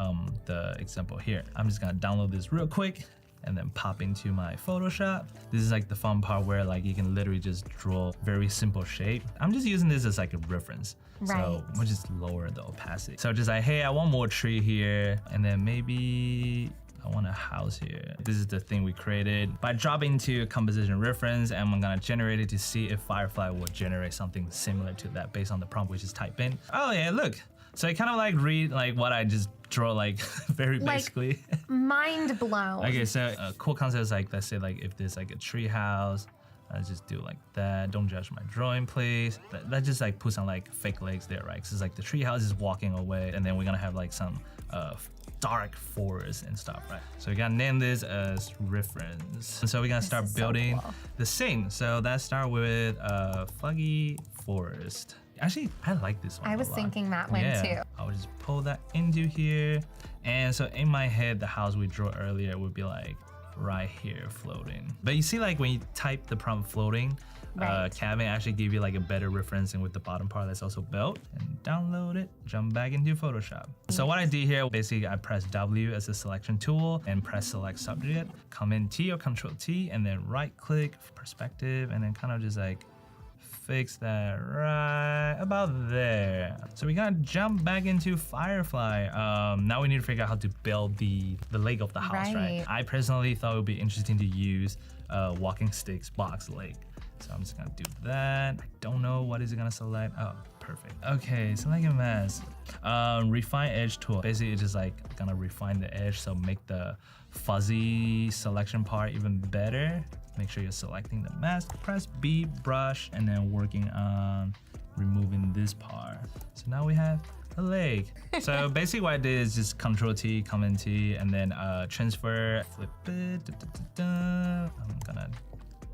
the example here. I'm just gonna download this real quick and then pop into my Photoshop. This is like the fun part where like you can literally just draw very simple shape. I'm just using this as like a reference. So we'll just lower the opacity. So just like, hey, I want more tree here, and then maybe I want a house here. This is the thing we created. By dropping to a composition reference, and I'm gonna generate it to see if Firefly will generate something similar to that based on the prompt we just type in. Oh yeah, look. So it kind of like read like what I just draw like very basically. Mind blown. Okay, so a cool concept is like, let's say like if there's like a tree house, I just do like that. Don't judge my drawing, please. That just like put some like fake legs there, right? Because it's like the tree house is walking away, and then we're gonna have like some dark forest and stuff, right? So we gotta name this as reference. And so we're gonna start building the scene. So let's start with foggy forest. Actually, I like this one. I was thinking that one too. I'll just pull that into here. And so in my head, the house we drew earlier would be like right here floating. But you see like when you type the prompt floating, Kevin actually give you like a better referencing with the bottom part that's also built. And download it, jump back into Photoshop. So what I did here, basically I press W as a selection tool and press select subject, Command T or Control T, and then right click perspective, and then kind of just like fix that right about there. So we gotta jump back into Firefly. Now we need to figure out how to build the leg of the house, right? I personally thought it would be interesting to use walking sticks box leg. So I'm just gonna do that. I don't know what is it gonna select. Oh, perfect. Okay, select a mask. Refine edge tool. Basically, it's just like gonna refine the edge, so make the fuzzy selection part even better. Make sure you're selecting the mask. Press B, brush, and then working on removing this part. So now we have a leg. So basically what I did is just Control T, Command T, and then transfer, flip it. I'm gonna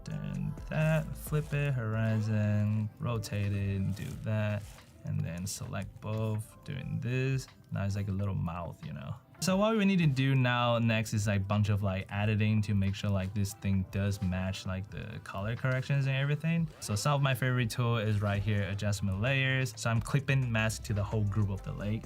turn that, flip it, horizon, rotate it, do that, and then select both, doing this. Now it's like a little mouth, you know. So what we need to do now next is like bunch of like editing to make sure like this thing does match like the color corrections and everything. So some of my favorite tool is right here, adjustment layers. So I'm clipping mask to the whole group of the lake.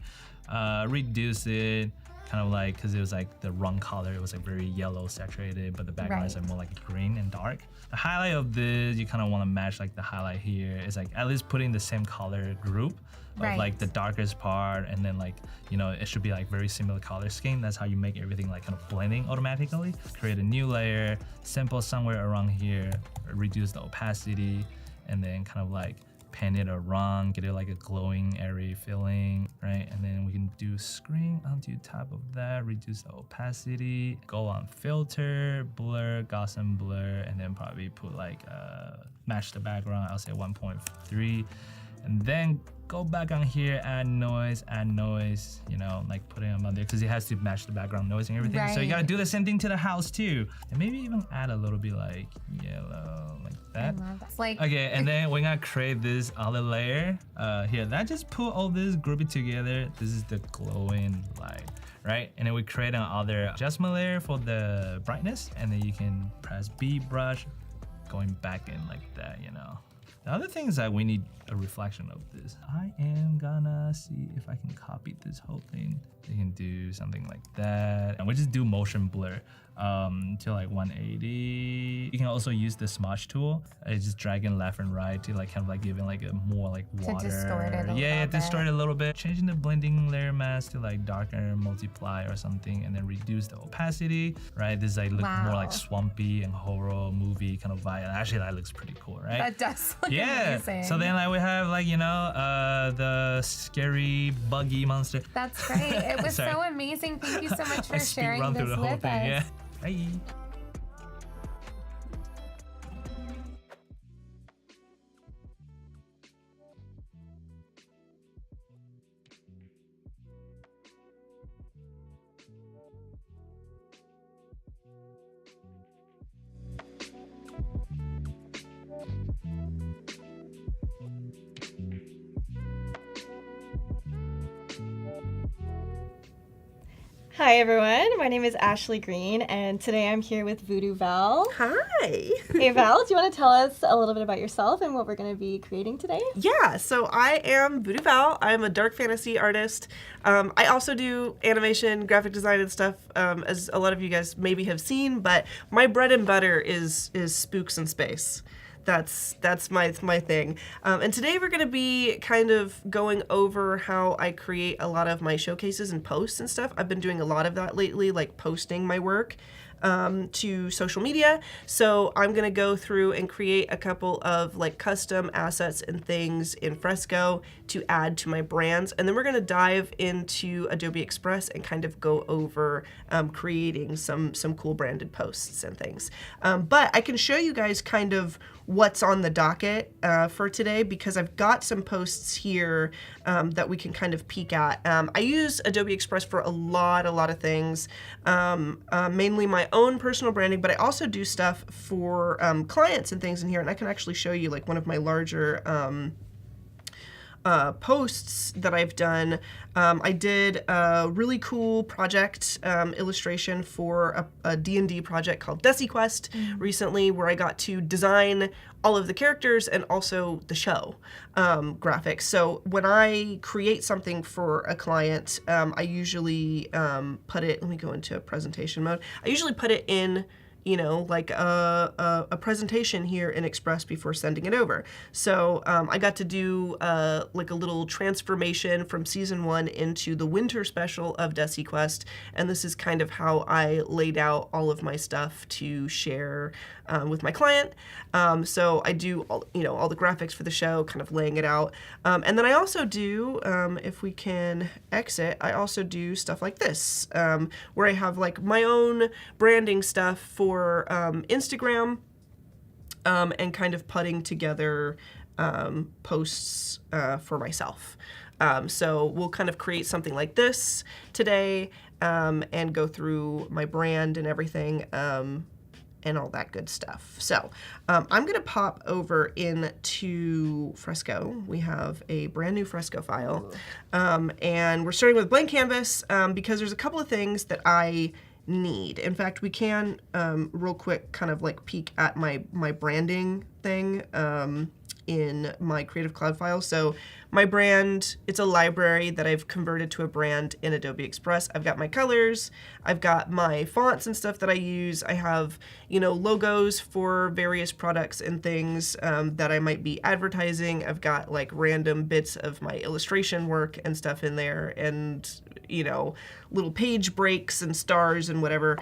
Reduce it, kind of like, because it was like the wrong color, it was like very yellow saturated, but the background is like more like green and dark. The highlight of this, you kind of want to match like the highlight here. It's like at least putting the same color group of like the darkest part, and then like, you know, it should be like very similar color scheme. That's how you make everything like kind of blending automatically. Create a new layer, sample somewhere around here, reduce the opacity, and then kind of like pan it around, get it like a glowing area feeling, right? And then we can do screen onto top of that, reduce the opacity, go on filter, blur, Gaussian blur, and then probably put like match the background, I'll say 1.3, and then go back on here, add noise, you know, like putting them on there because it has to match the background noise and everything. So you gotta do the same thing to the house too. And maybe even add a little bit like yellow, like that. I love that. It's like okay, and then we're gonna create this other layer here. That just put all this, group it together. This is the glowing light, right? And then we create another adjustment layer for the brightness, and then you can press B brush, going back in like that, you know. The other thing is that we need a reflection of this. I am gonna see if I can copy this whole thing. You can do something like that. And we just do motion blur to like 180. You can also use the smudge tool. It's just dragging left and right to like kind of like giving like a more like water. To distort it a little bit. Distort it a little bit. Changing the blending layer mask to like darker, multiply or something, and then reduce the opacity, right? This like look more like swampy and horror movie kind of vibe. Actually, that looks pretty cool, right? That does look amazing. So then like we have like, you know, the scary buggy monster. That's great. It was so amazing. Thank you so much for sharing this through the whole with thing, us. yeah. Bye. Hi everyone, my name is Ashley Green, and today I'm here with Voodoo Val. Hi. Hey Val, do you want to tell us a little bit about yourself and what we're going to be creating today? Yeah, so I am Voodoo Val. I'm a dark fantasy artist. I also do animation, graphic design, and stuff, as a lot of you guys maybe have seen. But my bread and butter is spooks in space. That's my thing. And today we're going to be kind of going over how I create a lot of my showcases and posts and stuff. I've been doing a lot of that lately, like posting my work to social media. So I'm going to go through and create a couple of like custom assets and things in Fresco to add to my brands. And then we're going to dive into Adobe Express and kind of go over creating some cool branded posts and things. But I can show you guys kind of what's on the docket for today, because I've got some posts here that we can kind of peek at. I use Adobe Express for a lot of things, mainly my own personal branding, but I also do stuff for clients and things in here, and I can actually show you like one of my larger posts that I've done. I did a really cool project illustration for a D&D project called DesiQuest recently, where I got to design all of the characters and also the show graphics. So when I create something for a client, I usually put it, let me go into presentation mode. I usually put it in, you know, like a presentation here in Express before sending it over. So I got to do like a little transformation from season 1 into the winter special of DesiQuest, and this is kind of how I laid out all of my stuff to share with my client. So I do all the graphics for the show, kind of laying it out. And then I also do, if we can exit, I also do stuff like this, where I have like my own branding stuff for Instagram, and kind of putting together posts for myself. So we'll kind of create something like this today, and go through my brand and everything, and all that good stuff. So I'm going to pop over into Fresco. We have a brand new Fresco file, and we're starting with blank canvas, because there's a couple of things that I need. In fact, we can real quick kind of like peek at my branding thing in my Creative Cloud file. So my brand, it's a library that I've converted to a brand in Adobe Express. I've got my colors, I've got my fonts and stuff that I use. I have, logos for various products and things that I might be advertising. I've got like random bits of my illustration work and stuff in there, and little page breaks and stars and whatever.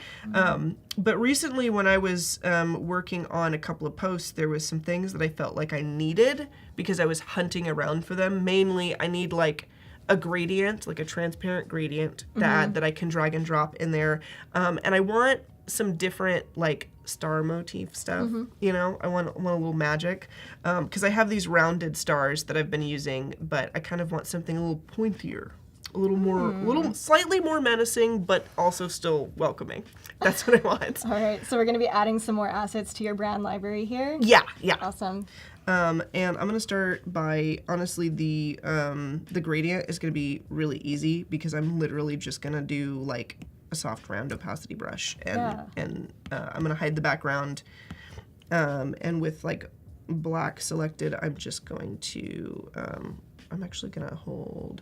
But recently when I was working on a couple of posts, there was some things that I felt like I needed because I was hunting around for them. Mainly, I need like a gradient, like a transparent gradient that I can drag and drop in there. And I want some different like star motif stuff. I want a little magic, because I have these rounded stars that I've been using, but I kind of want something a little pointier. A little more, slightly more menacing, but also still welcoming. That's what I want. All right, so we're going to be adding some more assets to your brand library here? Yeah. Awesome. And I'm going to start by, honestly, the gradient is going to be really easy because I'm literally just going to do like a soft round opacity brush. And I'm going to hide the background. And with like black selected, I'm just going to, I'm actually going to hold...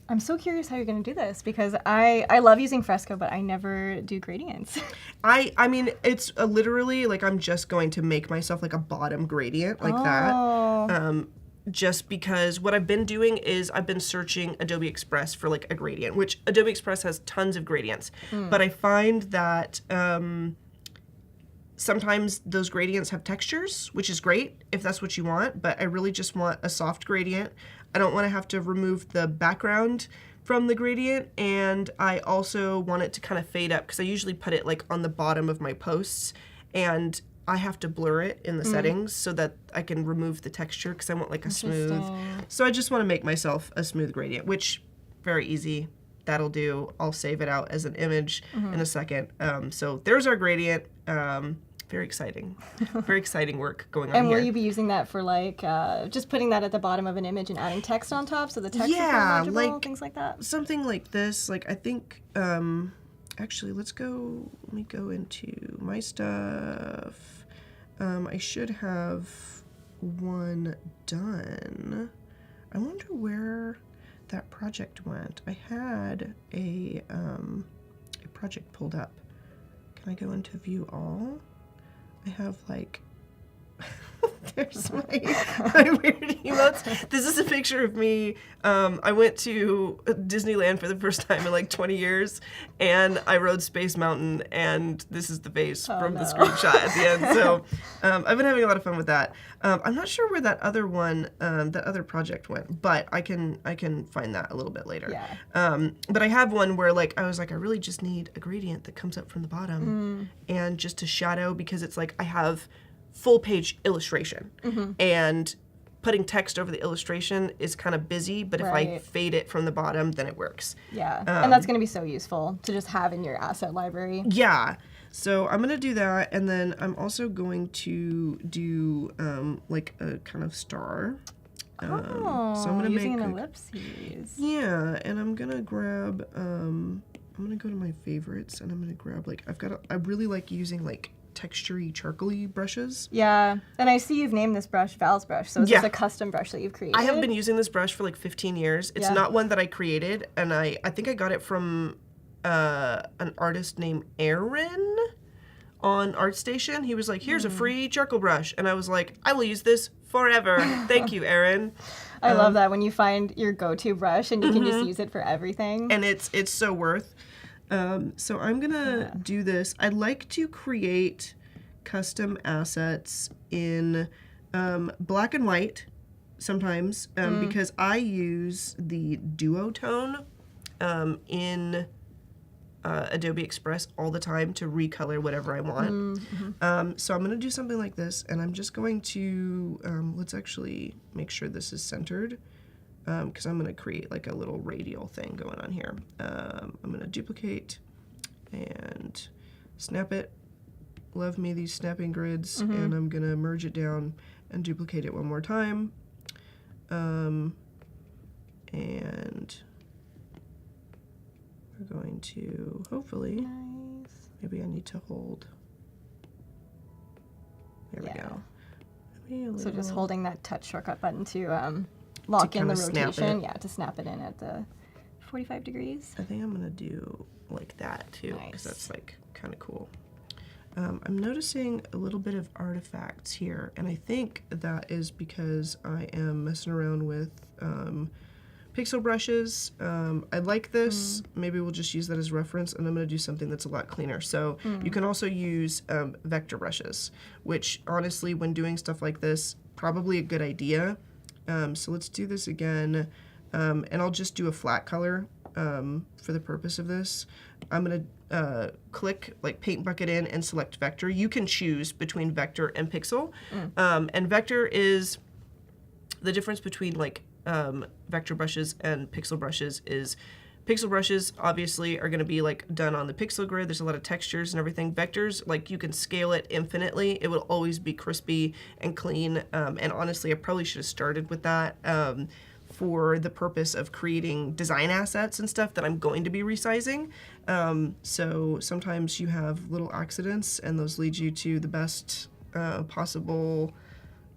I'm so curious how you're going to do this, because I love using Fresco, but I never do gradients. I mean, it's literally like I'm just going to make myself like a bottom gradient like that. Just because what I've been doing is I've been searching Adobe Express for like a gradient, which Adobe Express has tons of gradients. But I find that sometimes those gradients have textures, which is great if that's what you want, but I really just want a soft gradient. I don't want to have to remove the background from the gradient, and I also want it to kind of fade up because I usually put it like on the bottom of my posts, and I have to blur it in the settings so that I can remove the texture because I want like a smooth. So I just want to make myself a smooth gradient, which very easy. That'll do. I'll save it out as an image in a second. So there's our gradient. very exciting. Very exciting work going on And here. will you be using that for like just putting that at the bottom of an image and adding text on top so the text is more legible, like things like that? something like this. Like I think, actually, let me go into my stuff. I should have one done. I wonder where that project went. I had a project pulled up. Can I go into view all? I have like there's my weird emotes. This is a picture of me. I went to Disneyland for the first time in like 20 years, and I rode Space Mountain, and this is the face from the screenshot at the end. So I've been having a lot of fun with that. I'm not sure where that other one, that other project went, but I can find that a little bit later. Yeah. But I have one where like I was like, I really just need a gradient that comes up from the bottom, and just a shadow, because it's like I have full page illustration, and putting text over the illustration is kind of busy, but if I Right. fade it from the bottom, then it works. Yeah. And that's going to be so useful to just have in your asset library. Yeah. So I'm going to do that, and then I'm also going to do like a kind of star. So I'm going to using make an a- ellipses. Yeah, and I'm going to grab I'm going to go to my favorites, and I'm going to grab like I really like using like textury charcoaly brushes. Yeah. And I see you've named this brush Val's brush. So is Yeah. this a custom brush that you've created? I have been using this brush for like 15 years. It's Yeah. not one that I created, and I think I got it from an artist named Aaron on ArtStation. He was like, here's a free charcoal brush. And I was like, I will use this forever. Thank you, Aaron. I love that when you find your go-to brush and you can just use it for everything. And it's so worth. So I'm gonna do this. I like to create custom assets in black and white sometimes, because I use the duotone in Adobe Express all the time to recolor whatever I want. So I'm gonna do something like this, and I'm just going to let's actually make sure this is centered, because I'm gonna create like a little radial thing going on here. I'm gonna duplicate and snap it. Love me these snapping grids, and I'm gonna merge it down and duplicate it one more time. And we're going to hopefully, Nice. maybe I need to hold. There we Yeah. go. Maybe a So just little- holding that touch shortcut button to lock in the kinda snap rotation. it. Yeah, to snap it in at the 45 degrees. I think I'm gonna do like that too, because Nice. that's like kind of cool. I'm noticing a little bit of artifacts here, and I think that is because I am messing around with pixel brushes. I like this. Maybe we'll just use that as reference, and I'm going to do something that's a lot cleaner. So you can also use vector brushes, which honestly, when doing stuff like this, probably a good idea. So let's do this again, and I'll just do a flat color for the purpose of this. I'm going to click like paint bucket in and select vector. You can choose between vector and pixel. And vector is the difference between like vector brushes and pixel brushes is pixel brushes obviously are going to be like done on the pixel grid. There's a lot of textures and everything. Vectors, like you can scale it infinitely. It will always be crispy and clean. And honestly, I probably should have started with that for the purpose of creating design assets and stuff that I'm going to be resizing. So sometimes you have little accidents, and those lead you to the best possible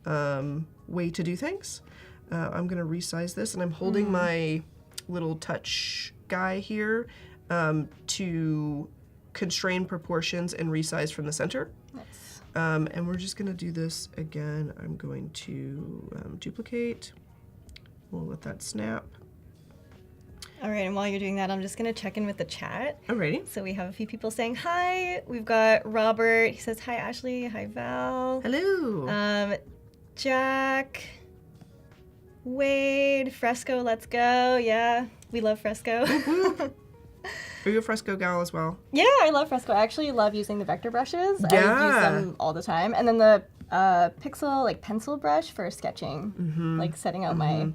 way to do things. I'm going to resize this, and I'm holding my little touch guy here to constrain proportions and resize from the center. Nice. And we're just going to do this again. I'm going to duplicate. We'll let that snap. All right, and while you're doing that, I'm just going to check in with the chat. Alrighty. So we have a few people saying hi. We've got Robert. He says, hi, Ashley. Hi, Val. Hello. Jack. Wade. Fresco, let's go. Yeah, we love Fresco. Are you a Fresco gal as well? Yeah, I love Fresco. I actually love using the vector brushes. I Yeah. use them all the time. And then the pixel, like pencil brush for sketching, like setting out my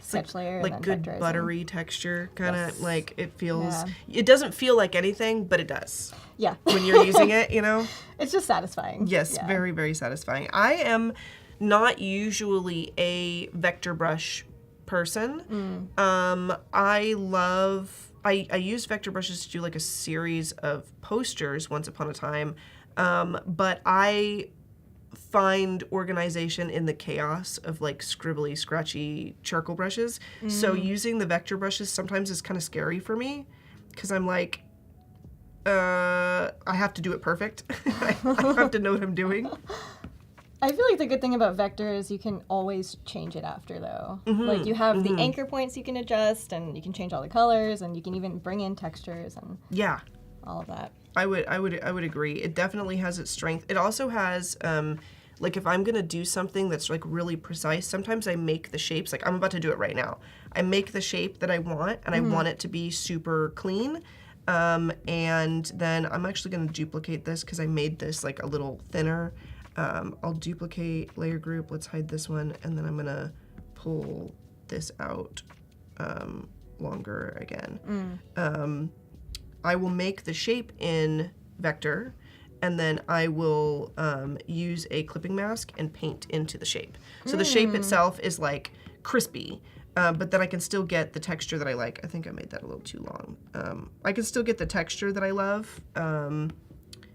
sketch layer and like then good vectorizing. buttery texture, kind of Yes. like it feels. Yeah. It doesn't feel like anything, but it does Yeah. when you're using it. You know. It's just satisfying. Yes, Yeah. very, very satisfying. I am not usually a vector brush person. I used vector brushes to do like a series of posters once upon a time, but I find organization in the chaos of like scribbly, scratchy charcoal brushes. So using the vector brushes sometimes is kind of scary for me because I'm like, I have to do it perfect. I have to know what I'm doing. I feel like the good thing about vector is you can always change it after, though. Like you have the anchor points you can adjust, and you can change all the colors, and you can even bring in textures and Yeah. all of that. I would agree. It definitely has its strength. It also has like if I'm gonna do something that's like really precise, sometimes I make the shapes, like I'm about to do it right now. I make the shape that I want and I want it to be super clean. And then I'm actually gonna duplicate this because I made this like a little thinner. I'll duplicate layer group, let's hide this one, and then I'm gonna pull this out longer again. I will make the shape in vector, and then I will use a clipping mask and paint into the shape. So the shape itself is like crispy, but then I can still get the texture that I like. I think I made that a little too long. I can still get the texture that I love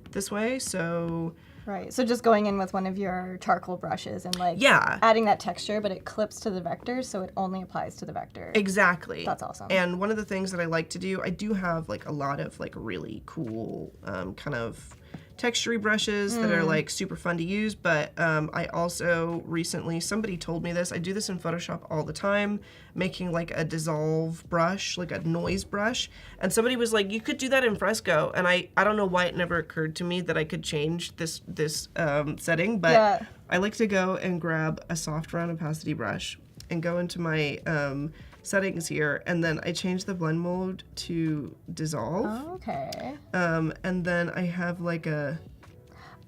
this way, so... Right. So just going in with one of your charcoal brushes and like Yeah. adding that texture, but it clips to the vector, so it only applies to the vector. Exactly. That's awesome. And one of the things that I like to do, I do have like a lot of like really cool kind of textury brushes that are like super fun to use, but I also recently, somebody told me this, I do this in Photoshop all the time, making like a dissolve brush, like a noise brush, and somebody was like, you could do that in Fresco, and I don't know why it never occurred to me that I could change this setting, but Yeah. I like to go and grab a soft round opacity brush and go into my settings here, and then I change the blend mode to dissolve. Okay. And then I have like a,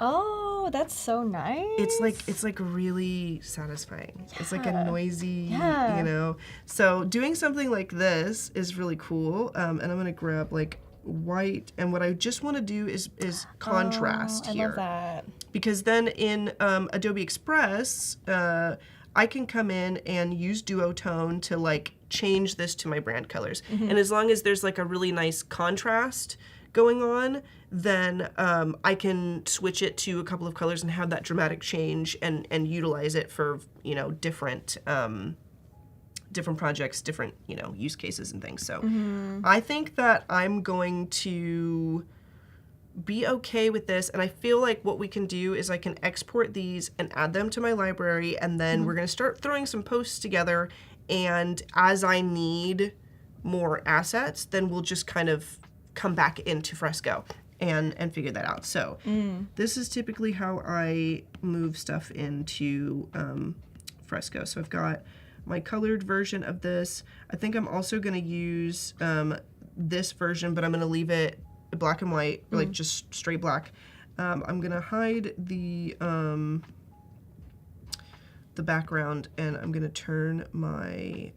Oh, that's so nice. it's like really satisfying. It's like a noisy, Yeah. you know. So doing something like this is really cool. And I'm gonna grab like white, and what I just want to do is contrast I here. love that. Because then in Adobe Express, I can come in and use duotone to like change this to my brand colors. And as long as there's like a really nice contrast going on, then I can switch it to a couple of colors and have that dramatic change and utilize it for, you know, different projects, different, you know, use cases and things. So I think that I'm going to be okay with this, and I feel like what we can do is I can export these and add them to my library, and then we're going to start throwing some posts together, and as I need more assets, then we'll just kind of come back into Fresco and figure that out. So this is typically how I move stuff into Fresco. So I've got my colored version of this. I think I'm also going to use this version, but I'm going to leave it black and white, or like just straight black. I'm gonna hide the background, and I'm gonna turn my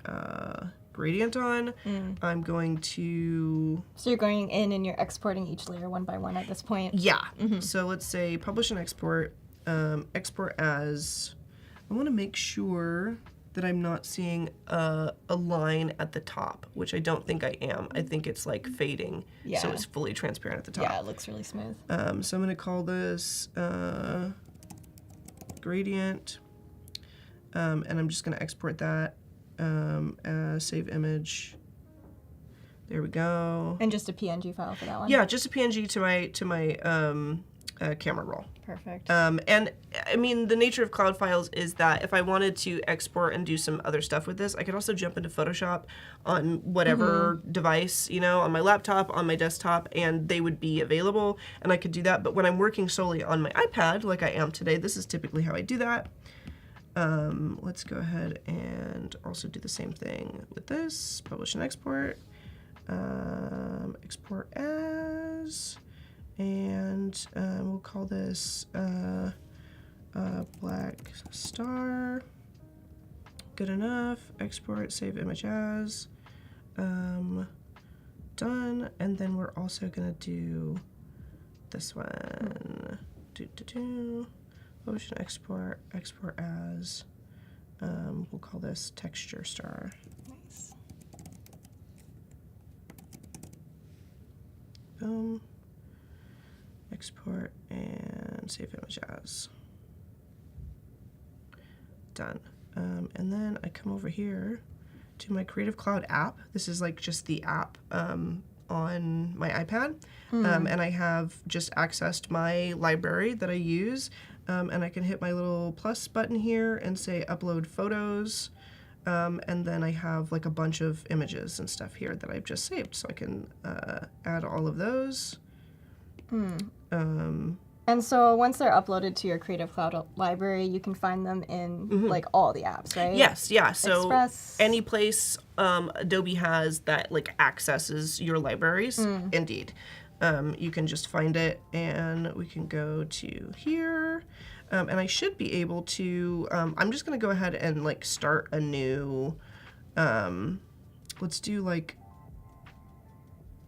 gradient on. I'm going to... So you're going in and you're exporting each layer one by one at this point? Yeah. So let's say publish and export. Export as... I want to make sure that I'm not seeing a line at the top, which I don't think I am. I think it's like fading, so Yeah. it's fully transparent at the top. Yeah, it looks really smooth. So I'm going to call this gradient, and I'm just going to export that as save image. There we go. And just a PNG file for that one? Yeah, just a PNG to my camera roll. Perfect. And I mean, the nature of cloud files is that if I wanted to export and do some other stuff with this, I could also jump into Photoshop on whatever device, you know, on my laptop, on my desktop, and they would be available, and I could do that. But when I'm working solely on my iPad, like I am today, this is typically how I do that. Let's go ahead and also do the same thing with this. Publish and export. Export as... And we'll call this black star. good enough. Export, save image as. Done. And then we're also gonna do this one. Motion export, export as. We'll call this texture star. Nice. Boom. Export and save image as. Done. And then I come over here to my Creative Cloud app. This is like just the app on my iPad. And I have just accessed my library that I use. And I can hit my little plus button here and say upload photos. And then I have like a bunch of images and stuff here that I've just saved. So I can add all of those. And so once they're uploaded to your Creative Cloud library, you can find them in like all the apps, right? Yes, yeah. So Express. any place Adobe has that like accesses your libraries, indeed. You can just find it, and we can go to here. And I should be able to, I'm just going to go ahead and like start a new, let's do like,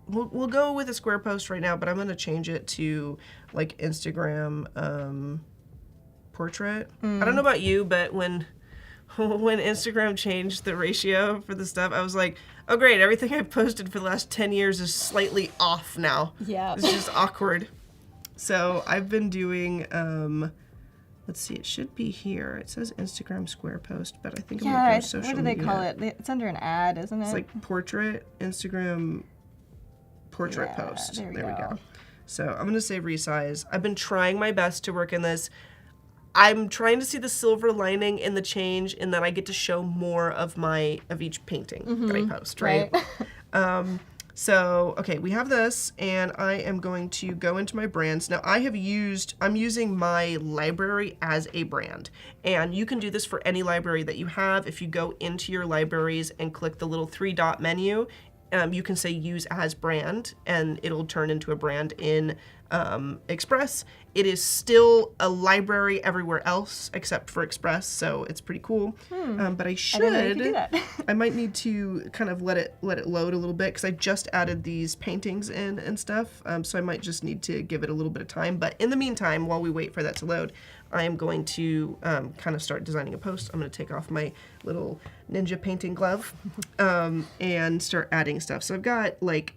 we'll go with a square post right now, but I'm going to change it to like Instagram portrait. I don't know about you, but when Instagram changed the ratio for the stuff, I was like, oh great, everything I've posted for the last 10 years is slightly off now. Yeah. It's just awkward. So I've been doing, let's see, it should be here. It says Instagram square post, but I think I'm going to go social what do they media. call it? It's under an ad, isn't it? It's like portrait, Instagram portrait post. There we we go. go. So I'm going to say resize. I've been trying my best to work in this. I'm trying to see the silver lining in the change, in that I get to show more of each painting that I post, right? So, okay, we have this, and I am going to go into my brands. Now, I'm using my library as a brand, and you can do this for any library that you have. If you go into your libraries and click the little 3-dot menu, you can say use as brand, and it'll turn into a brand in Express. It is still a library everywhere else except for Express, so it's pretty cool. But I should. I didn't know you could do that. I might need to kind of let it load a little bit, because I just added these paintings in and stuff. So I might just need to give it a little bit of time. But in the meantime, while we wait for that to load, I am going to kind of start designing a post. I'm going to take off my little ninja painting glove and start adding stuff. So I've got like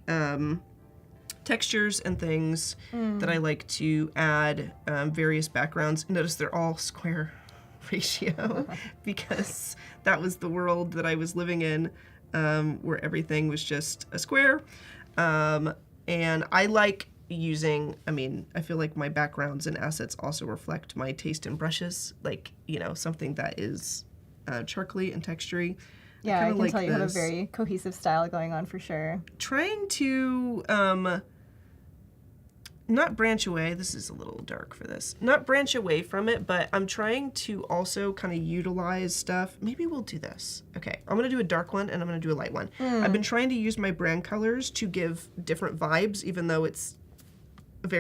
textures and things that I like to add, various backgrounds. Notice they're all square ratio because that was the world that I was living in, where everything was just a square. And I like using, I feel like my backgrounds and assets also reflect my taste in brushes, like, something that is charcoaly and textury. Yeah, I can like tell you have a this. very cohesive style going on for sure. Trying to not branch away. This is a little dark for this. Not branch away from it, but I'm trying to also kind of utilize stuff. Maybe we'll do this. Okay, I'm going to do a dark one and I'm going to do a light one. I've been trying to use my brand colors to give different vibes, even though it's got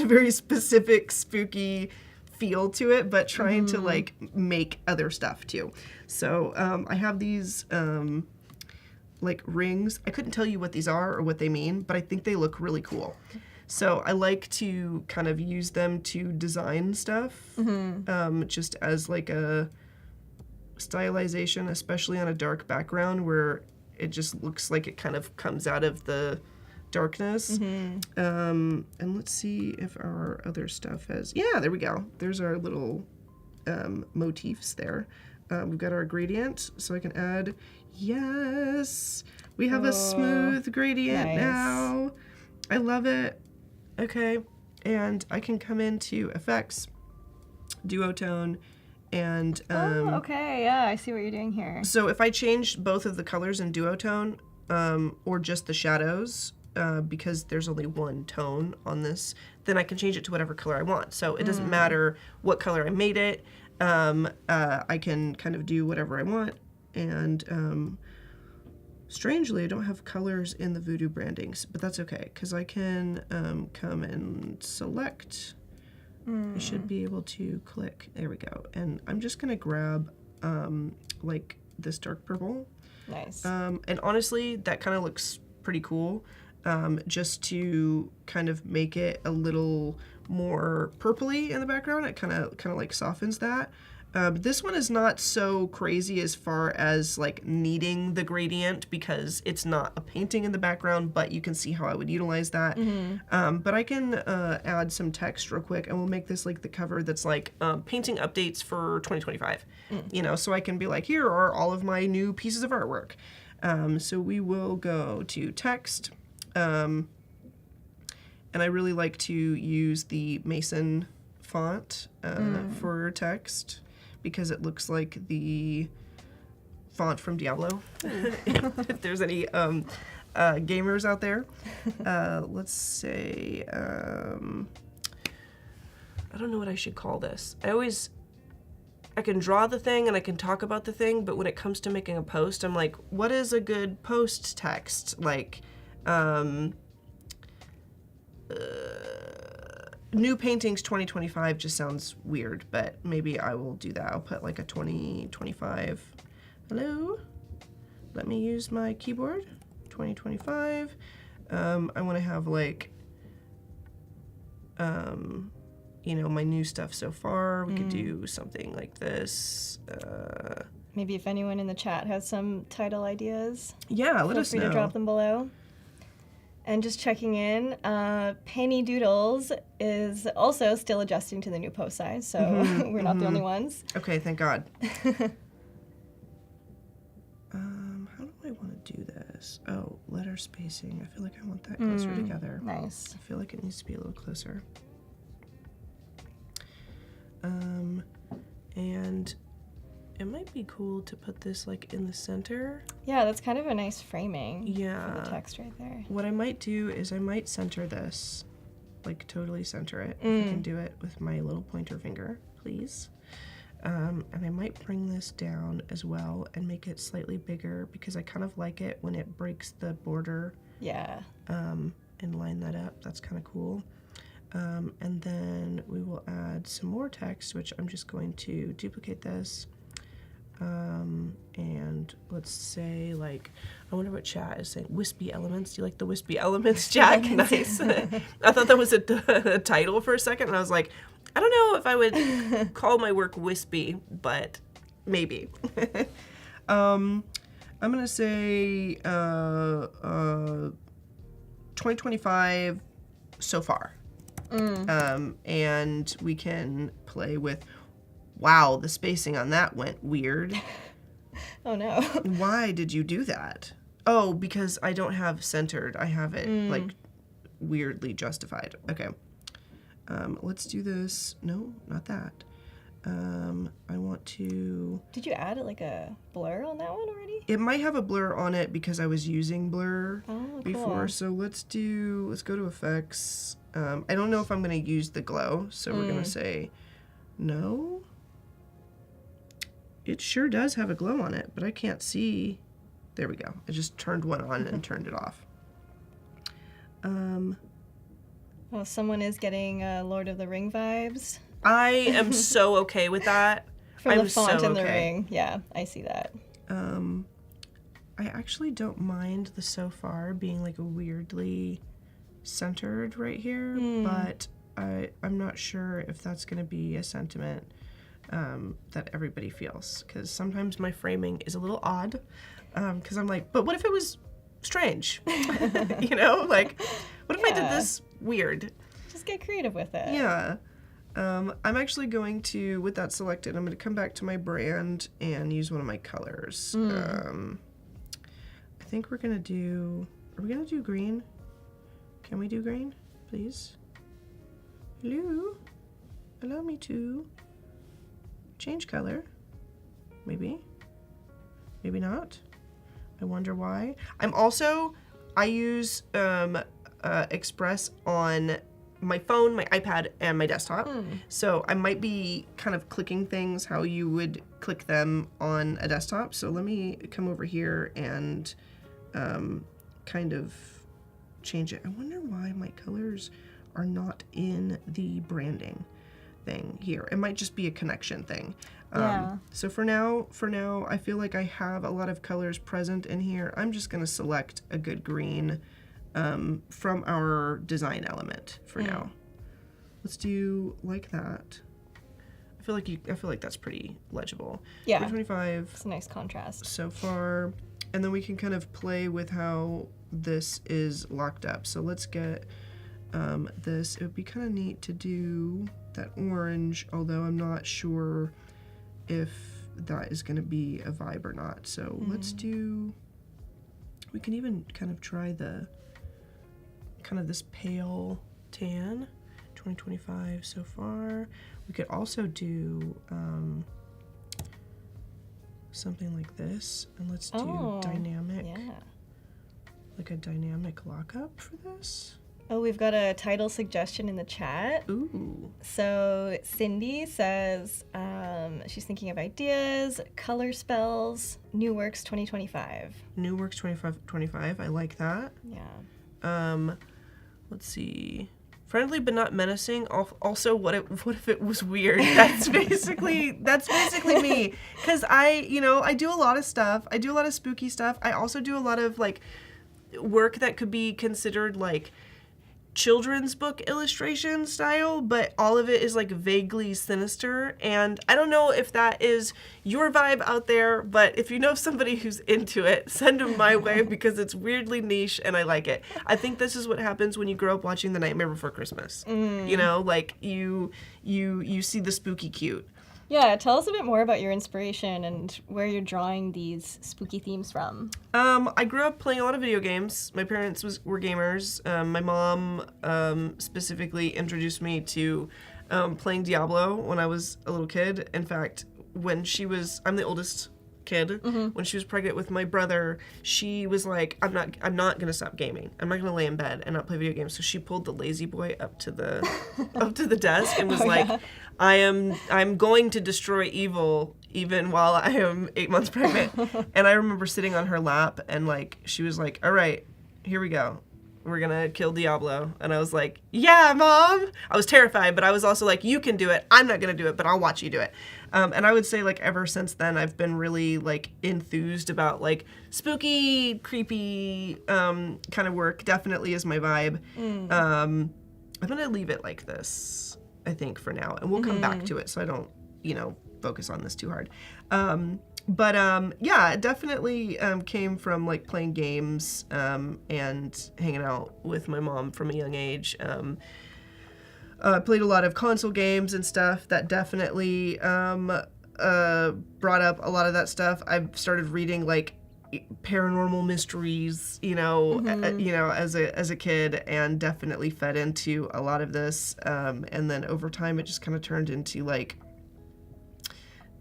a very specific, spooky feel to it, but trying to like make other stuff too. So I have these like rings. I couldn't tell you what these are or what they mean, but I think they look really cool. So I like to kind of use them to design stuff, just as like a stylization, especially on a dark background where it just looks like it kind of comes out of the darkness. And let's see if our other stuff has, yeah, there we go. There's our little motifs there. We've got our gradient, so I can add, yes, we have a smooth gradient now. I love it. Okay, and I can come into effects, duotone, and okay, yeah, I see what you're doing here. so if I change both of the colors in duotone, or just the shadows, because there's only one tone on this, then I can change it to whatever color I want. So it doesn't matter what color I made it. I can kind of do whatever I want. And strangely, I don't have colors in the Voodoo brandings, but that's okay, because I can come and select. I should be able to click. There we go. And I'm just going to grab like this dark purple. Nice. And honestly, that kind of looks pretty cool. Just to kind of make it a little more purpley in the background, it kind of like softens that. This one is not so crazy as far as like needing the gradient because it's not a painting in the background, but you can see how I would utilize that. But I can add some text real quick, and we'll make this like the cover that's like painting updates for 2025. You know, so I can be like, here are all of my new pieces of artwork. So we will go to text. And I really like to use the Mason font for text because it looks like the font from Diablo. If there's any gamers out there. Let's say, I don't know what I should call this. I can draw the thing and I can talk about the thing, but when it comes to making a post, I'm like, what is a good post text? Like, new paintings 2025 just sounds weird, but maybe I will do that. I'll put like a 2025. Hello? Let me use my keyboard. 2025. I want to have like, you know, my new stuff so far. We could do something like this. Maybe if anyone in the chat has some title ideas, Yeah, let feel us free know. to drop them below. And just checking in, Penny Doodles is also still adjusting to the new post size, so we're not the only ones. Okay, thank God. How do I want to do this? Oh, letter spacing. I feel like I want that closer together. Nice. I feel like it needs to be a little closer. And it might be cool to put this like in the center. Yeah, that's kind of a nice framing Yeah. for the text right there. What I might do is I might center this, like totally center it. If I can do it with my little pointer finger, please. And I might bring this down as well and make it slightly bigger because I kind of like it when it breaks the border. Yeah. And line that up. That's kind of cool. And then we will add some more text, which I'm just going to duplicate this. And let's say, like, I wonder what chat is saying. Wispy elements. Do you like the wispy elements, Jack? Nice. I thought that was a title for a second, and I was like, I don't know if I would call my work wispy, but maybe. I'm gonna say 2025 so far. And we can play with, wow, the spacing on that went weird. Oh no. Why did you do that? Oh, because I don't have centered. I have it like weirdly justified. Okay. Let's do this. No, not that. I want to... Did you add like a blur on that one already? It might have a blur on it because I was using blur before. Cool. So let's go to effects. I don't know if I'm going to use the glow. So we're going to say no. It sure does have a glow on it, but I can't see. There we go. I just turned one on and turned it off. Well, someone is getting Lord of the Ring vibes. I am so okay with that. From I'm the font so in the okay. ring. Yeah, I see that. I actually don't mind the so far being like weirdly centered right here, but I'm not sure if that's going to be a sentiment that everybody feels, because sometimes my framing is a little odd, because I'm like, but what if it was strange? You know, like, what if I did this weird? Just get creative with it. Yeah. I'm actually going to, with that selected, I'm going to come back to my brand and use one of my colors. I think we're going to do, are we going to do green? Can we do green, please? Hello? Allow me to change color. Maybe. Maybe not. I wonder why. I use Express on my phone, my iPad, and my desktop. So I might be kind of clicking things how you would click them on a desktop. So let me come over here and kind of change it. I wonder why my colors are not in the branding thing here. It might just be a connection thing. Yeah. So for now, I feel like I have a lot of colors present in here. I'm just gonna select a good green from our design element for now. Let's do like that. I feel like that's pretty legible. Yeah. 325 It's a nice contrast. so far, and then we can kind of play with how this is locked up. So let's get this. It would be kind of neat to do that orange, although I'm not sure if that is going to be a vibe or not. So let's do, we can even kind of try the kind of this pale tan. 2025 so far. We could also do something like this, and let's do dynamic, like a dynamic lockup for this. Oh, we've got a title suggestion in the chat. Ooh. So Cindy says she's thinking of ideas, color spells, New Works 2025. New Works 25. I like that. Yeah. Let's see. Friendly but not menacing. Also, what if it was weird? That's basically me. Because I do a lot of stuff. I do a lot of spooky stuff. I also do a lot of like work that could be considered like children's book illustration style, but all of it is like vaguely sinister. And I don't know if that is your vibe out there, but if you know somebody who's into it, send them my way because it's weirdly niche and I like it. I think this is what happens when you grow up watching The Nightmare Before Christmas. You know, like you see the spooky cute. Yeah, tell us a bit more about your inspiration and where you're drawing these spooky themes from. I grew up playing a lot of video games. My parents were gamers. My mom specifically introduced me to playing Diablo when I was a little kid. In fact, I'm the oldest kid. When she was pregnant with my brother, she was like, I'm not gonna stop gaming. I'm not gonna lay in bed and not play video games. So she pulled the lazy boy up to the desk and was I'm going to destroy evil even while I am 8 months pregnant. And I remember sitting on her lap and like she was like, all right, here we go. We're gonna kill Diablo. And I was like, yeah, Mom. I was terrified, but I was also like, you can do it. I'm not gonna do it, but I'll watch you do it. And I would say like ever since then, I've been really like enthused about like spooky, creepy kind of work. Definitely is my vibe. I'm gonna leave it like this, I think, for now, and we'll come back to it so I don't, focus on this too hard. But yeah, it definitely came from like playing games and hanging out with my mom from a young age. Played a lot of console games and stuff. That definitely brought up a lot of that stuff. I've started reading like paranormal mysteries, as a kid, and definitely fed into a lot of this. And then over time, it just kind of turned into like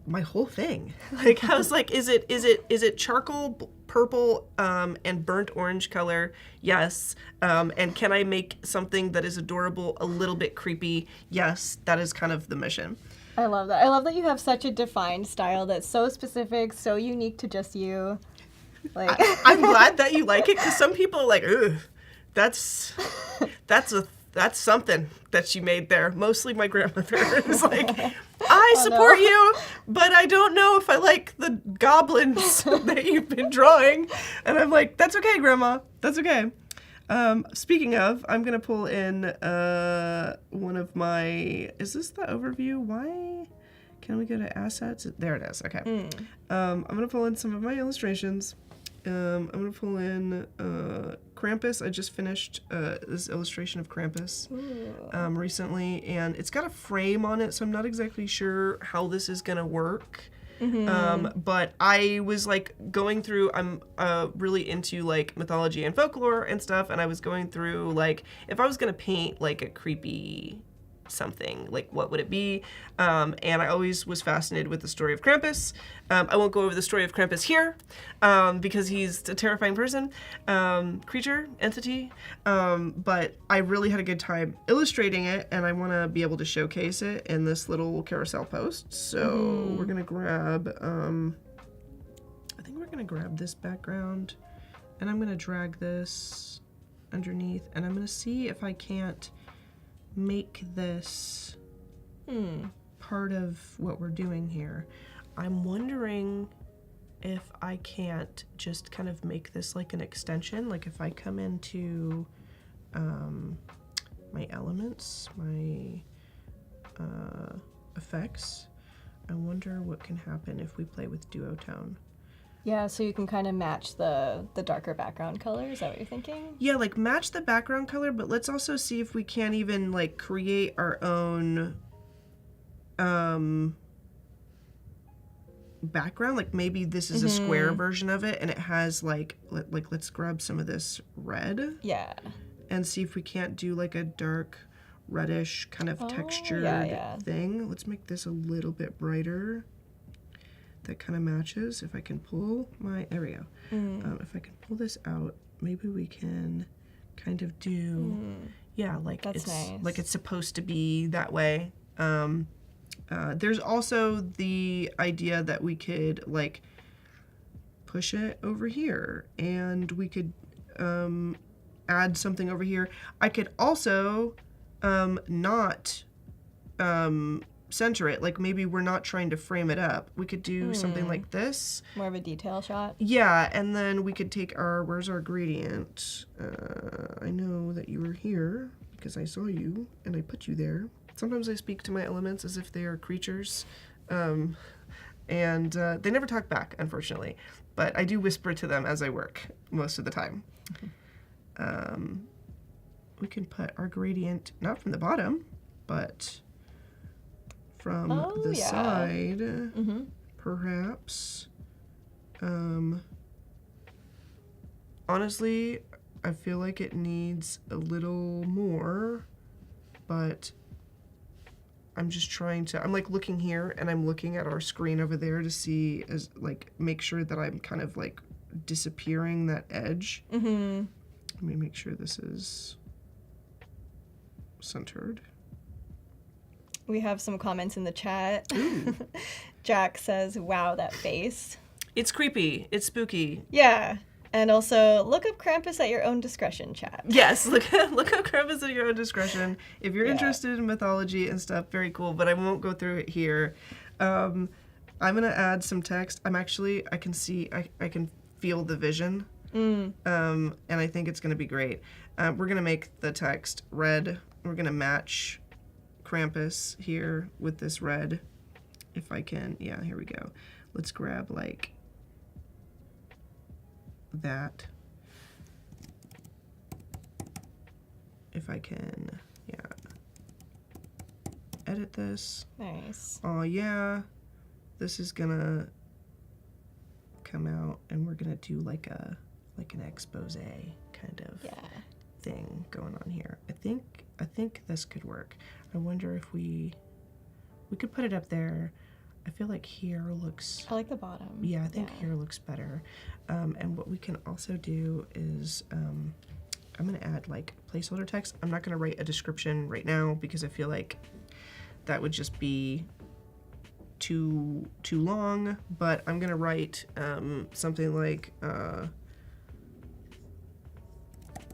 my whole thing. Like I was like, is it charcoal, purple, and burnt orange color? Yes. And can I make something that is adorable, a little bit creepy? Yes. That is kind of the mission. I love that. I love that you have such a defined style that's so specific, so unique to just you. Like I'm glad that you like it, because some people are like, ugh, that's something that you made there. Mostly my grandmother is like, I support you, but I don't know if I like the goblins that you've been drawing. And I'm like, that's okay, Grandma. That's okay. Speaking of, I'm going to pull in one of my... Is this the overview? Why can we go to assets? There it is. Okay. I'm going to pull in some of my illustrations. I'm going to pull in Krampus. I just finished this illustration of Krampus recently, and it's got a frame on it, so I'm not exactly sure how this is going to work. But I was like going through, I'm really into like mythology and folklore and stuff, and I was going through like, if I was going to paint like a creepy something, like what would it be? And I always was fascinated with the story of Krampus. I won't go over the story of Krampus here because he's a terrifying person, creature, entity, but I really had a good time illustrating it, and I want to be able to showcase it in this little carousel post. So we're gonna grab I think we're gonna grab this background, and I'm gonna drag this underneath, and I'm gonna see if I can't make this part of what we're doing here. I'm wondering if I can't just kind of make this like an extension. Like if I come into my elements, my effects, I wonder what can happen if we play with duotone. Yeah, so you can kind of match the darker background color. Is that what you're thinking? Yeah, like match the background color, but let's also see if we can't even like create our own background. Like maybe this is a square version of it and it has like let's grab some of this red. Yeah. And see if we can't do like a dark reddish kind of textured thing. Let's make this a little bit brighter. That kind of matches. If I can pull my, there we go. If I can pull this out, maybe we can kind of do, yeah, like That's it's nice. like it's supposed to be that way. There's also the idea that we could like push it over here, and we could add something over here. I could also not center it, like maybe we're not trying to frame it up. We could do something like this. More of a detail shot. Yeah, and then we could take our, where's our gradient? I know that you were here because I saw you and I put you there. Sometimes I speak to my elements as if they are creatures, and they never talk back, unfortunately, but I do whisper to them as I work most of the time. We can put our gradient, not from the bottom, but from the side, perhaps. Honestly, I feel like it needs a little more, but I'm just trying to, I'm like looking here and I'm looking at our screen over there to see, as like, make sure that I'm kind of like disappearing that edge. Let me make sure this is centered. We have some comments in the chat. Jack says, wow, that face. It's creepy. It's spooky. Yeah. And also, look up Krampus at your own discretion, chat. Yes, look up Krampus at your own discretion. If you're interested in mythology and stuff, very cool, but I won't go through it here. I'm going to add some text. I can see, I can feel the vision. And I think it's going to be great. We're going to make the text red. We're going to match Krampus here with this red. If I can, yeah, here we go. Let's grab like that. If I can, yeah. Edit this. Nice. Oh yeah. This is gonna come out and we're gonna do like an expose kind of thing going on here. I think this could work. I wonder if we could put it up there. I feel like here looks... I like the bottom. Yeah, I think here looks better. And what we can also do is I'm going to add like placeholder text. I'm not going to write a description right now because I feel like that would just be too long. But I'm going to write something like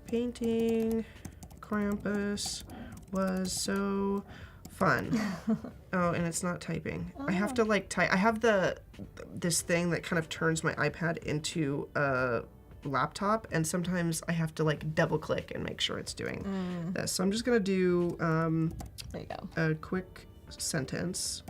painting Krampus was so fun. Oh, and it's not typing. I have to like type. I have this thing that kind of turns my iPad into a laptop, and sometimes I have to like double click and make sure it's doing this. So I'm just gonna do there you go. a quick sentence.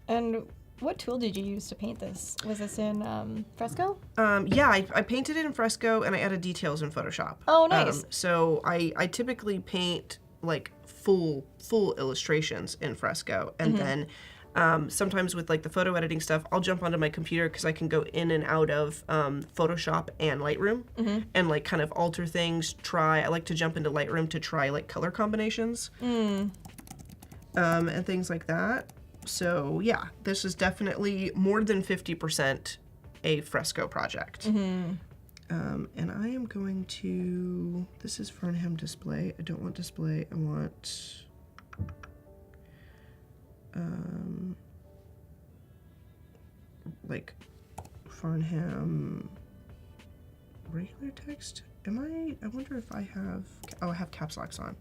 And what tool did you use to paint this? Was this in Fresco? Yeah, I painted it in Fresco and I added details in Photoshop. Oh, nice. So I typically paint like full illustrations in Fresco, and then sometimes with like the photo editing stuff, I'll jump onto my computer because I can go in and out of Photoshop and Lightroom and like kind of alter things. I like to jump into Lightroom to try like color combinations and things like that. So yeah, this is definitely more than 50% a Fresco project. And I am going to, this is Farnham display. I don't want display, I want like Farnham regular text. I wonder if I have, oh, I have caps locks on.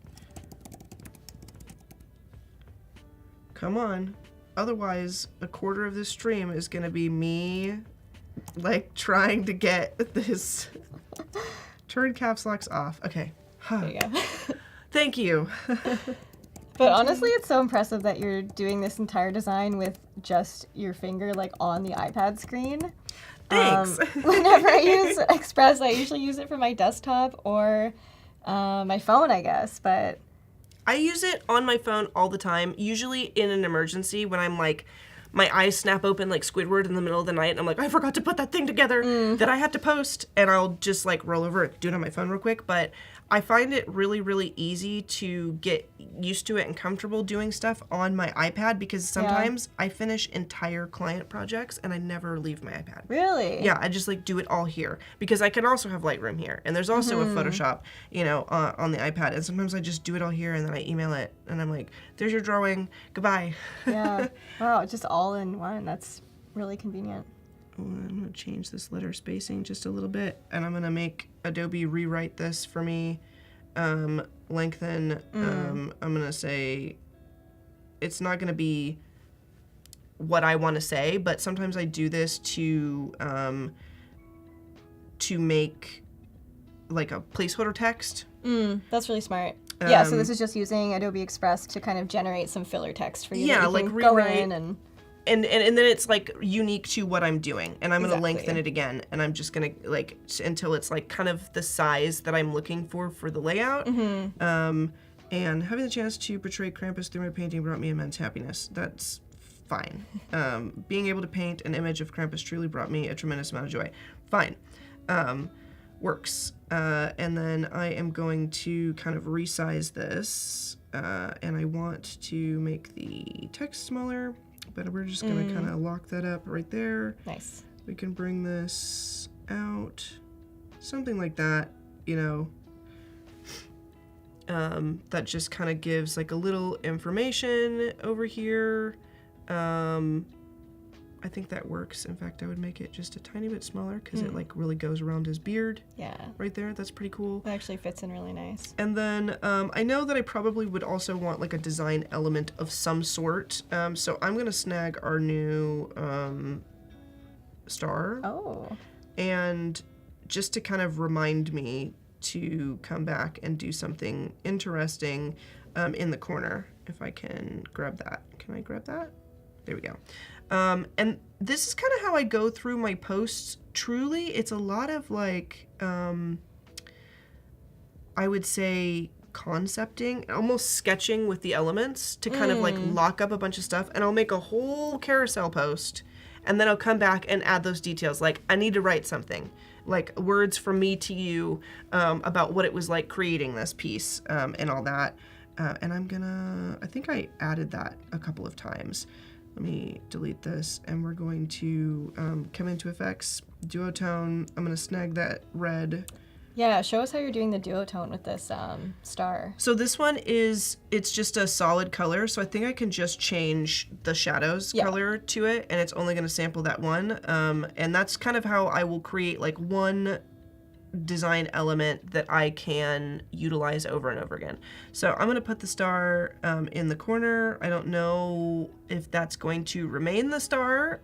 Come on. Otherwise, a quarter of this stream is going to be me, like, trying to get this. Turn caps locks off. Okay. There you go. Thank you. But honestly, it's so impressive that you're doing this entire design with just your finger, like, on the iPad screen. Thanks. Whenever I use Express, I usually use it for my desktop or my phone, I guess, but... I use it on my phone all the time, usually in an emergency when I'm like, my eyes snap open like Squidward in the middle of the night, and I'm like, I forgot to put that thing together that I have to post, and I'll just like roll over it, do it on my phone real quick. But I find it really, really easy to get used to it and comfortable doing stuff on my iPad, because sometimes I finish entire client projects and I never leave my iPad. Really? Yeah, I just like do it all here, because I can also have Lightroom here, and there's also a Photoshop, you know, on the iPad, and sometimes I just do it all here and then I email it and I'm like, there's your drawing, goodbye. Yeah. Wow, just all in one. That's really convenient. I'm going to change this letter spacing just a little bit, and I'm going to make Adobe rewrite this for me. Lengthen, I'm going to say, it's not going to be what I want to say, but sometimes I do this to make like a placeholder text. That's really smart. Yeah, so this is just using Adobe Express to kind of generate some filler text for you. Yeah, that you like can rewrite. go in and And then it's like unique to what I'm doing, and I'm gonna Exactly. lengthen it again, and I'm just gonna like until it's like kind of the size that I'm looking for the layout. And having the chance to portray Krampus through my painting brought me immense happiness. That's fine. Being able to paint an image of Krampus truly brought me a tremendous amount of joy. Fine. Works. And then I am going to kind of resize this, and I want to make the text smaller. But we're just going to kind of lock that up right there. nice. We can bring this out. Something like that, you know. That just kind of gives like a little information over here. I think that works. In fact, I would make it just a tiny bit smaller because it like really goes around his beard Yeah. right there. That's pretty cool. That actually fits in really nice. And then I know that I probably would also want like a design element of some sort. So I'm going to snag our new star. Oh. And just to kind of remind me to come back and do something interesting in the corner. If I can grab that. Can I grab that? There we go. And this is kind of how I go through my posts. Truly, it's a lot of like, I would say concepting, almost sketching with the elements to kind of like lock up a bunch of stuff. And I'll make a whole carousel post, and then I'll come back and add those details. Like, I need to write something, like words from me to you about what it was like creating this piece and all that. And I think I added that a couple of times. Let me delete this, and we're going to come into effects, duotone. I'm going to snag that red. Yeah, show us how you're doing the duotone with this star. So this one it's just a solid color, so I think I can just change the shadows color to it, and it's only going to sample that one. And that's kind of how I will create like one design element that I can utilize over and over again. So I'm going to put the star in the corner. I don't know if that's going to remain the star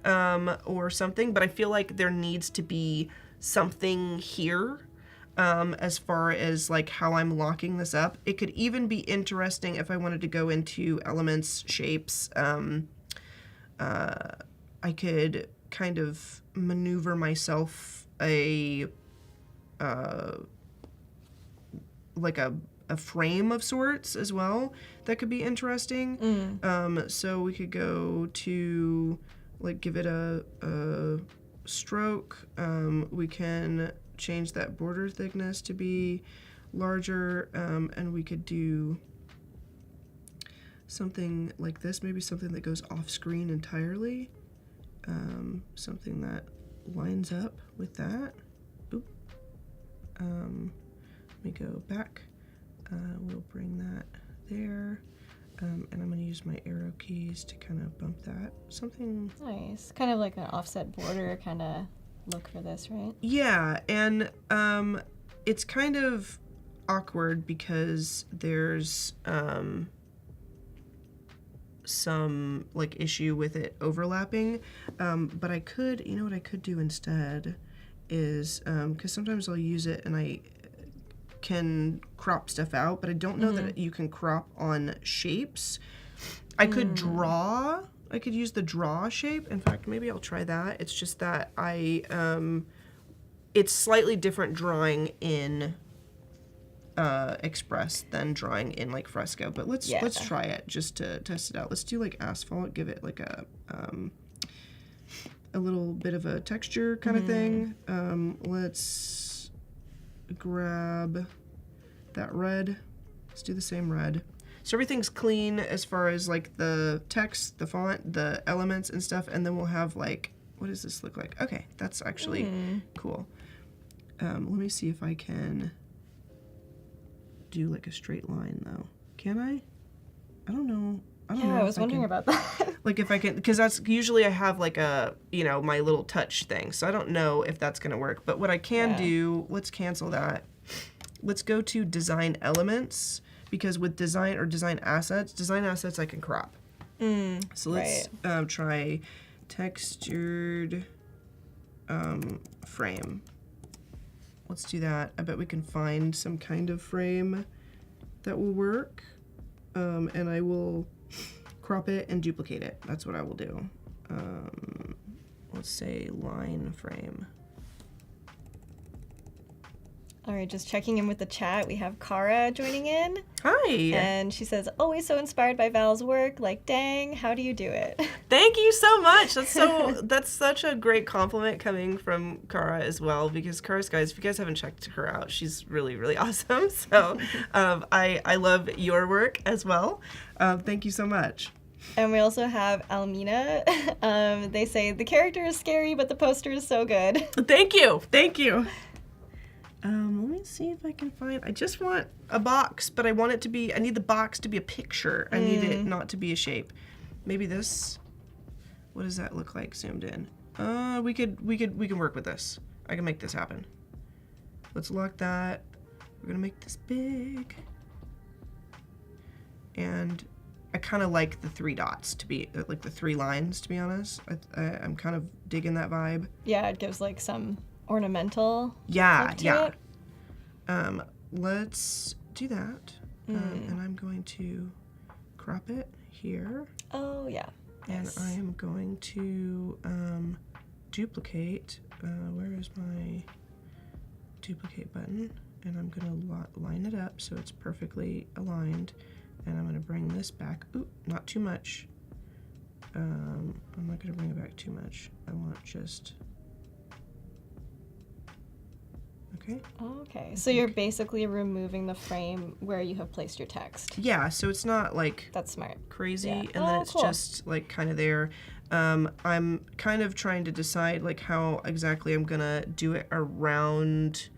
or something, but I feel like there needs to be something here as far as like how I'm locking this up. It could even be interesting if I wanted to go into elements, shapes. I could kind of maneuver myself like a frame of sorts as well. That could be interesting. So we could go to like give it a stroke. We can change that border thickness to be larger, and we could do something like this, maybe something that goes off screen entirely, something that lines up with that. Let me go back. We'll bring that there. And I'm going to use my arrow keys to kind of bump that. Something... Nice. Kind of like an offset border kind of look for this, right? Yeah, and it's kind of awkward because there's... some like issue with it overlapping, but I could, you know what I could do instead is, because sometimes I'll use it and I can crop stuff out, but I don't know that you can crop on shapes. I could draw. I could use the draw shape. In fact, maybe I'll try that. It's just that it's slightly different drawing in Express than drawing in like Fresco. But let's try it just to test it out. Let's do like asphalt. Give it like a little bit of a texture kind of thing. Let's grab that red. Let's do the same red. So everything's clean as far as like the text, the font, the elements and stuff, and then we'll have like, what does this look like? Okay, that's actually cool. Let me see if I can do like a straight line though. Can I? I don't know. I don't know. I was wondering about that. Like if I can, because that's usually I have like a, you know, my little touch thing. So I don't know if that's gonna work. But what I can do, let's cancel that. Let's go to design elements, because with design assets I can crop. So let's try textured frame. Let's do that. I bet we can find some kind of frame that will work. And I will crop it and duplicate it. That's what I will do. Let's say line frame. All right, just checking in with the chat. We have Kara joining in. Hi. And she says, always so inspired by Val's work. Like, dang, how do you do it? Thank you so much. That's such a great compliment coming from Kara as well, because Kara's, guys, if you guys haven't checked her out, she's really, really awesome. So I love your work as well. Thank you so much. And we also have Almina. They say, the character is scary, but the poster is so good. Thank you. Thank you. Let me see if I can find, I just want a box, but I want it to be, I need the box to be a picture. I need it not to be a shape. Maybe this, what does that look like zoomed in? We can work with this. I can make this happen. Let's lock that. We're gonna make this big. And I kind of like the 3 dots to be, like the 3 lines, to be honest. I'm kind of digging that vibe. Yeah, it gives like some ornamental. Yeah. It. Let's do that. And I'm going to crop it here. Oh, yeah. And I am going to duplicate. Where is my duplicate button? And I'm going to line it up so it's perfectly aligned. And I'm going to bring this back. Ooh, not too much. I'm not going to bring it back too much. I want just... Okay. Okay. So you're basically removing the frame where you have placed your text. Yeah, so it's not like that's smart. Crazy, Yeah. and then it's just like kind of there. I'm kind of trying to decide like how exactly I'm gonna do it around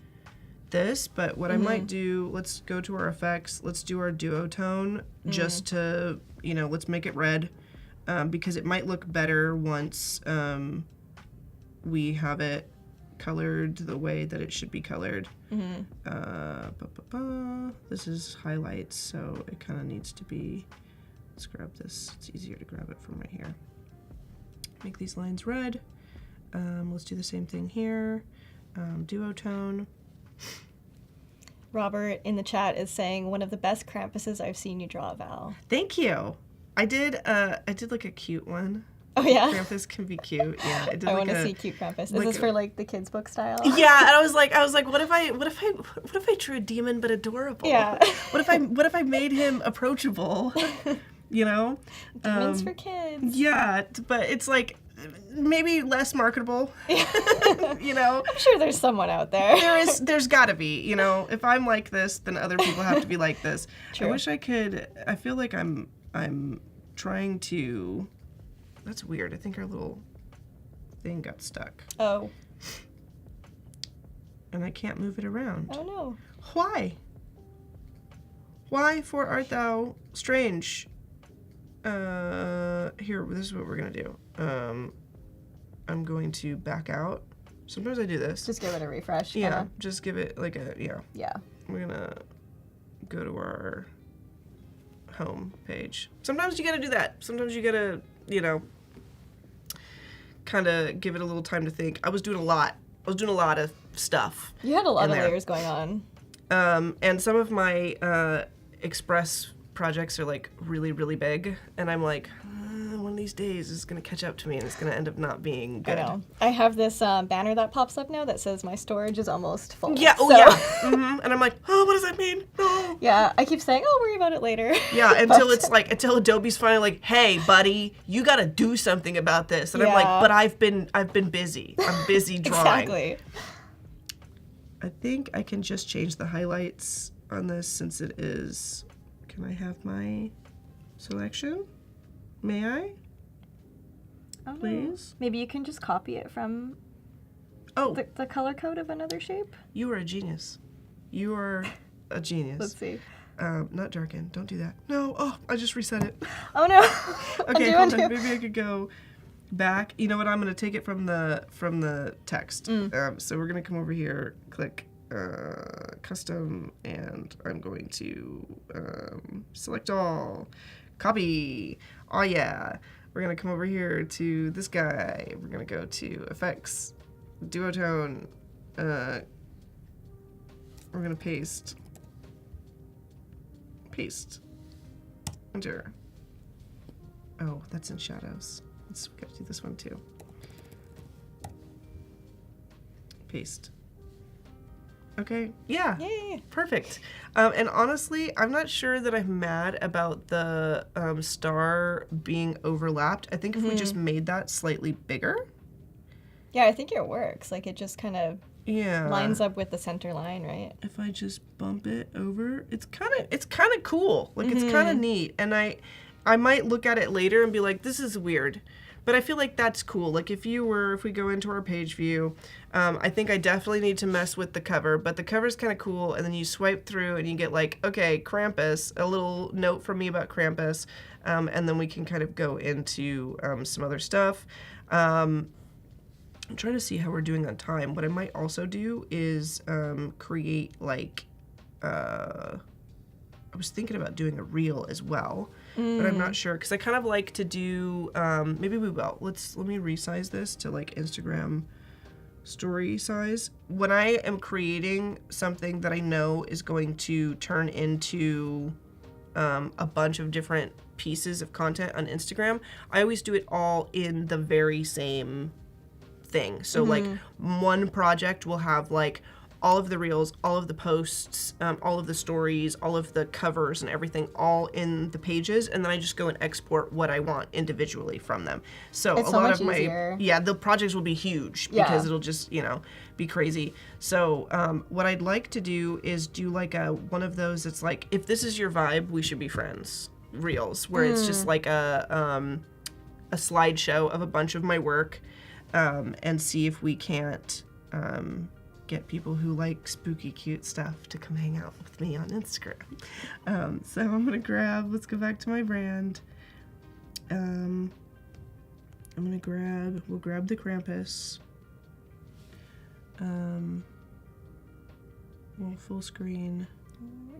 this, but what I might do, let's go to our effects, let's do our duotone just to, you know, let's make it red, because it might look better once we have it colored the way that it should be colored. This is highlights, so it kind of needs to be, let's grab this, it's easier to grab it from right here. Make these lines red. Let's do the same thing here. Duotone. Robert in the chat is saying, one of the best Krampuses I've seen you draw, Val. Thank you. I did like a cute one. Oh yeah, Krampus can be cute. Yeah, I did. I like want to see cute Krampus. Is like this for like the kids book style? Yeah, and I was like, what if I drew a demon but adorable? Yeah. What if I made him approachable? You know, Demons for kids. Yeah, but it's like maybe less marketable. You know, I'm sure there's someone out there. There's got to be. You know, if I'm like this, then other people have to be like this. True. I wish I could. I feel like I'm trying to. That's weird. I think our little thing got stuck. Oh. And I can't move it around. Oh no. Why? Why for art thou strange? Here, this is what we're gonna do. I'm going to back out. Sometimes I do this. Just give it a refresh. Yeah, kinda. just give it like a, yeah. Yeah. We're gonna go to our home page. Sometimes you gotta do that. Sometimes you gotta, kind of give it a little time to think. I was doing a lot of stuff. You had a lot in of there. layers going on. And some of my Express projects are like really, really big, and I'm like, one of these days is gonna catch up to me, and it's gonna end up not being good. I know. I have this banner that pops up now that says my storage is almost full. Yeah. Oh so- yeah. And I'm like, oh, what does that mean? No. Yeah, I keep saying, I'll worry about it later. Yeah, until Adobe's finally like, hey, buddy, you gotta do something about this, and I'm like, Yeah. but I've been busy. I'm busy drawing. Exactly. I think I can just change the highlights on this since it is. Can I have my selection? May I? Oh, no. Please? Maybe you can just copy it from Oh, the color code of another shape. you are a genius. You are a genius. Let's see. Not darken. Don't do that. No. Oh, I just reset it. Oh no. Okay, Undo, hold on. undo. Maybe I could go back. You know what? I'm gonna take it from the text. So we're gonna come over here, click custom, and I'm going to select all, copy. Oh yeah. We're gonna come over here to this guy. We're gonna go to effects, duotone. We're gonna paste. Enter. Oh, that's in shadows. Let's gotta do this one too. Paste. Okay. Yeah. Yay. Perfect. And honestly, I'm not sure that I'm mad about the star being overlapped. I think if we just made that slightly bigger. Yeah, I think it works. Like it just kind of Yeah. lines up with the center line, right? If I just bump it over, it's kind of cool. Like it's kind of neat, and I might look at it later and be like, this is weird, but I feel like that's cool. Like if we go into our page view, I think I definitely need to mess with the cover, but the cover's kind of cool, and then you swipe through and you get like, okay, Krampus, a little note from me about Krampus, and then we can kind of go into some other stuff. I'm trying to see how we're doing on time. What I might also do is create like, I was thinking about doing a reel as well, but I'm not sure because I kind of like to do, maybe we will. Let me resize this to like Instagram story size. When I am creating something that I know is going to turn into a bunch of different pieces of content on Instagram, I always do it all in the very same thing. So like one project will have like all of the reels, all of the posts, all of the stories, all of the covers and everything all in the pages, and then I just go and export what I want individually from them. So It's a so lot much of my easier. the projects will be huge Yeah. because it'll just be crazy. So what I'd like to do is do like one of those that's like, if this is your vibe, we should be friends reels, where it's just like a slideshow of a bunch of my work, and see if we can't get people who like spooky, cute stuff to come hang out with me on Instagram. So I'm gonna let's go back to my brand. We'll grab the Krampus. We'll full screen.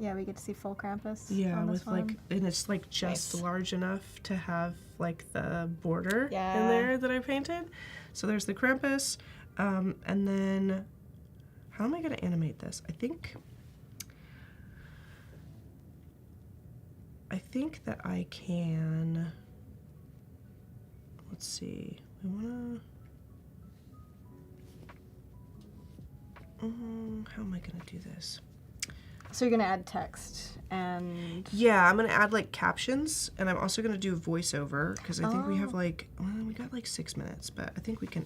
Yeah, we get to see full Krampus. Yeah, on this with like, one. and it's like just Nice. large enough to have like the border Yeah. in there that I painted. So there's the Krampus, and then how am I gonna animate this? I think that I can. Let's see. We wanna. How am I gonna do this? So you're gonna add text and Yeah, I'm gonna add like captions, and I'm also gonna do a voiceover because I think we have Oh. like, well, we got like 6 minutes, but I think we can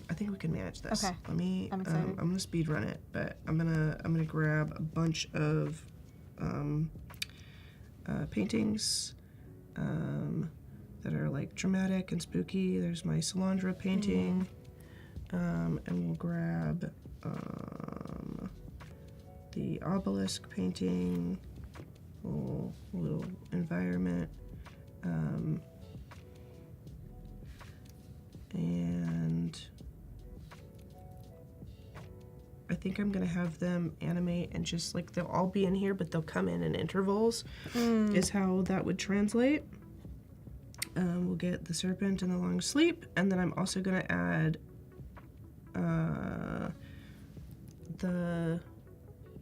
manage this. Okay. Let me. I'm excited. I'm gonna speed run it, but I'm gonna grab a bunch of paintings that are like dramatic and spooky. There's my Solandra painting, and we'll grab the obelisk painting, little environment, and I think I'm gonna have them animate and just like they'll all be in here, but they'll come in intervals. Is how that would translate. We'll get the serpent and the long sleep, and then I'm also gonna add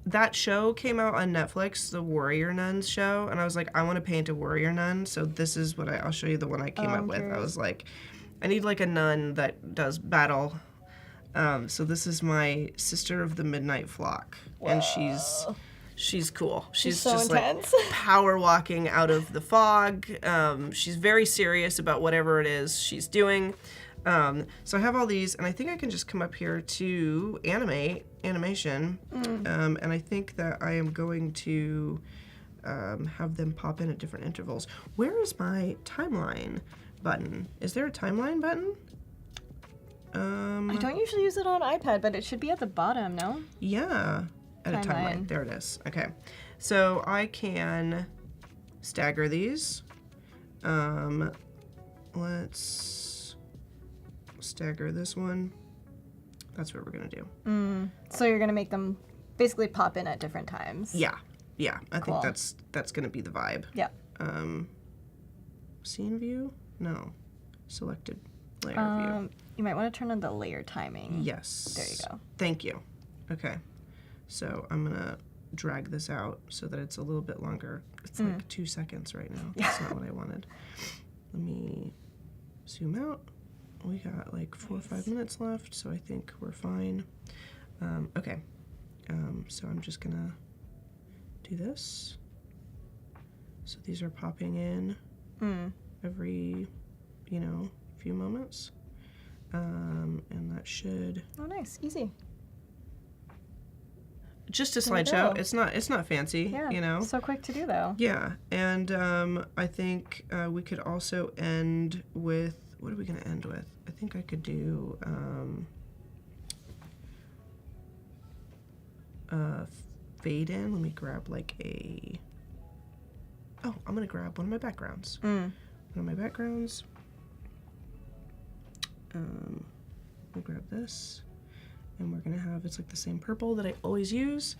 that show came out on Netflix, the Warrior Nuns show, and I was like, I want to paint a warrior nun, so this is what I'll show you the one I came up with. I was like, I need like a nun that does battle. So this is my Sister of the Midnight Flock, and she's cool. She's so just intense. like power walking out of the fog. She's very serious about whatever it is she's doing. So I have all these, and I think I can just come up here to animation, and I think that I am going to have them pop in at different intervals. Where is my timeline button? Is there a timeline button? I don't usually use it on iPad, but it should be at the bottom, no? Yeah, at a timeline. There it is. Okay, so I can stagger these. Let's stagger this one. That's what we're gonna do. So you're gonna make them basically pop in at different times. Yeah. I Cool. think that's gonna be the vibe. Yeah. Scene view? No. Selected layer view. You might want to turn on the layer timing. Yes. There you go. Thank you. Okay. So I'm gonna drag this out so that it's a little bit longer. It's like 2 seconds right now. That's not what I wanted. Let me zoom out. We got like 4 or 5 minutes left, so I think we're fine. Okay. So I'm just gonna do this. So these are popping in every, few moments. And that should Oh, nice. Easy. just a There you slideshow. go. It's not fancy, Yeah. So quick to do, though. Yeah, and I think we could also end with, what are we gonna end with? I think I could do fade in. Let me grab like I'm gonna grab one of my backgrounds. One of my backgrounds. We'll grab this, and we're gonna have, it's like the same purple that I always use.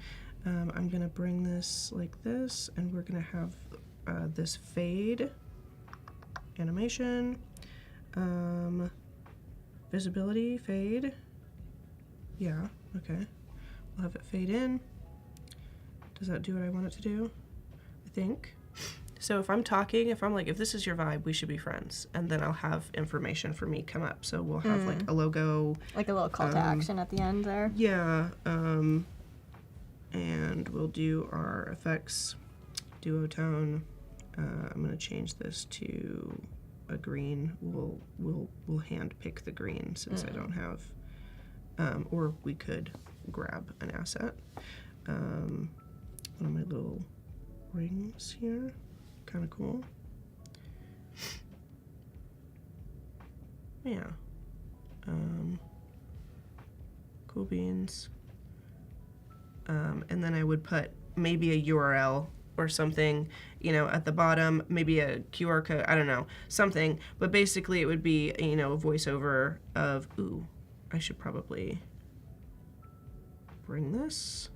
I'm gonna bring this like this, and we're gonna have this fade animation, visibility, fade. Yeah, okay. We'll have it fade in. Does that do what I want it to do? I think. So if I'm talking, if I'm like, if this is your vibe, we should be friends, and then I'll have information for me come up. So we'll have like a logo. Like a little call to action at the end there. Yeah, and we'll do our effects, duotone. I'm gonna change this to a green. We'll hand pick the green since I don't have, or we could grab an asset. One of my little rings here, kind of cool. Yeah. Cool beans. And then I would put maybe a URL or something, at the bottom, maybe a QR code, I don't know, something. But basically it would be, a voiceover of, I should probably bring this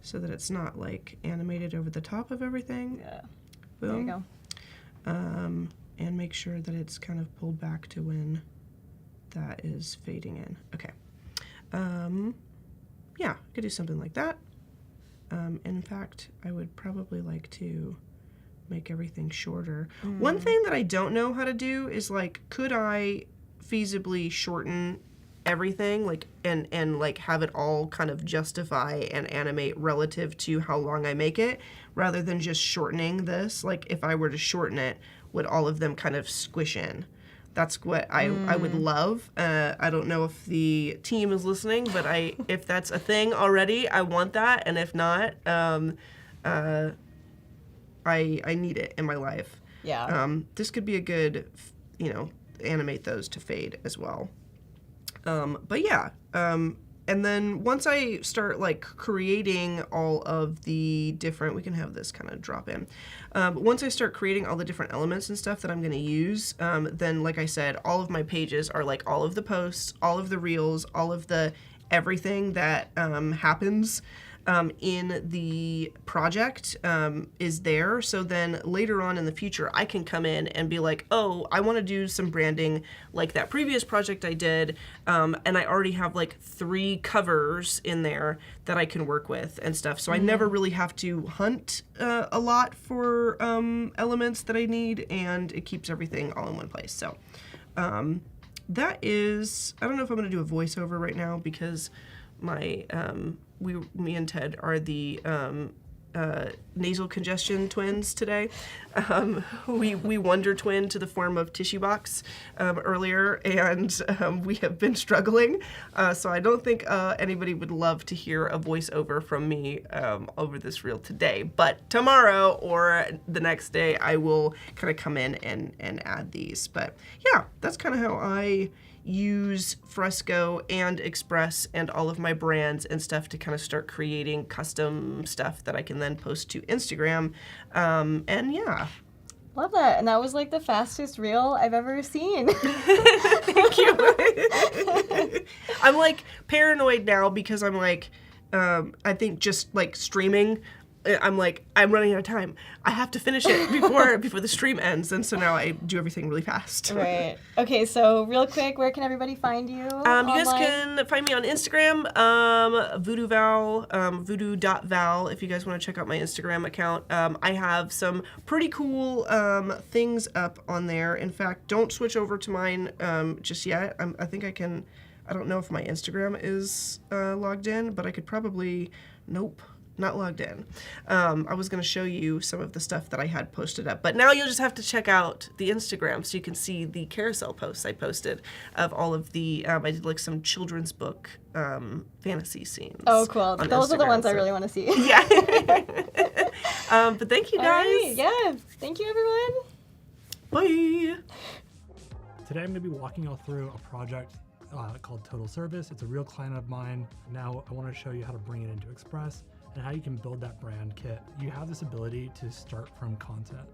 so that it's not like animated over the top of everything. Yeah. Boom. There you go. And make sure that it's kind of pulled back to when that is fading in. Okay. Yeah, I could do something like that. In fact, I would probably like to make everything shorter. One thing that I don't know how to do is like, could I feasibly shorten everything, like, and like have it all kind of justify and animate relative to how long I make it, rather than just shortening this? Like, if I were to shorten it, would all of them kind of squish in? That's what I would love. I don't know if the team is listening, but if that's a thing already, I want that. And if not, I need it in my life. Yeah. This could be a good, animate those to fade as well. But yeah, and then once I start like creating all of the different, we can have this kind of drop in. Once I start creating all the different elements and stuff that I'm going to use, then like I said, all of my pages are like all of the posts, all of the reels, all of the everything that happens in the project is there. So then later on in the future, I can come in and be like, oh, I want to do some branding like that previous project I did. And I already have like 3 covers in there that I can work with and stuff. So I never really have to hunt a lot for elements that I need, and it keeps everything all in one place. So that is, I don't know if I'm going to do a voiceover right now because my me and Ted are the nasal congestion twins today. We wonder twin to the form of tissue box earlier, and we have been struggling. So I don't think anybody would love to hear a voiceover from me over this reel today. But tomorrow or the next day, I will kind of come in and add these. But yeah, that's kind of how I use Fresco and Express and all of my brands and stuff to kind of start creating custom stuff that I can then post to Instagram. And yeah. Love that. And that was like the fastest reel I've ever seen. Thank you. I'm like paranoid now because I'm like, I think just like streaming, I'm like, I'm running out of time. I have to finish it before the stream ends, and so now I do everything really fast. Right. Okay, so real quick, where can everybody find you? You guys can find me on Instagram, voodooval, voodoo.val, if you guys want to check out my Instagram account. I have some pretty cool things up on there. In fact, don't switch over to mine just yet. I think I can, I don't know if my Instagram is logged in, but I could probably, nope. Not logged in. I was going to show you some of the stuff that I had posted up, but now you'll just have to check out the Instagram so you can see the carousel posts I posted of all of the, I did like some children's book fantasy scenes. Oh, cool. Those are the ones I really want to see. Yeah. But thank you guys. Right, yeah. Thank you, everyone. Bye. Today I'm going to be walking you all through a project called Total Service. It's a real client of mine. Now I want to show you how to bring it into Express and how you can build that brand kit. You have this ability to start from content.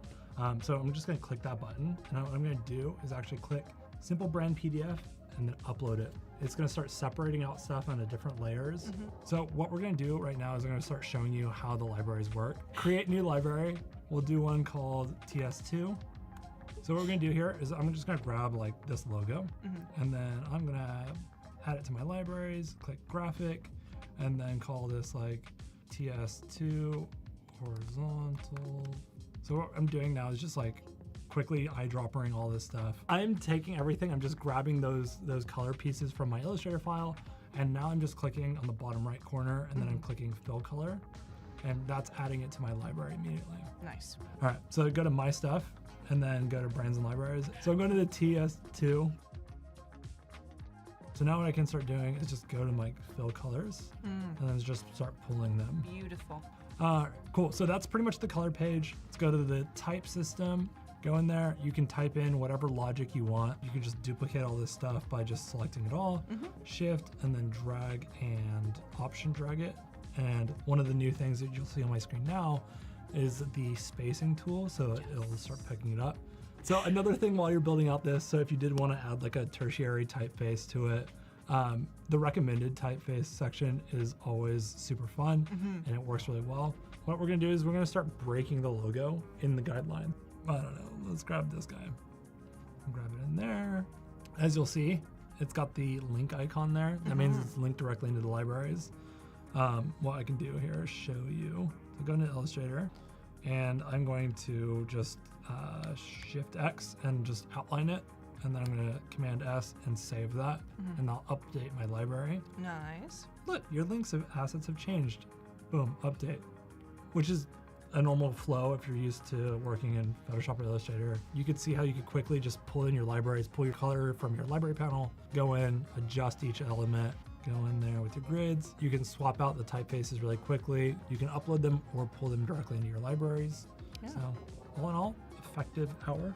So I'm just going to click that button, and what I'm going to do is actually click Simple Brand PDF and then upload it. It's going to start separating out stuff onto different layers. So what we're going to do right now is I'm going to start showing you how the libraries work. Create new library. We'll do one called TS2. So what we're going to do here is I'm just going to grab like this logo, and then I'm going to add it to my libraries, click graphic, and then call this like TS2 horizontal. So what I'm doing now is just like quickly eyedroppering all this stuff. I'm taking everything, I'm just grabbing those color pieces from my Illustrator file, and now I'm just clicking on the bottom right corner, and then I'm clicking fill color, and that's adding it to my library immediately. Nice. All right, so go to my stuff, and then go to brands and libraries. So I'm going to the TS2. So now what I can start doing is just go to like fill colors and then just start pulling them. Beautiful. Cool, so that's pretty much the color page. Let's go to the type system, go in there. You can type in whatever logic you want. You can just duplicate all this stuff by just selecting it all, shift, and then drag and option drag it. And one of the new things that you'll see on my screen now is the spacing tool, so it'll start picking it up. So another thing while you're building out this, so if you did want to add like a tertiary typeface to it, the recommended typeface section is always super fun and it works really well. What we're gonna do is we're gonna start breaking the logo in the guideline. I don't know, let's grab this guy. Grab it in there. As you'll see, it's got the link icon there. That means it's linked directly into the libraries. What I can do here is show you. So go into Illustrator, and I'm going to just Shift X and just outline it, and then I'm going to Command S and save that, and I'll update my library. Nice. Look, your links of assets have changed. Boom, update, which is a normal flow if you're used to working in Photoshop or Illustrator. You could see how you could quickly just pull in your libraries, pull your color from your library panel, go in, adjust each element, go in there with your grids. You can swap out the typefaces really quickly. You can upload them or pull them directly into your libraries. Yeah. So all in all, effective hour.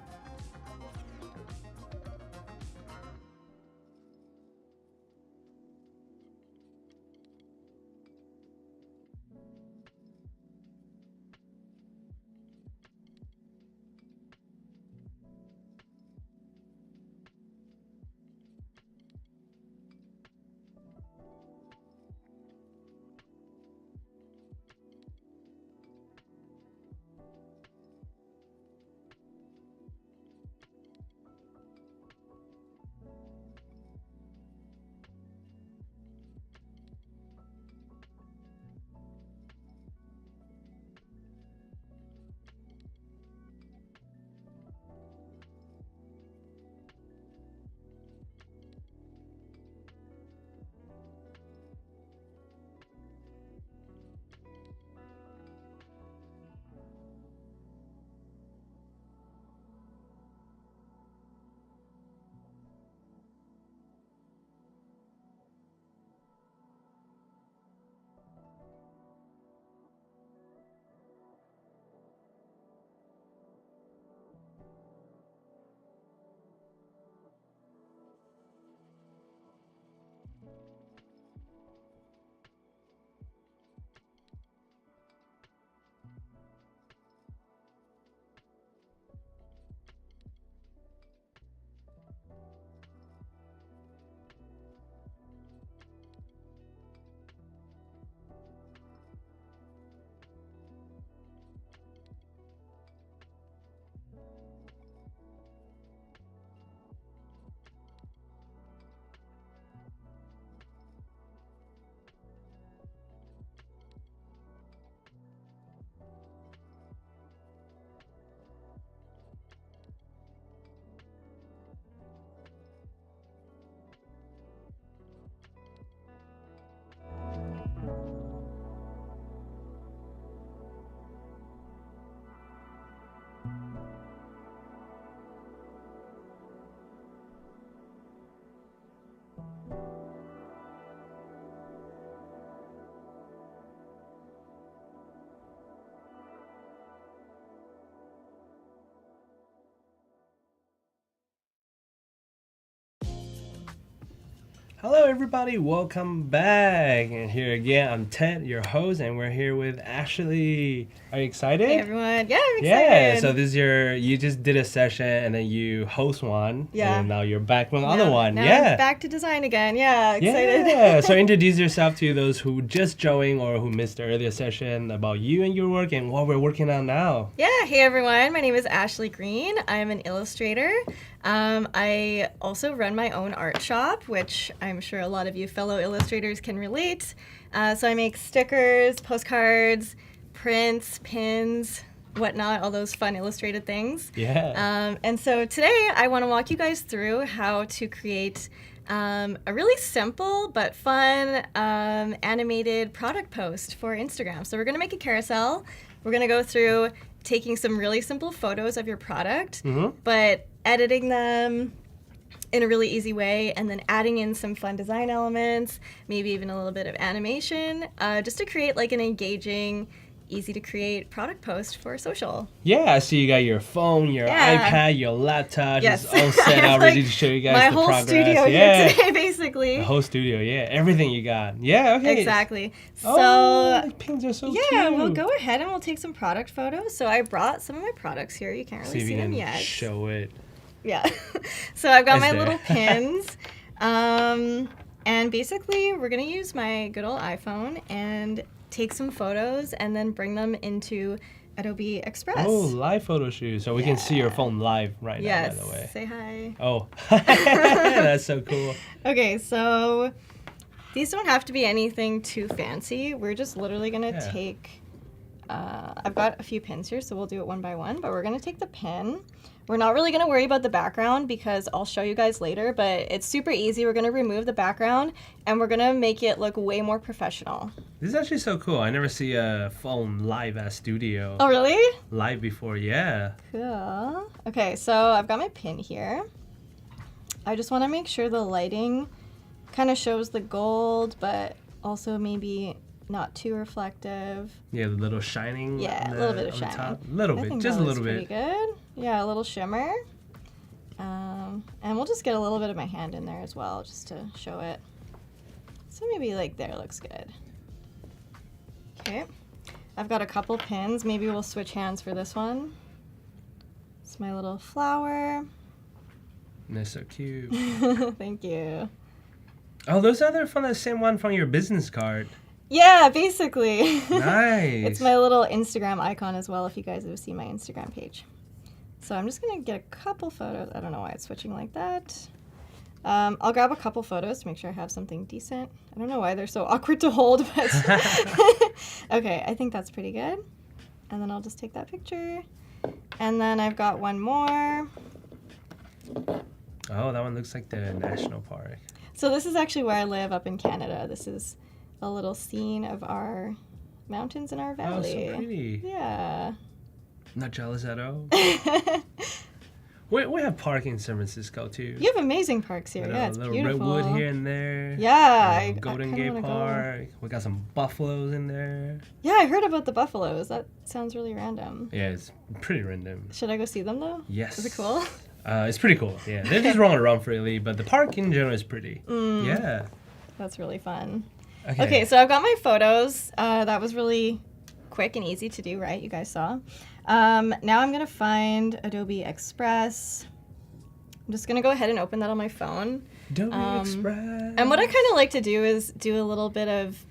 Hello, everybody. Welcome back. And here again, I'm Ted, your host, and we're here with Ashley. Are you excited? Hey everyone. Yeah, I'm excited. Yeah, so this is you just did a session and then you host one. Yeah. And now you're back with another one. Now yeah. I'm back to design again. Yeah, excited. Yeah. So introduce yourself to those who just joined or who missed the earlier session about you and your work and what we're working on now. Yeah, hey everyone. My name is Ashley Green. I'm an illustrator. I also run my own art shop, which I'm sure a lot of you fellow illustrators can relate. So I make stickers, postcards, prints, pins, whatnot, all those fun illustrated things. Yeah. And so today I want to walk you guys through how to create a really simple but fun animated product post for Instagram. So we're going to make a carousel. We're going to go through taking some really simple photos of your product, but editing them in a really easy way and then adding in some fun design elements, maybe even a little bit of animation, just to create like an engaging, easy to create product post for social. Yeah, I see you got your phone, your iPad, your laptop, Yes. just all set out, ready to show you guys my the whole progress. studio here today, basically. The whole studio, yeah. Everything you got. Yeah, okay. Exactly. So Oh, the pins are so cute. yeah, we'll go ahead and we'll take some product photos. So I brought some of my products here. You can't See really if see you them can yet. show it. Yeah. So I've got It's my there. little pins. And basically we're going to use my good old iPhone and take some photos and then bring them into Adobe Express. Oh, live photo shoot. So we can see your phone live right Yes. now, by the way. Say hi. Oh, that's so cool. Okay, so these don't have to be anything too fancy. We're just literally going to Yeah. take, I've got a few pins here, so we'll do it one by one, but we're going to take the pin. We're not really going to worry about the background because I'll show you guys later, but it's super easy. We're going to remove the background and we're going to make it look way more professional. This is actually so cool. I never see a phone live at studio. Oh, really? Live before, yeah. Cool. Okay, so I've got my pin here. I just want to make sure the lighting kind of shows the gold, but also maybe not too reflective. Yeah, the little shining. Yeah, on a little bit of on the shine. top. A little I bit, think just that a looks little pretty bit. good. Yeah, a little shimmer. And we'll just get a little bit of my hand in there as well, just to show it. So maybe like there looks good. Okay, I've got a couple pins. Maybe we'll switch hands for this one. It's my little flower. That's so cute. Thank you. Oh, those are from the same one from your business card. Yeah, basically. Nice. It's my little Instagram icon as well, if you guys have seen my Instagram page. So I'm just going to get a couple photos. I don't know why it's switching like that. I'll grab a couple photos to make sure I have something decent. I don't know why they're so awkward to hold, but okay, I think that's pretty good. And then I'll just take that picture. And then I've got one more. Oh, that one looks like the national park. So this is actually where I live up in Canada. This is a little scene of our mountains in our Oh, valley. so pretty. Yeah. Not jealous at all. We have park in San Francisco too. You have amazing parks here. You know, Yeah, it's a little beautiful. redwood here and there. Yeah, I Golden kinda Gate wanna go. Park. We got some buffaloes in there. Yeah, I heard about the buffaloes. That sounds really random. Yeah, it's pretty random. Should I go see them though? Yes. Is it cool? It's pretty cool. Yeah, they're just rolling around freely, but the park in general is pretty. Yeah. That's really fun. Okay. Okay, so I've got my photos. That was really quick and easy to do, right? You guys saw. Now I'm gonna find Adobe Express. I'm just gonna go ahead and open that on my phone. Adobe Express. And what I kind of like to do is do a little bit of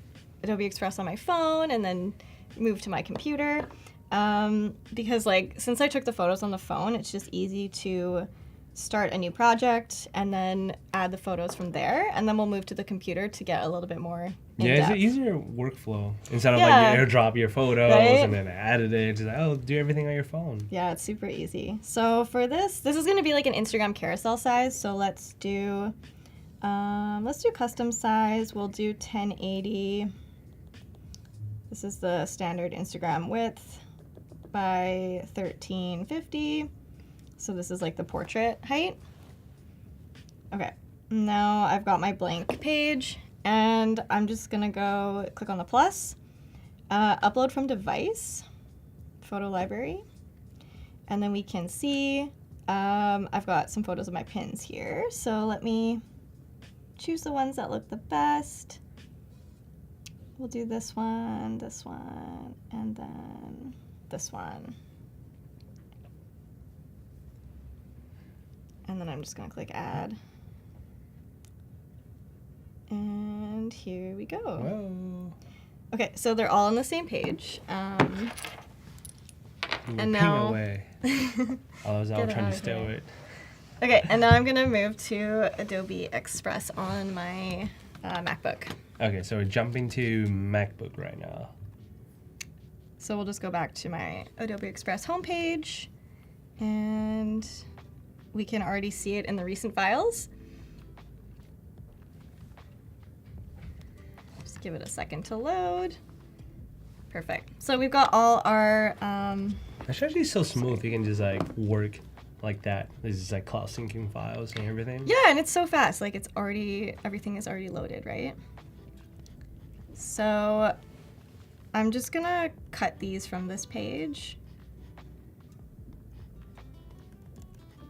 Adobe Express on my phone and then move to my computer. Because like, since I took the photos on the phone, it's just easy to start a new project and then add the photos from there. And then we'll move to the computer to get a little bit more Yeah, it's in-depth. an easier workflow instead of Yeah. like you airdrop your photos Right? and then edit it. Just like, oh, do everything on your phone. Yeah, it's super easy. So for this is going to be like an Instagram carousel size. So let's do custom size. We'll do 1080. This is the standard Instagram width by 1350. So this is like the portrait height. Okay, now I've got my blank page and I'm just gonna go click on the plus, upload from device, photo library, and then we can see I've got some photos of my pins here. So let me choose the ones that look the best. We'll do this one, and then this one. And then I'm just gonna click add. And here we go. Whoa. Okay, so they're all on the same page. And Ping now, away. I was Get it trying out to of steal here. it. Okay, and now I'm gonna move to Adobe Express on my MacBook. Okay, so we're jumping to MacBook right now. So we'll just go back to my Adobe Express homepage, and we can already see it in the recent files. Just give it a second to load. Perfect. So we've got all our It's actually so smooth. You can just like work like that. This is like cloud syncing files and everything. yeah, and it's so fast. Like it's already, everything is already loaded, right? So I'm just gonna cut these from this page.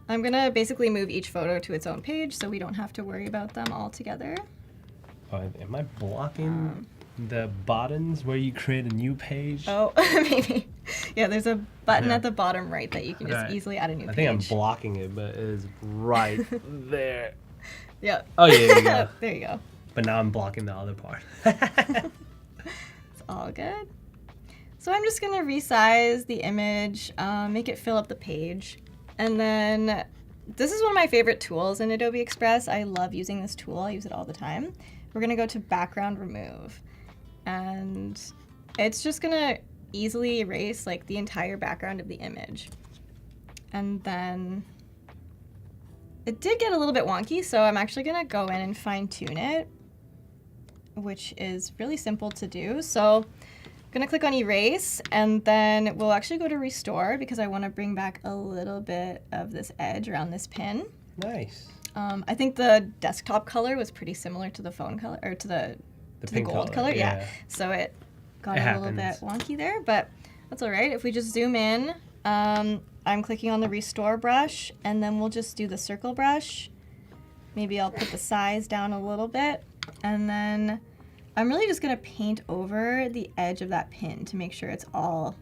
I'm gonna basically move each photo to its own page so we don't have to worry about them all together. Oh, am I blocking the buttons where you create a new page? Oh, maybe. Yeah, there's a button Yeah. at the bottom right that you can just Right. easily add a new I page. think I'm blocking it, but it is right there. Yep. Oh, yeah, there you go. There you go. But now I'm blocking the other part. It's all good. So I'm just gonna resize the image, make it fill up the page. And then this is one of my favorite tools in Adobe Express. I love using this tool. I use it all the time. We're gonna go to background remove. And it's just gonna easily erase like the entire background of the image. And then it did get a little bit wonky, so I'm actually gonna go in and fine tune it, which is really simple to do. So I'm gonna click on erase, and then we'll actually go to restore because I wanna bring back a little bit of this edge around this pin. Nice. I think the desktop color was pretty similar to the phone color, or to the pink gold color, yeah. yeah. So it got It a little bit happens. wonky there, but that's all right. If we just zoom in, I'm clicking on the restore brush, and then we'll just do the circle brush. Maybe I'll put the size down a little bit, and then I'm really just gonna paint over the edge of that pin to make sure it's all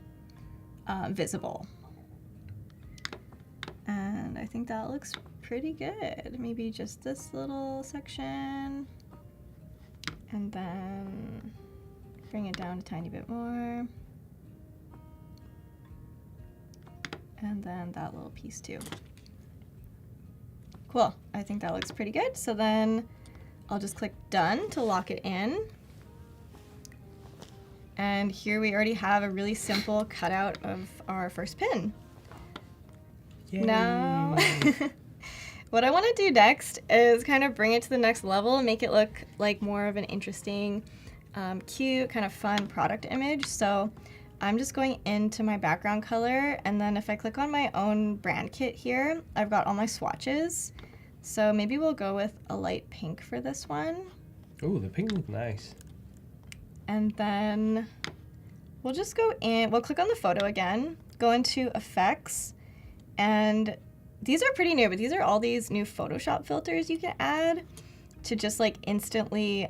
visible. And I think that looks pretty good. Maybe just this little section, and then bring it down a tiny bit more. And then that little piece too. Cool, I think that looks pretty good. So then I'll just click done to lock it in. And here we already have a really simple cutout of our first pin. Yay. Now, what I want to do next is kind of bring it to the next level and make it look like more of an interesting, cute, kind of fun product image. So I'm just going into my background color, and then if I click on my own brand kit here, I've got all my swatches. So maybe we'll go with a light pink for this one. Ooh, the pink looks nice. And then we'll just go in, we'll click on the photo again, go into effects, and these are pretty new, but these are all these new Photoshop filters you can add to just like instantly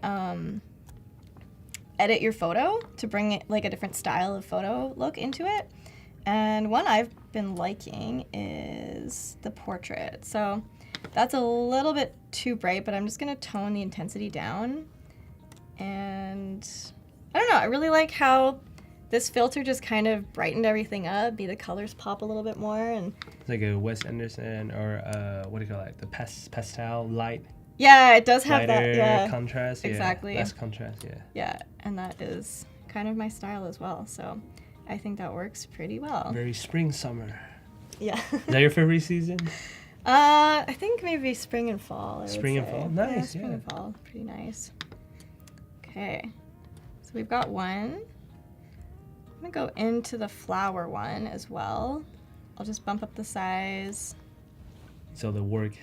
edit your photo to bring it like a different style of photo look into it. And one I've been liking is the portrait. So that's a little bit too bright, but I'm just gonna tone the intensity down. And I don't know, I really like how this filter just kind of brightened everything up, made the colors pop a little bit more. And It's like a Wes Anderson or what do you call it? The pastel light. yeah, it does have Lighter that, yeah. contrast. Yeah, exactly. less contrast, yeah. Yeah, and that is kind of my style as well. So I think that works pretty well. Very spring, summer. Yeah. Is that your favorite season? I think maybe spring and fall. I would Spring and say. fall? Yeah, Nice, spring yeah. and fall. Pretty nice. Okay. So we've got one. I'm gonna go into the flower one as well. I'll just bump up the size. So the work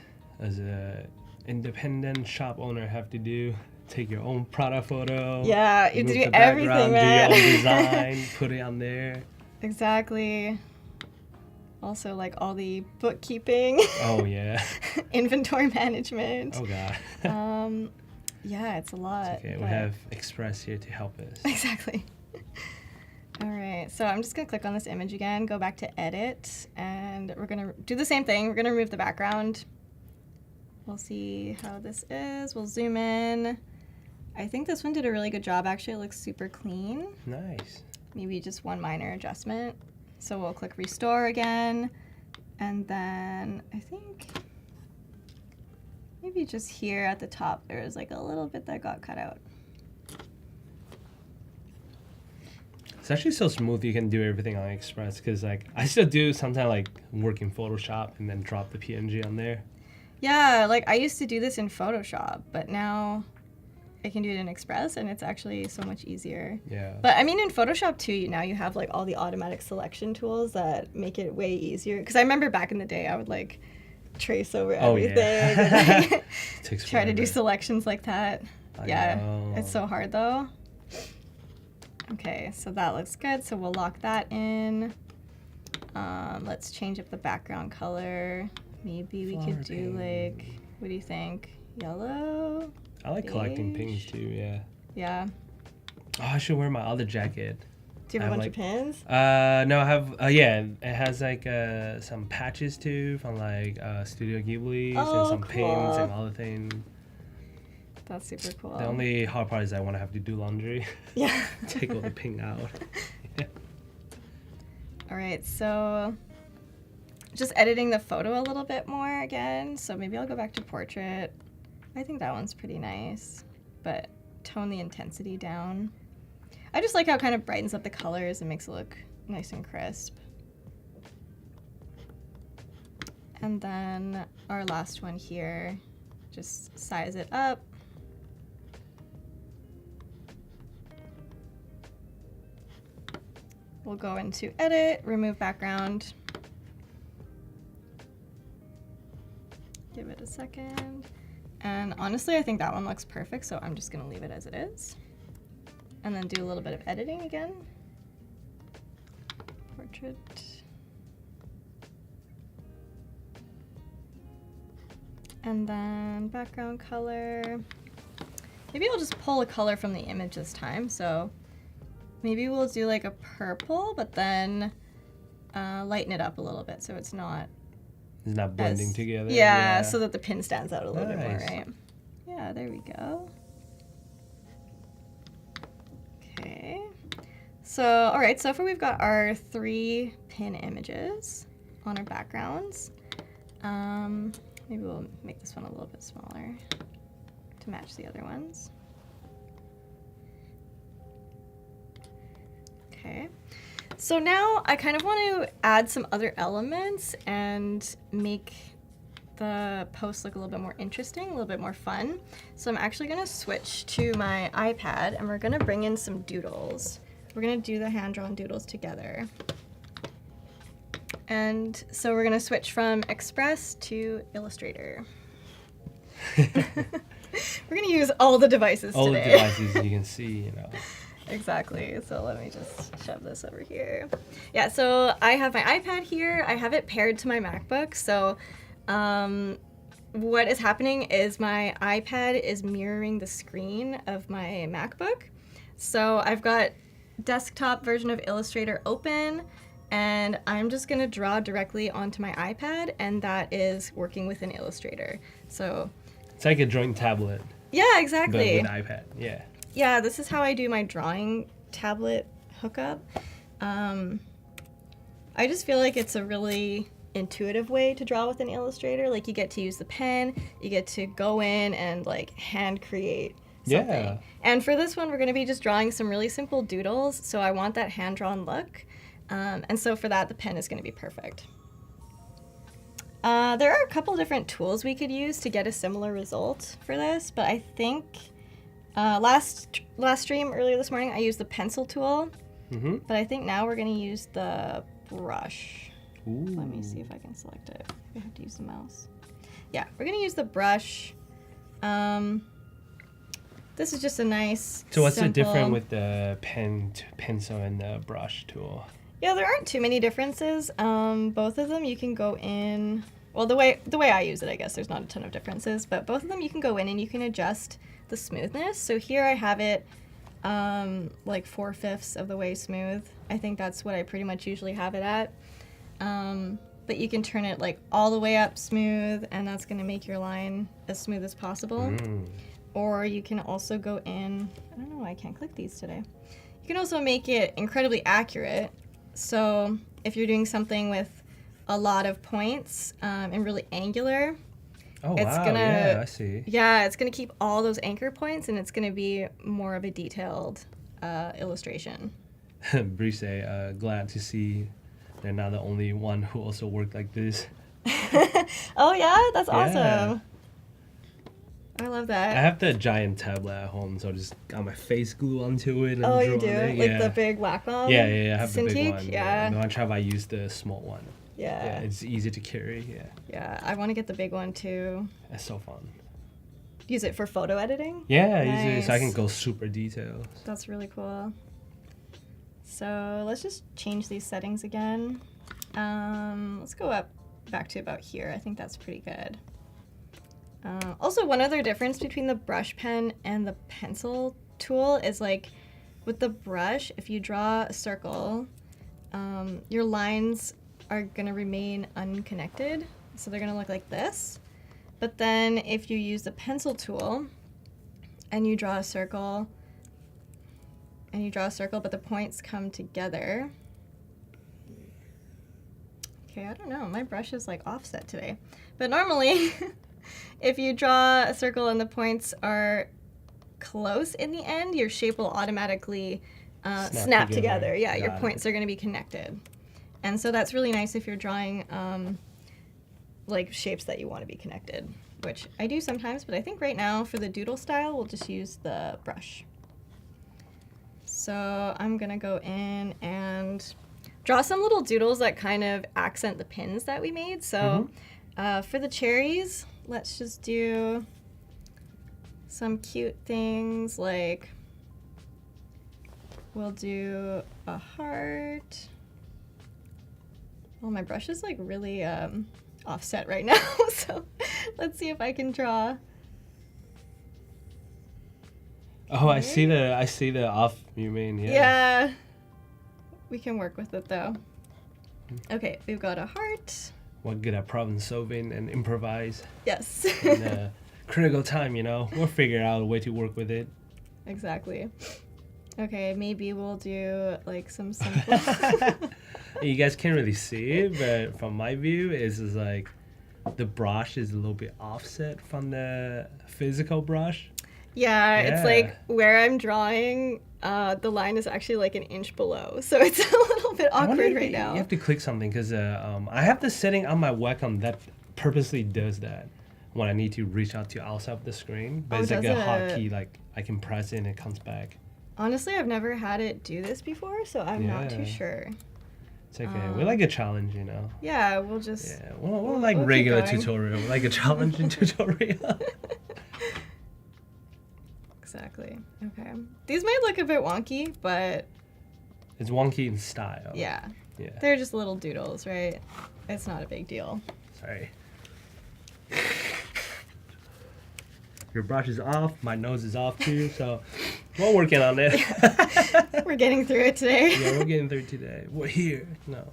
as a independent shop owner have to do, take your own product photo. Yeah, you have to move do the everything, background, man. do your own design, put it on there. Exactly. Also, like all the bookkeeping, Oh yeah. inventory management. Oh god. Yeah, it's a lot. Okay, we but- have Express here to help us. Exactly. All right, so I'm just gonna click on this image again, go back to edit, and we're gonna do the same thing. We're gonna remove the background. We'll see how this is. We'll zoom in. I think this one did a really good job, actually. It looks super clean. Nice. Maybe just one minor adjustment. So we'll click restore again, and then I think maybe just here at the top, there's like a little bit that got cut out. It's actually so smooth you can do everything on Express because like I still do sometimes like work in Photoshop and then drop the PNG on there. Yeah, like I used to do this in Photoshop, but now I can do it in Express and it's actually so much easier. Yeah. But I mean in Photoshop too, now you have like all the automatic selection tools that make it way easier. Because I remember back in the day I would like trace over everything and like, Takes try to do forever. selections like that. I Yeah, know. it's so hard though. Okay, so that looks good. So we'll lock that in. Let's change up the background color. Maybe we could do like, what do you think? Yellow? I like collecting beige? pins too, yeah. Yeah. Oh, I should wear my other jacket. Do you have a I bunch of pins? No, I have, yeah, it has like some patches too from like Studio Ghibli Oh, and some pins and cool. other things. That's super cool. The only hard part is I want to have to do laundry. Yeah. Take all the pin out. All right, so just editing the photo a little bit more again. So maybe I'll go back to portrait. I think that one's pretty nice, but tone the intensity down. I just like how it kind of brightens up the colors and makes it look nice and crisp. And then our last one here, just size it up. We'll go into edit, remove background. Give it a second. And honestly, I think that one looks perfect, so I'm just gonna leave it as it is. And then do a little bit of editing again. Portrait. And then background color. Maybe I'll just pull a color from the image this time, so maybe we'll do like a purple, but then lighten it up a little bit so it's not It's not blending together. Yeah, so that the pin stands out a little bit more, Nice. right? Yeah, there we go. Okay. So, all right, so far we've got our 3 pin images on our backgrounds. Maybe we'll make this one a little bit smaller to match the other ones. Okay. So now I kind of want to add some other elements and make the post look a little bit more interesting, a little bit more fun. So I'm actually going to switch to my iPad and we're going to bring in some doodles. We're going to do the hand-drawn doodles together. And so we're going to switch from Express to Illustrator. We're going to use all the devices all today. the devices you can see, you know. Exactly. So let me just shove this over here. Yeah, so I have my iPad here. I have it paired to my MacBook. So what is happening is my iPad is mirroring the screen of my MacBook. So I've got desktop version of Illustrator open, and I'm just going to draw directly onto my iPad, and that is working within Illustrator. So It's like a drawing tablet, yeah, but exactly. with iPad. Yeah. Yeah, this is how I do my drawing tablet hookup. I just feel like it's a really intuitive way to draw with an Illustrator. Like, you get to use the pen, you get to go in and like hand create something. Yeah. And for this one, we're going to be just drawing some really simple doodles, so I want that hand-drawn look. And so for that, the pen is going to be perfect. There are a couple different tools we could use to get a similar result for this, but I think last stream earlier this morning I used the pencil tool, but I think now we're going to use the brush. Ooh. Let me see if I can select it. I have to use the mouse. Yeah, we're going to use the brush. This is just a nice, So what's the simple... difference with the pencil and the brush tool? Yeah, there aren't too many differences. Both of them you can go in. Well, the way I use it, I guess there's not a ton of differences, but both of them you can go in and you can adjust the the smoothness. So here I have it like 4/5 of the way smooth. I think that's what I pretty much usually have it at. But you can turn it like all the way up smooth, and that's gonna make your line as smooth as possible. Or you can also go in, I don't know why I can't click these today. You can also make it incredibly accurate. So if you're doing something with a lot of points and really angular, Oh, it's wow. gonna, Yeah, I see. yeah, it's gonna keep all those anchor points, and it's gonna be more of a detailed illustration. Brice, glad to see they're not the only one who also worked like this. Oh yeah, that's Yeah. awesome. I love I that. have the giant tablet at home, so I just got my face glue onto it and Oh, draw you do? on it. Like Yeah. the big Wacom? Yeah, I have the big Cintiq? one. Yeah. The one time I used the small one. Yeah, Yeah. it's easy to carry. Yeah, Yeah, I want to get the big one too. it's so fun. Use it for photo editing? Yeah, easy, so I can Nice. go super detailed. That's really cool. So let's just change these settings again. Let's go up back to about here. I think that's pretty good. Also, one other difference between the brush pen and the pencil tool is like with the brush, if you draw a circle, your lines are going to remain unconnected. So they're going to look like this. But then if you use the pencil tool and you draw a circle, but the points come together. Okay, I don't know. My brush is like offset today. But normally, if you draw a circle and the points are close in the end, your shape will automatically snap together. Yeah, your Got it. points are going to be connected. And so that's really nice if you're drawing like shapes that you want to be connected, which I do sometimes, but I think right now for the doodle style, we'll just use the brush. So I'm gonna go in and draw some little doodles that kind of accent the pins that we made. So for the cherries, let's just do some cute things like we'll do a heart. Well, my brush is like really offset right now, so let's see if I can draw. Oh, I see the off. You mean Yeah. We can work with it though. Okay, we've got a heart. We're good at problem solving and improvise Yes. in a critical time. We'll figure out a way to work with it. Exactly. Okay, maybe we'll do like some simple. You guys can't really see it, but from my view, it's just like the brush is a little bit offset from the physical brush. Yeah, it's Yeah. like where I'm drawing, the line is actually like an inch below, so it's a little bit I wonder awkward if right you now. have to click something because I have the setting on my Wacom that purposely does that when I need to reach out to outside of the screen. But Oh, it's like does a it? hotkey, like I can press it and it comes back. Honestly, I've never had it do this before, so I'm not too Yeah. sure. It's okay. We like a challenge. Yeah, we'll just. Yeah, we'll like we'll keep regular going. tutorial, we like a challenging tutorial. Exactly. Okay. These might look a bit wonky, but It's wonky in style. yeah, Yeah. they're just little doodles, right? It's not a big deal. Sorry. Your brush is off, my nose is off too, so we're working on it. We're getting through it today. Yeah, we're getting through today. We're here. No.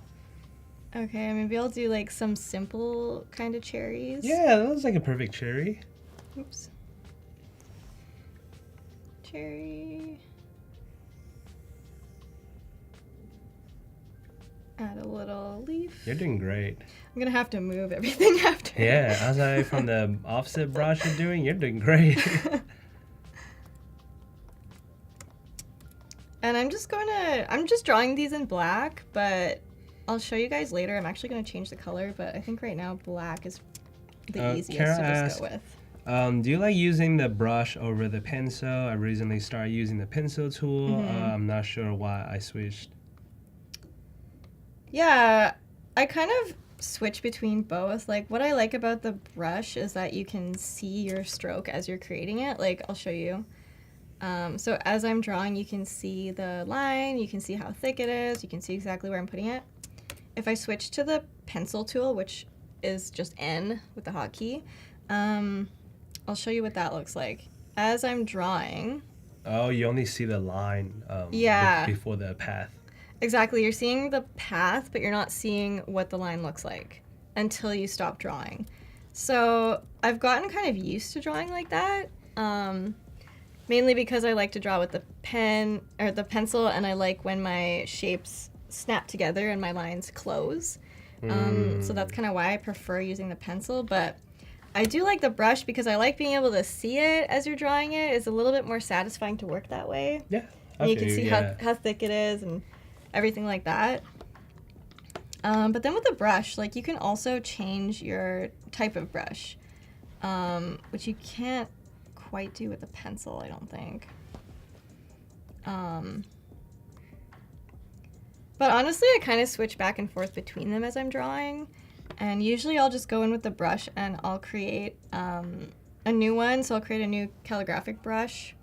Okay, maybe I'll do like some simple kind of cherries. Yeah, that looks like a perfect cherry. Oops. Cherry. Add a little leaf. You're doing great. I'm gonna have to move everything after. Yeah, aside from the offset brush you're doing great. And I'm just drawing these in black, but I'll show you guys later. I'm actually gonna change the color, but I think right now black is the easiest Kara to just asked, go with. Do you like using the brush over the pencil? I recently started using the pencil tool. I'm not sure why I switched. Yeah, I kind of switch between both. Like what I like about the brush is that you can see your stroke as you're creating it. Like I'll show you. So as I'm drawing, you can see the line, you can see how thick it is, you can see exactly where I'm putting it. If I switch to the pencil tool, which is just N with the hotkey, I'll show you what that looks like. as I'm drawing, Oh, you only see the line Yeah. before the path. exactly, you're seeing the path, but you're not seeing what the line looks like until you stop drawing. So I've gotten kind of used to drawing like that, mainly because I like to draw with the pen or the pencil, and I like when my shapes snap together and my lines close. So that's kind of why I prefer using the pencil, but I do like the brush because I like being able to see it as you're drawing it. It's a little bit more satisfying to work that way. Yeah. And you can Okay, see yeah. how thick it is and everything like that. But then with the brush, like you can also change your type of brush, which you can't quite do with a pencil, I don't think. But honestly, I kind of switch back and forth between them as I'm drawing. And usually I'll just go in with the brush and I'll create a new one. So I'll create a new calligraphic brush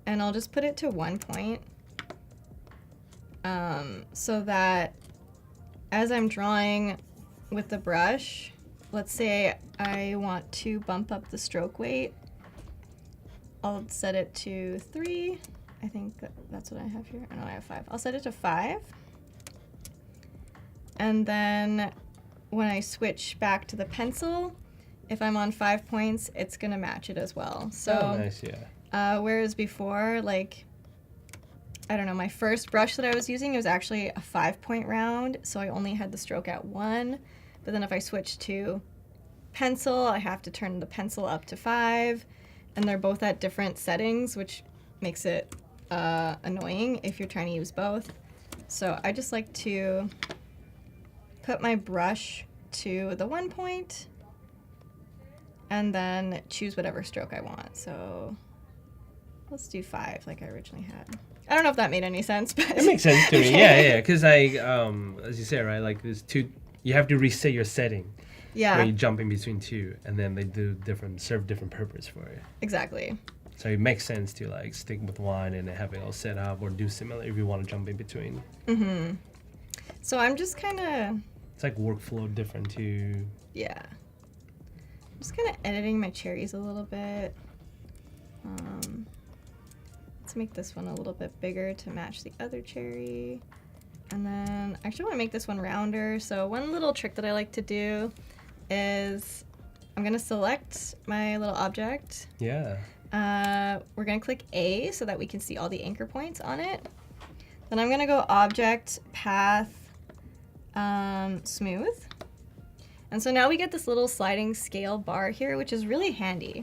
and I'll just put it to 1 point. So that as I'm drawing with the brush, let's say I want to bump up the stroke weight, I'll set it to 3. I think that's what I have here. Oh, no, I have 5. I'll set it to 5. And then when I switch back to the pencil, if I'm on 5 points, it's gonna match it as well. So, Oh, nice, yeah. whereas before, like, I don't know, my first brush that I was using, it was actually a 5-point round, so I only had the stroke at 1. But then if I switch to pencil, I have to turn the pencil up to 5, and they're both at different settings, which makes it annoying if you're trying to use both. So I just like to put my brush to the 1 point and then choose whatever stroke I want. So let's do 5 like I originally had. I don't know if that made any sense, but It makes sense to me. Yeah, because as you said, right, like there's two, you have to reset your setting when you jump in between two, and then they serve different purpose for it. Exactly. So it makes sense to like stick with one and then have it all set up, or do similar if you want to jump in between. Mm-hmm. So I'm just kind of, It's like workflow different too. yeah. I'm just kind of editing my cherries a little bit. Let's make this one a little bit bigger to match the other cherry. And then I actually want to make this one rounder. So one little trick that I like to do is I'm going to select my little object. Yeah. We're going to click A so that we can see all the anchor points on it. Then I'm going to go Object, Path, Smooth. And so now we get this little sliding scale bar here, which is really handy.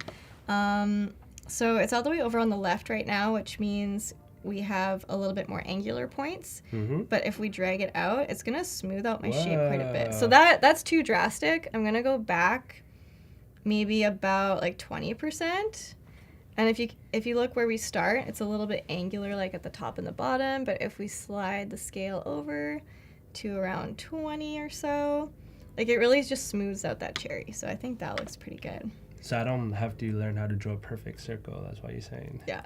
So it's all the way over on the left right now, which means we have a little bit more angular points. Mm-hmm. But if we drag it out, it's going to smooth out my shape quite a bit. Wow. So that's too drastic. I'm going to go back maybe about like 20%. And if you look where we start, it's a little bit angular like at the top and the bottom. But if we slide the scale over to around 20 or so, like it really just smooths out that cherry. So I think that looks pretty good. So I don't have to learn how to draw a perfect circle. That's what you're saying. Yeah.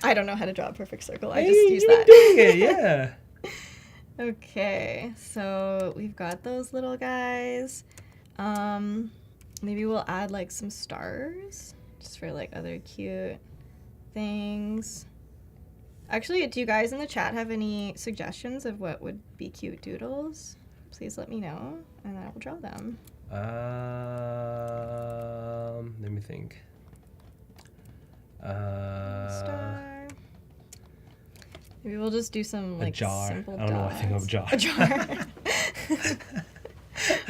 I don't know how to draw a perfect circle. I Hey, just use you've that. been doing it, yeah. Okay, so we've got those little guys. Maybe we'll add like some stars just for like other cute things. Actually, do you guys in the chat have any suggestions of what would be cute doodles? Please let me know and I will draw them. Let me think. Star. Maybe we'll just do some like a jar. simple I don't know why I think of jar. A jar.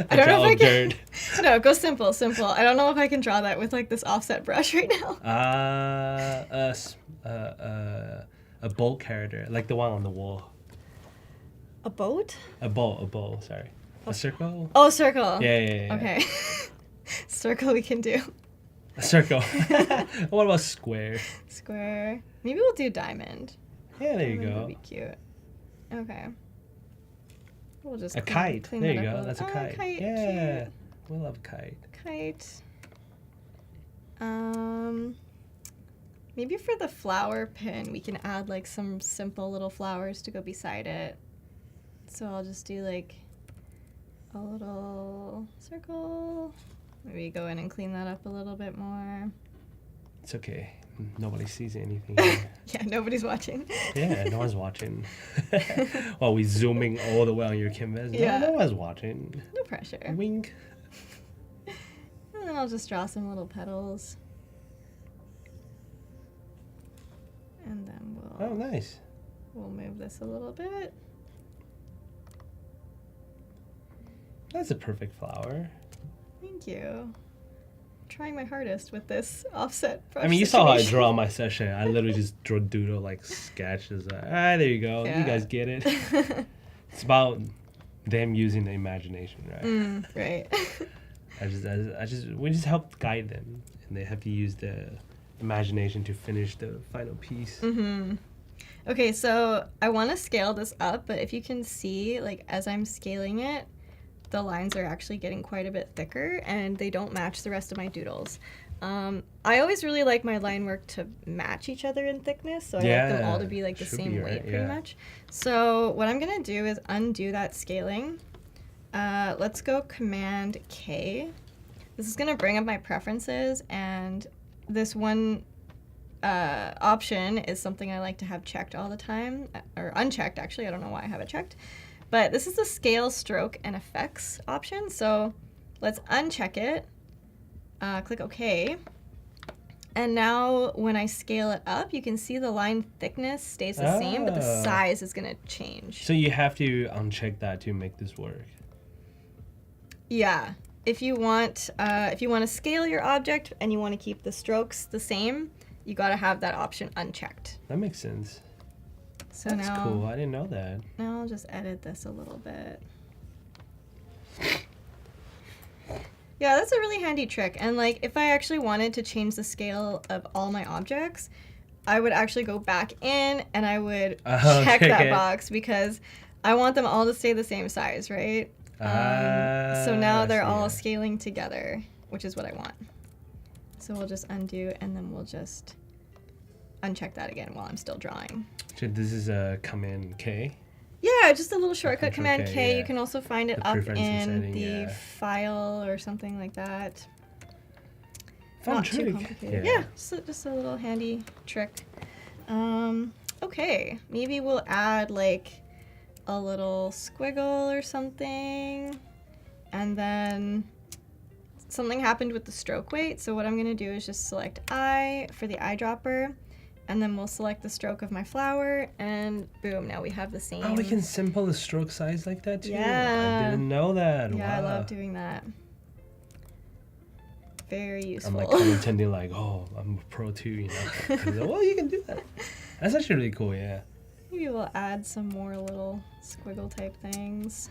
I don't know if I can. No, go simple. I don't know if I can draw that with like this offset brush right now. A bolt character, like the one on the wall. A boat? A bowl. Sorry. A circle. Oh, circle. Yeah. Okay. Circle we can do. A circle. What about square? Square. Maybe we'll do diamond. Yeah, there you Diamond go. would be cute. Okay. We'll just A kite. clean There that you up go. a That's a little. kite. Kite. Yeah. Cute. We love a kite. Kite. Maybe for the flower pin, we can add like some simple little flowers to go beside it. So I'll just do like a little circle. Maybe go in and clean that up a little bit more. It's okay. Nobody sees anything here. Yeah, nobody's watching. Yeah, no one's watching. While we zooming all the way on your canvas. Yeah. No one's watching. No pressure. Wink. And then I'll just draw some little petals. And then Oh, nice. we'll move this a little bit. That's a perfect flower. Thank you. Trying my hardest with this offset brush I mean, you saw how I situation. draw on my session. I literally just draw doodle like sketches. There you go. Yeah. You guys get it. It's about them using the imagination, right? Right. We just help guide them, and they have to use the imagination to finish the final piece. Okay, so I want to scale this up, but if you can see, like, as I'm scaling it, the lines are actually getting quite a bit thicker, and they don't match the rest of my doodles. I always really like my line work to match each other in thickness, so I like them all to be like the should same be, weight right? pretty Yeah. much. So what I'm gonna do is undo that scaling. Let's go Command K. This is gonna bring up my preferences, and this one option is something I like to have checked all the time, or unchecked actually. I don't know why I have it checked. But this is the scale, stroke, and effects option. So let's uncheck it. Click OK. And now when I scale it up, you can see the line thickness stays the same, but the size is going to change. So you have to uncheck that to make this work. Yeah. If you want to scale your object and you want to keep the strokes the same, you got to have that option unchecked. That makes sense. So That's now, cool. I didn't know that. Now I'll just edit this a little bit. Yeah, that's a really handy trick. And like, if I actually wanted to change the scale of all my objects, I would actually go back in and I would check that box because I want them all to stay the same size, right? So now they're all scaling together, which is what I want. So we'll just undo and then we'll just uncheck that again while I'm still drawing. So this is a Command K. Yeah, just a little shortcut, Control Command K, K. yeah. You can also find it The up preferences in setting, the yeah. file or something like that. Fun Not too trick. complicated. Yeah, just a little handy trick. Okay, maybe we'll add like a little squiggle or something. And then something happened with the stroke weight. So what I'm gonna do is just select I for the eyedropper. And then we'll select the stroke of my flower, and boom, now we have the same. Oh, we can sample the stroke size like that too? Yeah. I didn't know that. Yeah, I Wow. love doing that. Very useful. I'm like pretending like, oh, I'm a pro too, you know? Well, you can do that. That's actually really cool, yeah. Maybe we'll add some more little squiggle type things.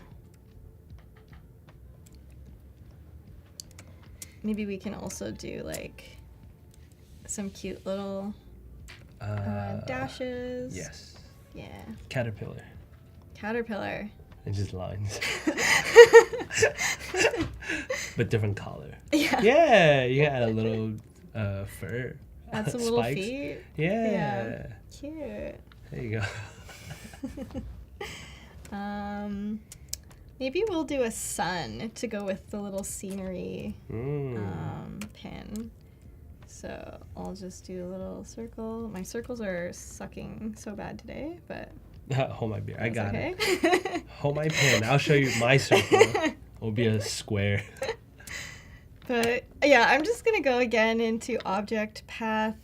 Maybe we can also do like some cute little dashes. Yes. Yeah. Caterpillar. Caterpillar. And just lines. But different color. Yeah. Yeah, you can add a little fur. Add some little spikes. feet. Yeah. Cute. There you go. Maybe we'll do a sun to go with the little scenery pin. So I'll just do a little circle. My circles are sucking so bad today, but Hold my beer. I got okay. it. Hold my pen. I'll show you my circle. It'll be a square. But yeah, I'm just gonna go again into object path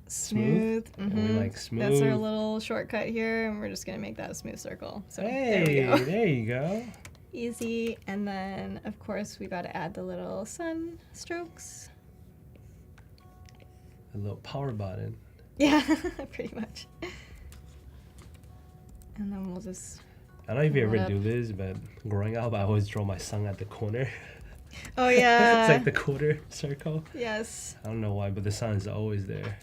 smooth. And we like smooth. That's our little shortcut here, and we're just gonna make that a smooth circle. So there we Hey, go. there you go. Easy. And then of course we gotta add the little sun strokes. A little power button. Yeah, pretty much. And then we'll just. I don't know if you Hold ever up. do this, but growing up, I always draw my sun at the corner. Oh yeah. It's like the quarter circle. Yes. I don't know why, but the sun is always there.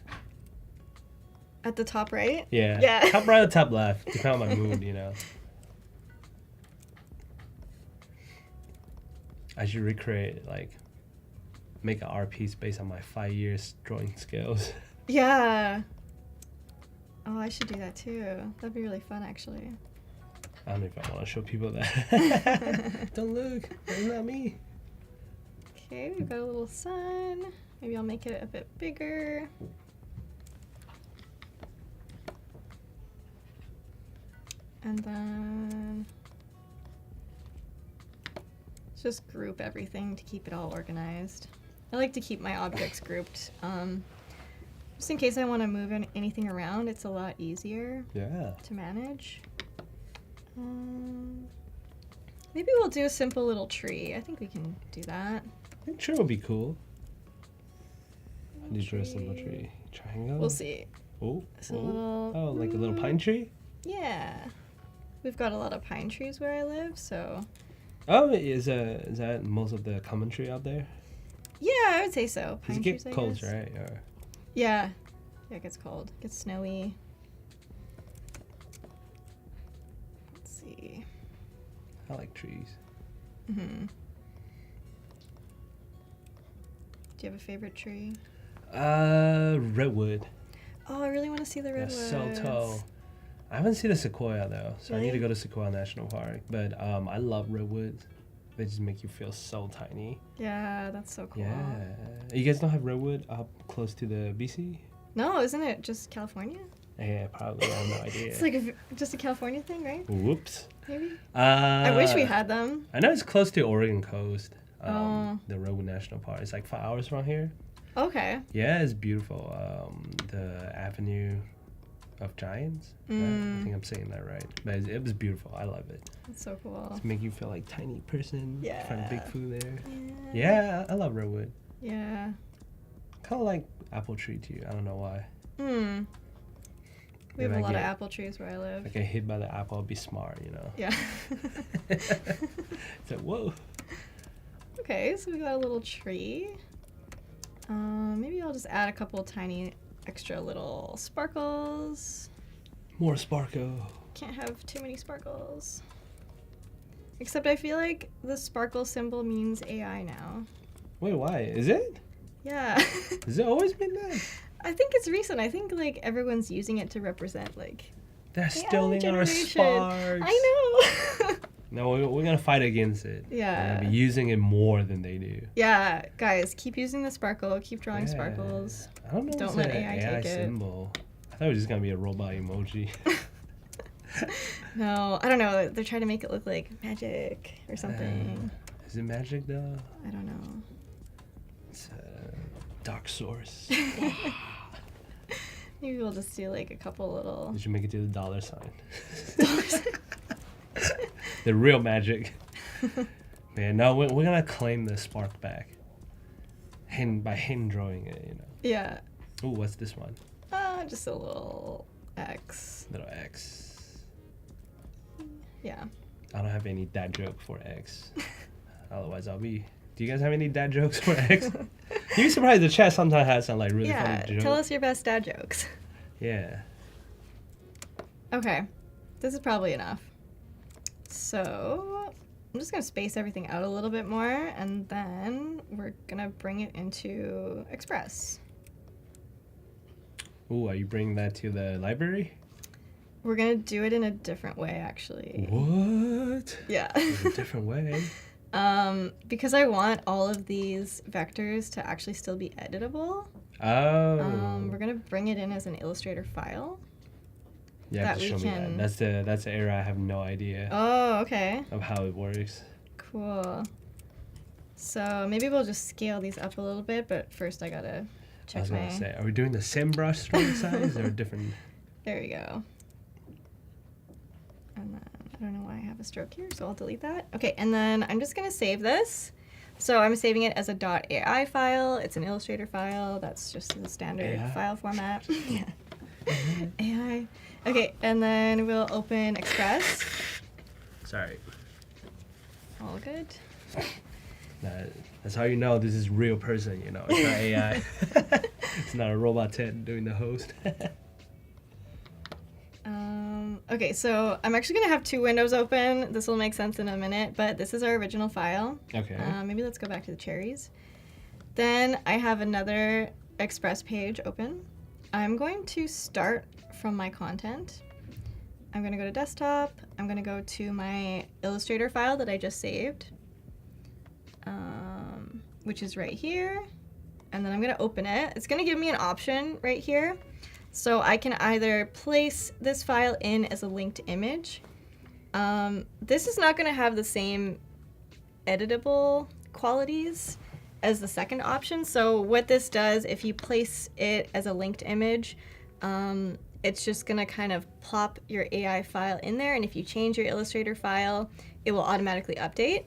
At the top right. Yeah. Yeah. Top right or top left, depending on my mood, you know. I should recreate, like, make an art piece based on my 5 years drawing skills. Yeah. Oh, I should do that too. That'd be really fun, actually. I don't know if I want to show people that. Don't look. That's not me. Okay, we've got a little sun. Maybe I'll make it a bit bigger. And then just group everything to keep it all organized. I like to keep my objects grouped. Just in case I want to move anything around, it's a lot easier to manage. Maybe we'll do a simple little tree. I think we can do that. I think tree would be cool. How do you draw a simple tree? Triangle? We'll see. Oh, Little, like a little pine tree? Yeah. We've got a lot of pine trees where I live, so. Oh, is that most of the common tree out there? Yeah, I would say so. Does Pine it trees, get I cold, guess. right? Or... Yeah. Yeah, it gets cold. It gets snowy. Let's see. I like trees. Mm-hmm. Do you have a favorite tree? Redwood. Oh, I really want to see the redwoods. They're so tall. I haven't seen a sequoia though, so I need to Really? go to Sequoia National Park. But I love redwoods. They just make you feel so tiny. Yeah, that's so cool. Yeah. You guys don't have redwood up close to the BC? No, isn't it just California? Yeah, probably. I have no idea. It's like just a California thing, right? Whoops. Maybe? I wish we had them. I know it's close to Oregon coast. Oh. The Redwood National Park. It's like 5 hours from here. Okay. Yeah, it's beautiful. The Avenue of Giants. Right? I think I'm saying that right. But it was beautiful. I love it. That's so cool. To make you feel like tiny person. Yeah. Find big food there. Yeah. Yeah, I love redwood. Yeah. Kind of like apple tree too. I don't know why. We have If a I lot of get- apple trees where I live. If I get hit by the apple, I'll be smart, you know. Yeah. It's like, whoa. Okay, so we got a little tree. Maybe I'll just add a couple tiny extra little sparkles. More sparkle. Can't have too many sparkles. Except I feel like the sparkle symbol means AI now. Wait, why? Is it? Yeah. Has it always been that? I think it's recent. I think like everyone's using it to represent like They're AI stealing our generation. sparks. I know. No, we're gonna fight against it. Yeah. We're gonna be using it more than they do. Yeah, guys, keep using the sparkle. Keep drawing Yeah. sparkles. I don't know. Don't It's let an AI take it. symbol. I thought it was just gonna be a robot emoji. No, I don't know. They're trying to make it look like magic or something. Is it magic though? I don't know. It's a dark source. Maybe we'll just do like a couple little. Did you make it to the dollar sign? The real magic. Man, no, we're gonna claim the spark back. By hand drawing it, you know. Yeah. Ooh, what's this one? Just a little X. Little X. Yeah. I don't have any dad joke for X. Otherwise, I'll be. Do you guys have any dad jokes for X? You'd be surprised. The chat sometimes has some like really Yeah. funny jokes. Tell us your best dad jokes. Yeah. Okay. This is probably enough. So I'm just gonna space everything out a little bit more, and then we're gonna bring it into Express. Ooh, are you bringing that to the library? We're gonna do it in a different way, actually. What? Yeah. There's a different way. Because I want all of these vectors to actually still be editable. Oh. We're gonna bring it in as an Illustrator file. You have that to we show me can- that. That's the area I have no idea Oh, okay. of how it works. Cool. So maybe we'll just scale these up a little bit, but first I gotta I check was my. gonna say, are we doing the same brush stroke size or different? There we go. And then I don't know why I have a stroke here, so I'll delete that. Okay, and then I'm just gonna save this. So I'm saving it as a .ai file. It's an Illustrator file. That's just the standard AI? file format. Yeah. AI. Okay, and then we'll open Express. Sorry. All good. That's how you know this is real person. You know, it's not AI. It's not a robot Ted doing the host. Okay, so I'm actually gonna have two windows open. This will make sense in a minute, but this is our original file. Okay. Maybe let's go back to the cherries. Then I have another Express page open. I'm going to start from my content. I'm going to go to desktop. I'm going to go to my Illustrator file that I just saved, which is right here. and then I'm gonna open it. It's gonna give me an option right here. So I can either place this file in as a linked image. This is not gonna have the same editable qualities as the second option. So what this does, if you place it as a linked image, it's just gonna kind of plop your AI file in there, and if you change your Illustrator file, it will automatically update,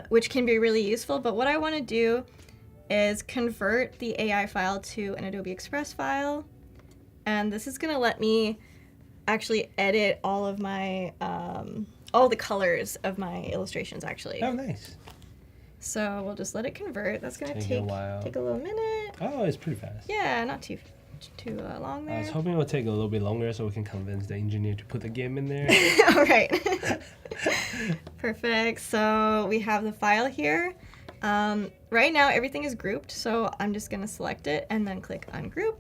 which can be really useful. But what I wanna do is convert the AI file to an Adobe Express file, and this is gonna let me actually edit all of my, all the colors of my illustrations actually. Oh, nice. So we'll just let it convert. That's gonna Take a take while. a little minute. Oh, it's pretty fast. Yeah, not too long I was there. hoping it would take a little bit longer so we can convince the engineer to put the game in there. All right. Perfect. So we have the file here. Right now everything is grouped, so I'm just gonna select it and then click ungroup.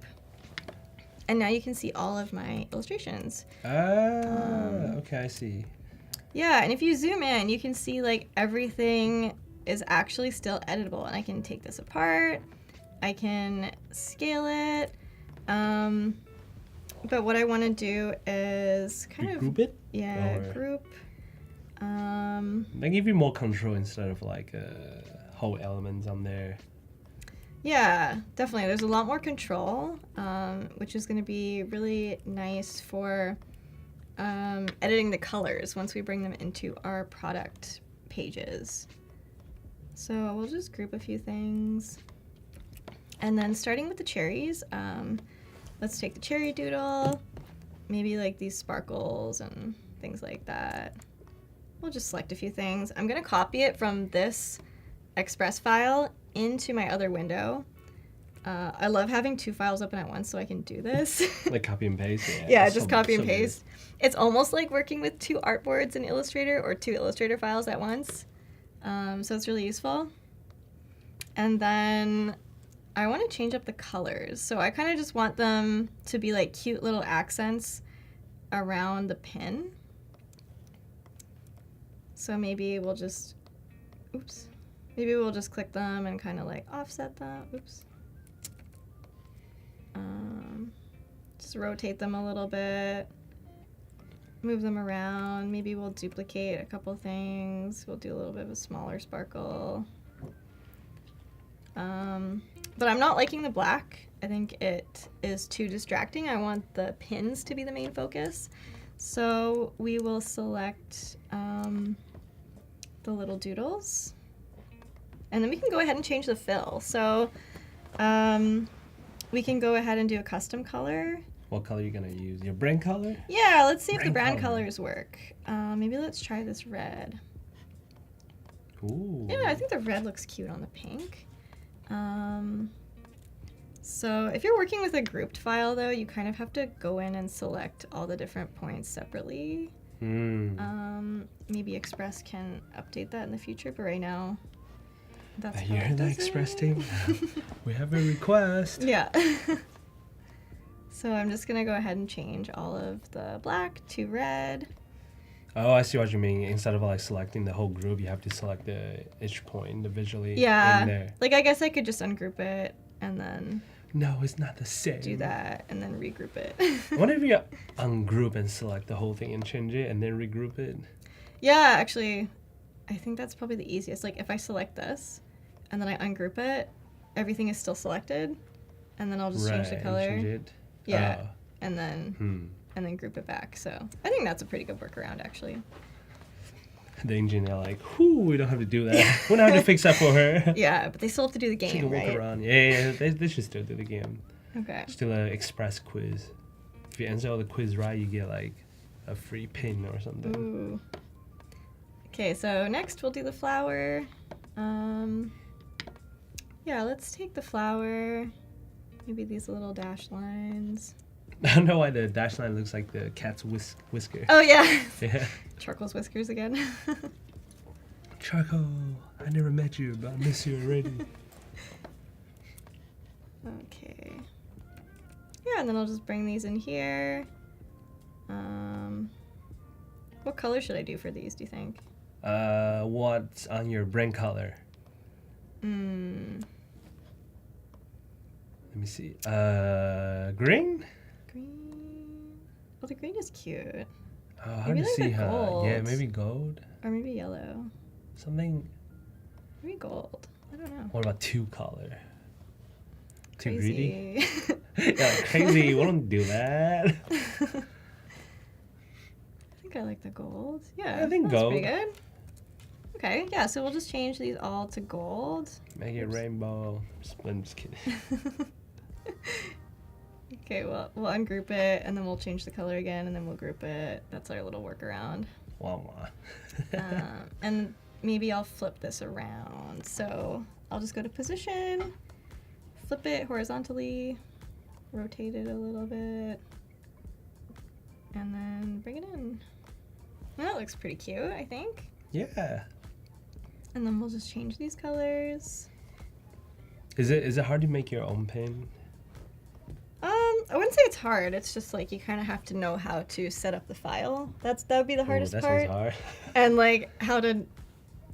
And now you can see all of my illustrations. Okay, I see. Yeah, and if you zoom in, you can see like everything is actually still editable, and I can take this apart. I can scale it. But what I want to do is kind of Group it? Yeah, Or- group. They give you more control instead of like whole elements on there. Yeah, definitely. There's a lot more control, which is going to be really nice for editing the colors once we bring them into our product pages. So we'll just group a few things. And then starting with the cherries, let's take the cherry doodle, maybe like these sparkles and things like that. We'll just select a few things. I'm going to copy it from this Express file into my other window. I love having two files open at once so I can do this. Like copy and paste. Yeah, it's just so- copy and so good. paste. It's almost like working with two artboards in Illustrator or two Illustrator files at once. So it's really useful. And then I want to change up the colors. So I kind of just want them to be like cute little accents around the pin. So maybe we'll just, maybe we'll just click them and kind of like offset them. Just rotate them a little bit, move them around. Maybe we'll duplicate a couple things. We'll do a little bit of a smaller sparkle. But I'm not liking the black. I think it is too distracting. I want the pins to be the main focus. So we will select the little doodles. And then we can go ahead and change the fill. So we can go ahead and do a custom color. What color are you gonna use? Your brand color? Yeah, let's see if the Brand brand color. colors work. Maybe let's try this red. Ooh. Yeah, I think the red looks cute on the pink. So if you're working with a grouped file though, you kind of have to go in and select all the different points separately. Maybe Express can update that in the future, but right now, that's how You're it the does Express it. team. We have a request. Yeah. So I'm just gonna go ahead and change all of the black to red. Oh, I see what you mean. Instead of like selecting the whole group, you have to select each point individually in Yeah. there. Like I guess I could just ungroup it and then No, it's not the same. do that and then regroup it. I wonder if you ungroup and select the whole thing and change it and then regroup it. Yeah, actually, I think that's probably the easiest. Like if I select this and then I ungroup it, everything is still selected, and then I'll just change the and color. change it. Yeah, Oh. and then group it back. So I think that's a pretty good workaround actually. The engineer like, whoo, we don't have to do that. We don't have to fix that for her. Yeah, but they still have to do the She game, can walk right? around. Yeah, they should still do the game. Okay. Still an express quiz. If you answer all the quiz right, you get like a free pin or something. Ooh. Okay, so next we'll do the flower. Yeah, let's take the flower. Maybe these little dash lines. I don't know why the dash line looks like the cat's whisker. Oh yeah. Yeah. Charcoal's whiskers again. Charcoal, I never met you, but I miss you already. Okay. Yeah, and then I'll just bring these in here. What color should I do for these, do you think? What's on your brand color? Let me see. Green? Green. Well, the green is cute. Hard Maybe to like see, the huh? Yeah, gold. maybe gold. Or maybe yellow. Something. Maybe gold. I don't know. What about two color? Too greedy? Crazy. Yeah, like crazy. We don't do that. I think I like the gold. Yeah, I think that's gold. pretty good. Okay, yeah, so we'll just change these all to gold. Make it rainbow. I'm just kidding. Okay, well, we'll ungroup it, and then we'll change the color again, and then we'll group it. That's our little workaround. Wow. And maybe I'll flip this around. So I'll just go to position, flip it horizontally, rotate it a little bit, and then bring it in. Well, that looks pretty cute, I think. Yeah. And then we'll just change these colors. Is it hard to make your own pin? I wouldn't say it's hard. It's just like you kind of have to know how to set up the file. That would be the hardest that part. sounds hard. And like how to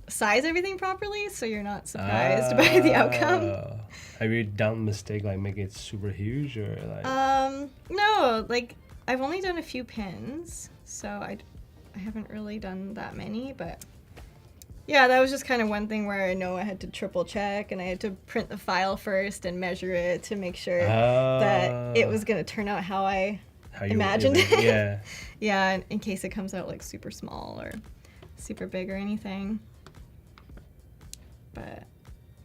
size everything properly so you're not surprised by the outcome. Have you done a mistake like make it super huge or like? No, like I've only done a few pins, so I haven't really done that many, but yeah, that was just kind of one thing where I know I had to triple check and I had to print the file first and measure it to make sure that it was going to turn out how I imagined it. Yeah. Yeah, in case it comes out like super small or super big or anything. But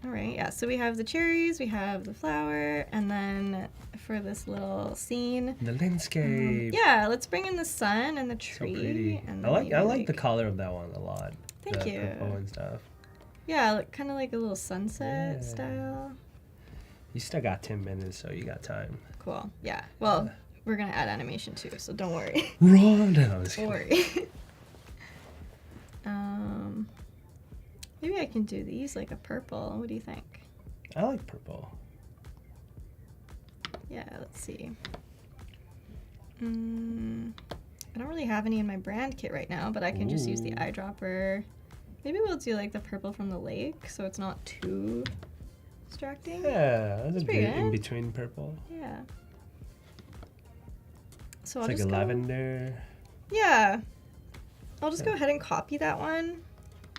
all right, yeah, so we have the cherries, we have the flower, and then for this little scene, The landscape. yeah, let's bring in the sun and the So tree. pretty. And I then like maybe the color of that one a lot. Thank the you. Purple and stuff. Yeah, like, kind of like a little sunset Yeah. style. You still got 10 minutes, so you got time. Cool. Yeah. Well, we're gonna add animation too, so don't worry. Run! No, I'm just Don't kidding. worry. Maybe I can do these like a purple. What do you think? I like purple. Yeah. Let's see. I don't really have any in my brand kit right now, but I can just use the Ooh. eyedropper. Maybe we'll do like the purple from the lake, so it's not too distracting. Yeah, that's a pretty good in good. between purple. Yeah. So It's I'll like just a go, lavender. Yeah. I'll just go Yeah. ahead and copy that one.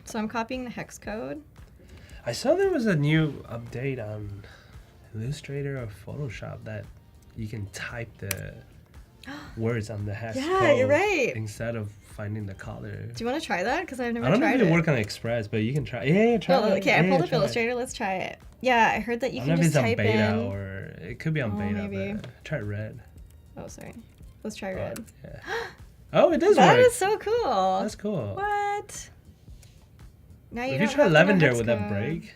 So I'm copying the hex code. I saw there was a new update on Illustrator or Photoshop that you can type the words on the hex Yeah, code you're right. instead of finding the color. Do you want to try that? Because I've never I don't know tried if it it. work on Express, but you can try. Yeah, try Oh, it. okay, I Yeah, pulled up try it. Illustrator. Let's try it. Yeah, I heard that you I don't know can if just it's on type beta in. or it could be on Oh, beta, maybe. but try red. Oh, sorry. Let's try But, red. yeah. Oh, it does That work. is so cool. That's cool. What? Now you If don't you try have to know lavender, hex would that code. break?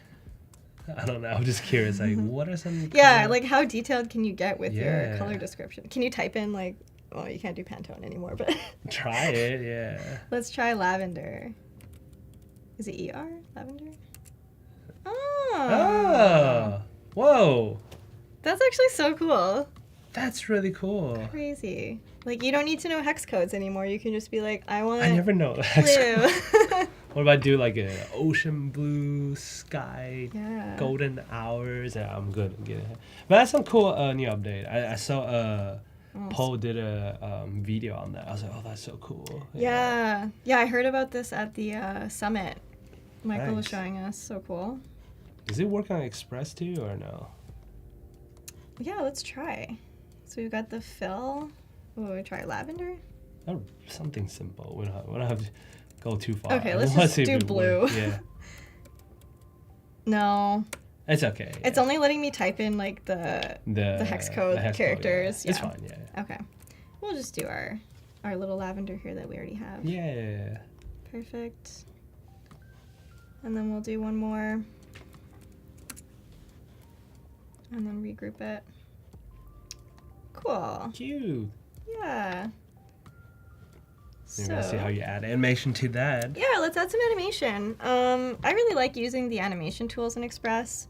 I don't know. I'm just curious. Like, what are some? Yeah, color- like how detailed can you get with your Yeah. color description? Can you type in like, oh, you can't do Pantone anymore, but Try it. Yeah. let's try lavender. Is it ER? Lavender? Oh. Oh. Whoa. That's actually so cool. That's really cool. Crazy. Like you don't need to know hex codes anymore. You can just be like, I want I never know. blue. What if I do like an ocean blue sky, Yeah. golden hours? Yeah, I'm good. Get it. But that's some cool new update. I saw Paul did a video on that. I was like, oh, that's so cool. Yeah. Yeah, I heard about this at the summit. Michael was Nice. showing us. So cool. Does it work on Express too, or no? Yeah, let's try. So we've got the fill. Oh, we try lavender. Oh, something simple. We don't have to go too far. Okay, let's We'll just see if do it blue. works. Yeah, No, it's okay. it's only letting me type in like the hex code the hex characters. It's yeah. fine. Yeah. Okay. We'll just do our little lavender here that we already have. Yeah. Perfect. And then we'll do one more. And then regroup it. Cool. Cute. Yeah. You're gonna see how you add animation to that. Yeah, let's add some animation. I really like using the animation tools in Express.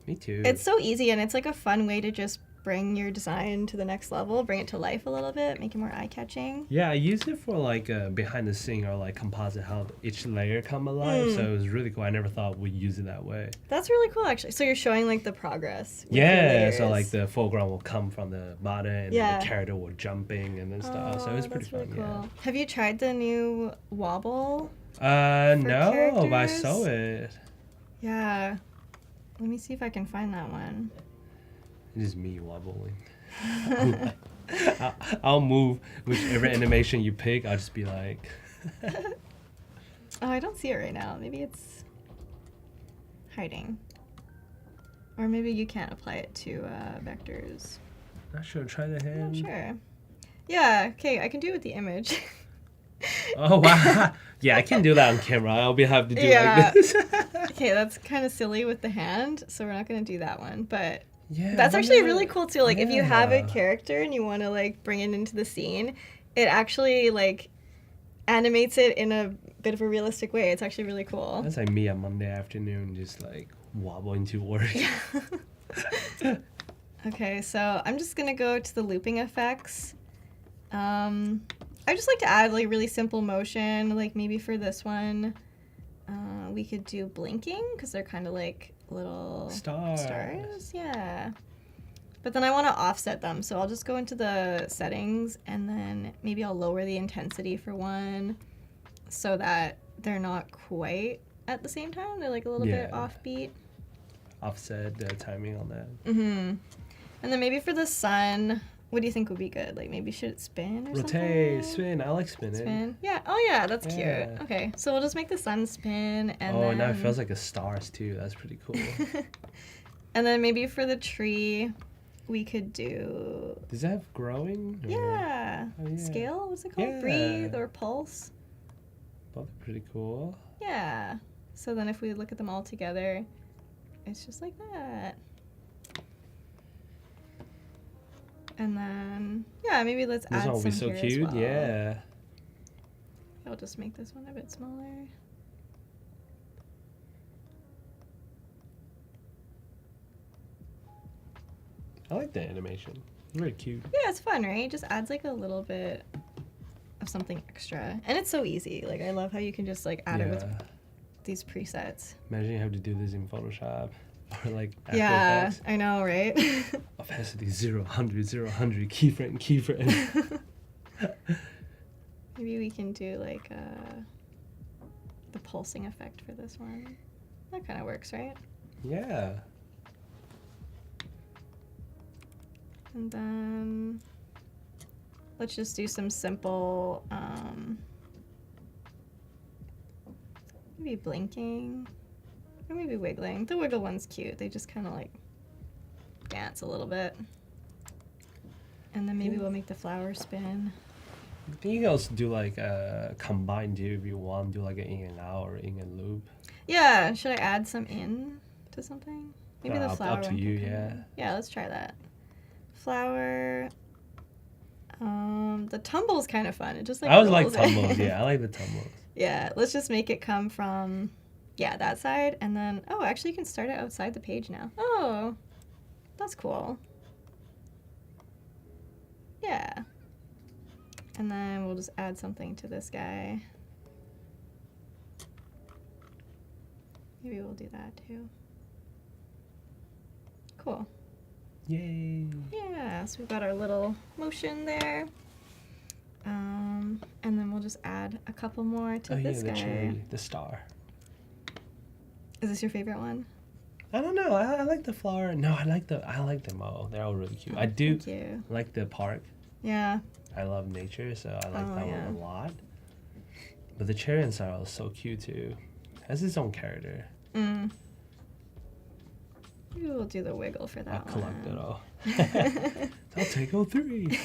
Me too. It's so easy and it's like a fun way to just bring your design to the next level, bring it to life a little bit, make it more eye-catching. Yeah, I use it for like behind the scene or like composite, how each layer come alive. So it was really cool. I never thought we'd use it that way. That's really cool, actually. So you're showing like the progress. with the Yeah, so layers. like the foreground will come from the bottom, and then Yeah. the character will jumping and then stuff. So it's pretty that's really fun. cool. Have you tried the new wobble? Yeah. No, but I characters? saw it. Yeah. Let me see if I can find that one. It's just me wobbling. I'll move whichever animation you pick. I'll just be like. Oh, I don't see it right now. Maybe it's hiding. Or maybe you can't apply it to vectors. Not sure. Try the I'm hand. not sure. Yeah, okay, I can do it with the image. Oh wow! Yeah, I can do that on camera. I'll have to do Yeah. like this. Okay, that's kind of silly with the hand, so we're not going to do that one. But Yeah, that's I actually wonder- really cool too. Like if you have a Yeah. character and you want to like bring it into the scene, it actually like animates it in a bit of a realistic way. It's actually really cool. That's like me on Monday afternoon, just like wobbling to work. Okay, so I'm just gonna go to the looping effects. I just like to add like really simple motion, like maybe for this one, we could do blinking because they're kind of like little stars. Yeah. But then I want to offset them, so I'll just go into the settings and then maybe I'll lower the intensity for one so that they're not quite at the same time. They're like a little bit Yeah. offbeat. Offset the timing on that. Mm-hmm. And then maybe for the sun, what do you think would be good? Like maybe should it spin or Rotate, something? spin. I like spinning. Spin. Yeah. Oh yeah, that's Yeah. cute. Okay, so we'll just make the sun spin and Oh, then now it feels like a stars too. That's pretty cool. and then maybe for the tree, we could do Does that have growing? or- yeah. Oh, yeah. Scale. What's it called? Yeah. Breathe or pulse. Both are pretty cool. Yeah. So then if we look at them all together, it's just like that. And then yeah, maybe let's This add one will be some so here as cute. well. Yeah. I'll just make this one a bit smaller. I like the animation. It's very cute. Yeah, it's fun, right? It just adds like a little bit of something extra. And it's so easy. Like I love how you can just like add it with these presets. Imagine you have to do this in Photoshop or like After Yeah, Effects. I know, right? Opacity 0, 100, 0, 100, keyframe, keyframe. Maybe we can do like the pulsing effect for this one. That kind of works, right? Yeah. And then let's just do some simple, maybe blinking, or maybe wiggling. The wiggle one's cute. They just kind of like dance a little bit. And then maybe we'll make the flower spin. I think you can also do like combine too if you want. Do like an in and out or in and loop. Yeah, should I add some in to something? Maybe the Up flower to one you, can come yeah. in. Yeah, let's try that. Flower. The tumble's kind of fun. It just like I always like rolls tumbles. in. Yeah, I like the tumbles. Yeah, let's just make it come from, yeah, that side, and then, oh, actually you can start it outside the page now. Oh, that's cool. Yeah. And then we'll just add something to this guy. Maybe we'll do that too. Cool. Yay. Yeah, so we've got our little motion there. And then we'll just add a couple more to Oh yeah, this the guy. cherry, the star. Is this your favorite one? I don't know. I like the flower. No, I like them all. They're all really cute. I do Thank you. like the park. Yeah. I love nature, so I like Oh, that yeah. one a lot. But the cherry and star is so cute too. Has its own character. Mm. Maybe we'll do the wiggle for that I'll collect it one. all. I'll take all three.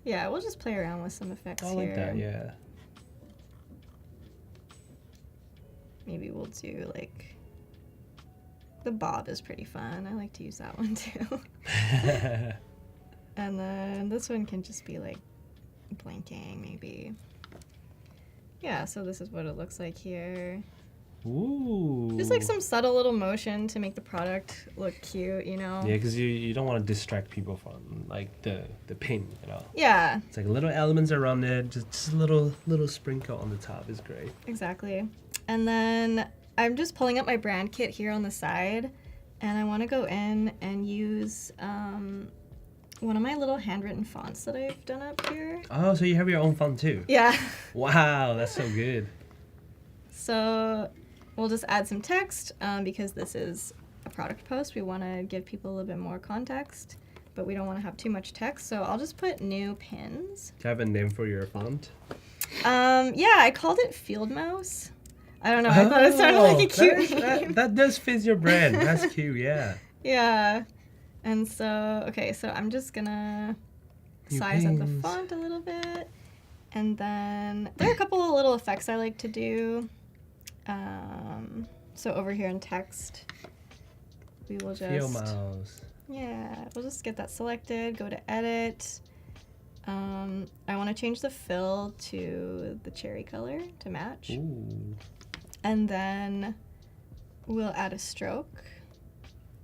Yeah, we'll just play around with some effects I here. like that. Yeah. Maybe we'll do like the bob is pretty fun. I like to use that one too. And then this one can just be like blinking maybe. Yeah, so this is what it looks like here. Ooh. Just like some subtle little motion to make the product look cute, you know? Yeah, because you don't want to distract people from like the pin, you know. Yeah, It's like little elements around it, just a little sprinkle on the top is great. exactly. And then I'm just pulling up my brand kit here on the side, and I want to go in and use one of my little handwritten fonts that I've done up here. Oh, so you have your own font too? Yeah. Wow, that's so good. So we'll just add some text because this is a product post. We want to give people a little bit more context, but we don't want to have too much text. So I'll just put new pins. Do you have a name for your font? Yeah, I called it Field Mouse. I don't know. I thought it sounded like a cute name. That does fit your brand. That's cute, yeah. Yeah. And so, okay, so I'm just gonna New size up the pins. font a little bit. And then there are a couple of little effects I like to do. So over here in text, we will just... Field mouse. Yeah, we'll just get that selected, go to edit. I want to change the fill to the cherry color to match. Ooh. And then we'll add a stroke.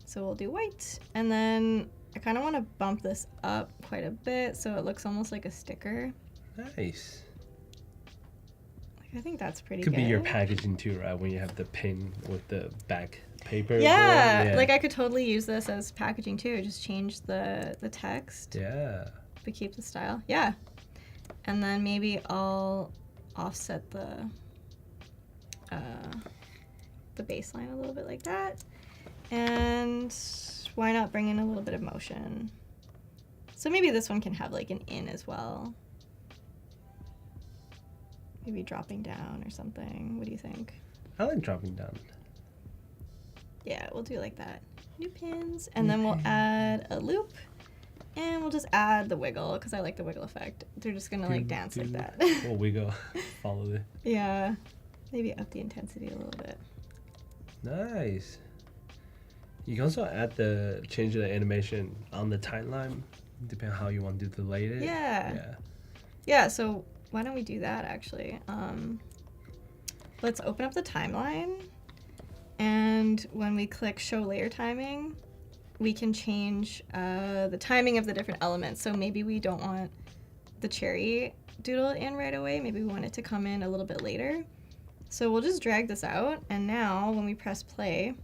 So we'll do white. And then I kind of want to bump this up quite a bit so it looks almost like a sticker. Nice. I think that's pretty Could good. be your packaging too, right? When you have the pin with the back paper. Yeah, board. like I could totally use this as packaging too. Just change the text, Yeah. but keep the style. Yeah. And then maybe I'll offset the baseline a little bit like that. And why not bring in a little bit of motion? So maybe this one can have like an in as well. Maybe dropping down or something. What do you think? I like dropping down. Yeah, we'll do like that. New pins. And then we'll add a loop. And we'll just add the wiggle because I like the wiggle effect. They're just going to like dance like that. Well, we go follow it. Yeah. Maybe up the intensity a little bit. Nice. You can also change the animation on the timeline, depending on how you want to delay it. Yeah. Yeah. Yeah, so why don't we do that actually? Let's open up the timeline. And when we click show layer timing, we can change the timing of the different elements. So maybe we don't want the cherry doodle in right away. Maybe we want it to come in a little bit later. So we'll just drag this out. And now when we press play,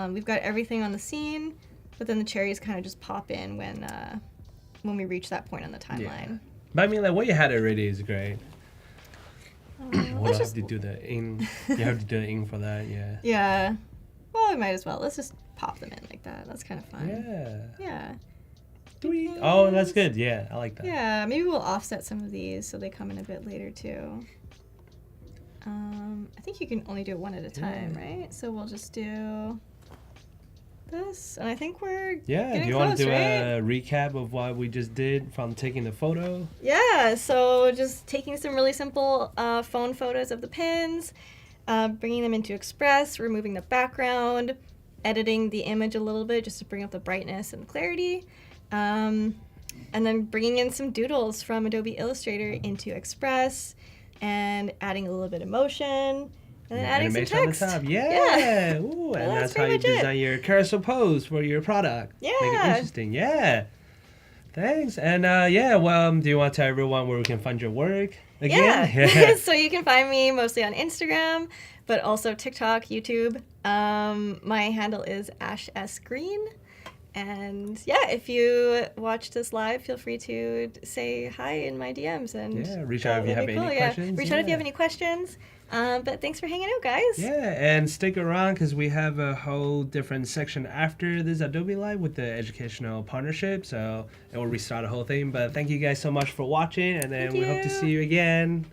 we've got everything on the scene, but then the cherries kind of just pop in when we reach that point on the timeline. But I mean, like, what you had already is great. We'll Let's have just... to do the ink. You have to do the ink for that, yeah. Yeah. Well, we might as well. Let's just pop them in like that. That's kind of fun. Yeah. Yeah. Oh, that's good. Yeah, I like that. Yeah, maybe we'll offset some of these so they come in a bit later too. I think you can only do it one at a time, right? So we'll just do this, and I think we're Yeah, getting do you close, want to do right? a recap of what we just did from taking the photo? Yeah, so just taking some really simple phone photos of the pins, bringing them into Express, removing the background, editing the image a little bit just to bring up the brightness and clarity, and then bringing in some doodles from Adobe Illustrator into Express, and adding a little bit of motion, and then adding some Animation text. on the top. Yeah. Ooh, Well, and that's that's how you pretty much it. design your carousel pose for your product. Make it Yeah. interesting. Yeah. Thanks. And do you want to tell everyone where we can find your work again? Yeah. So you can find me mostly on Instagram, but also TikTok, YouTube. My handle is Ash S Green. And yeah, if you watch this live, feel free to say hi in my DMs and reach out if you that'd have be any cool. questions. Reach out if you have any questions. But thanks for hanging out, guys. Yeah, and stick around because we have a whole different section after this Adobe Live with the educational partnership. So it will restart the whole thing. But thank you guys so much for watching, and then Thank we hope to you. see you again.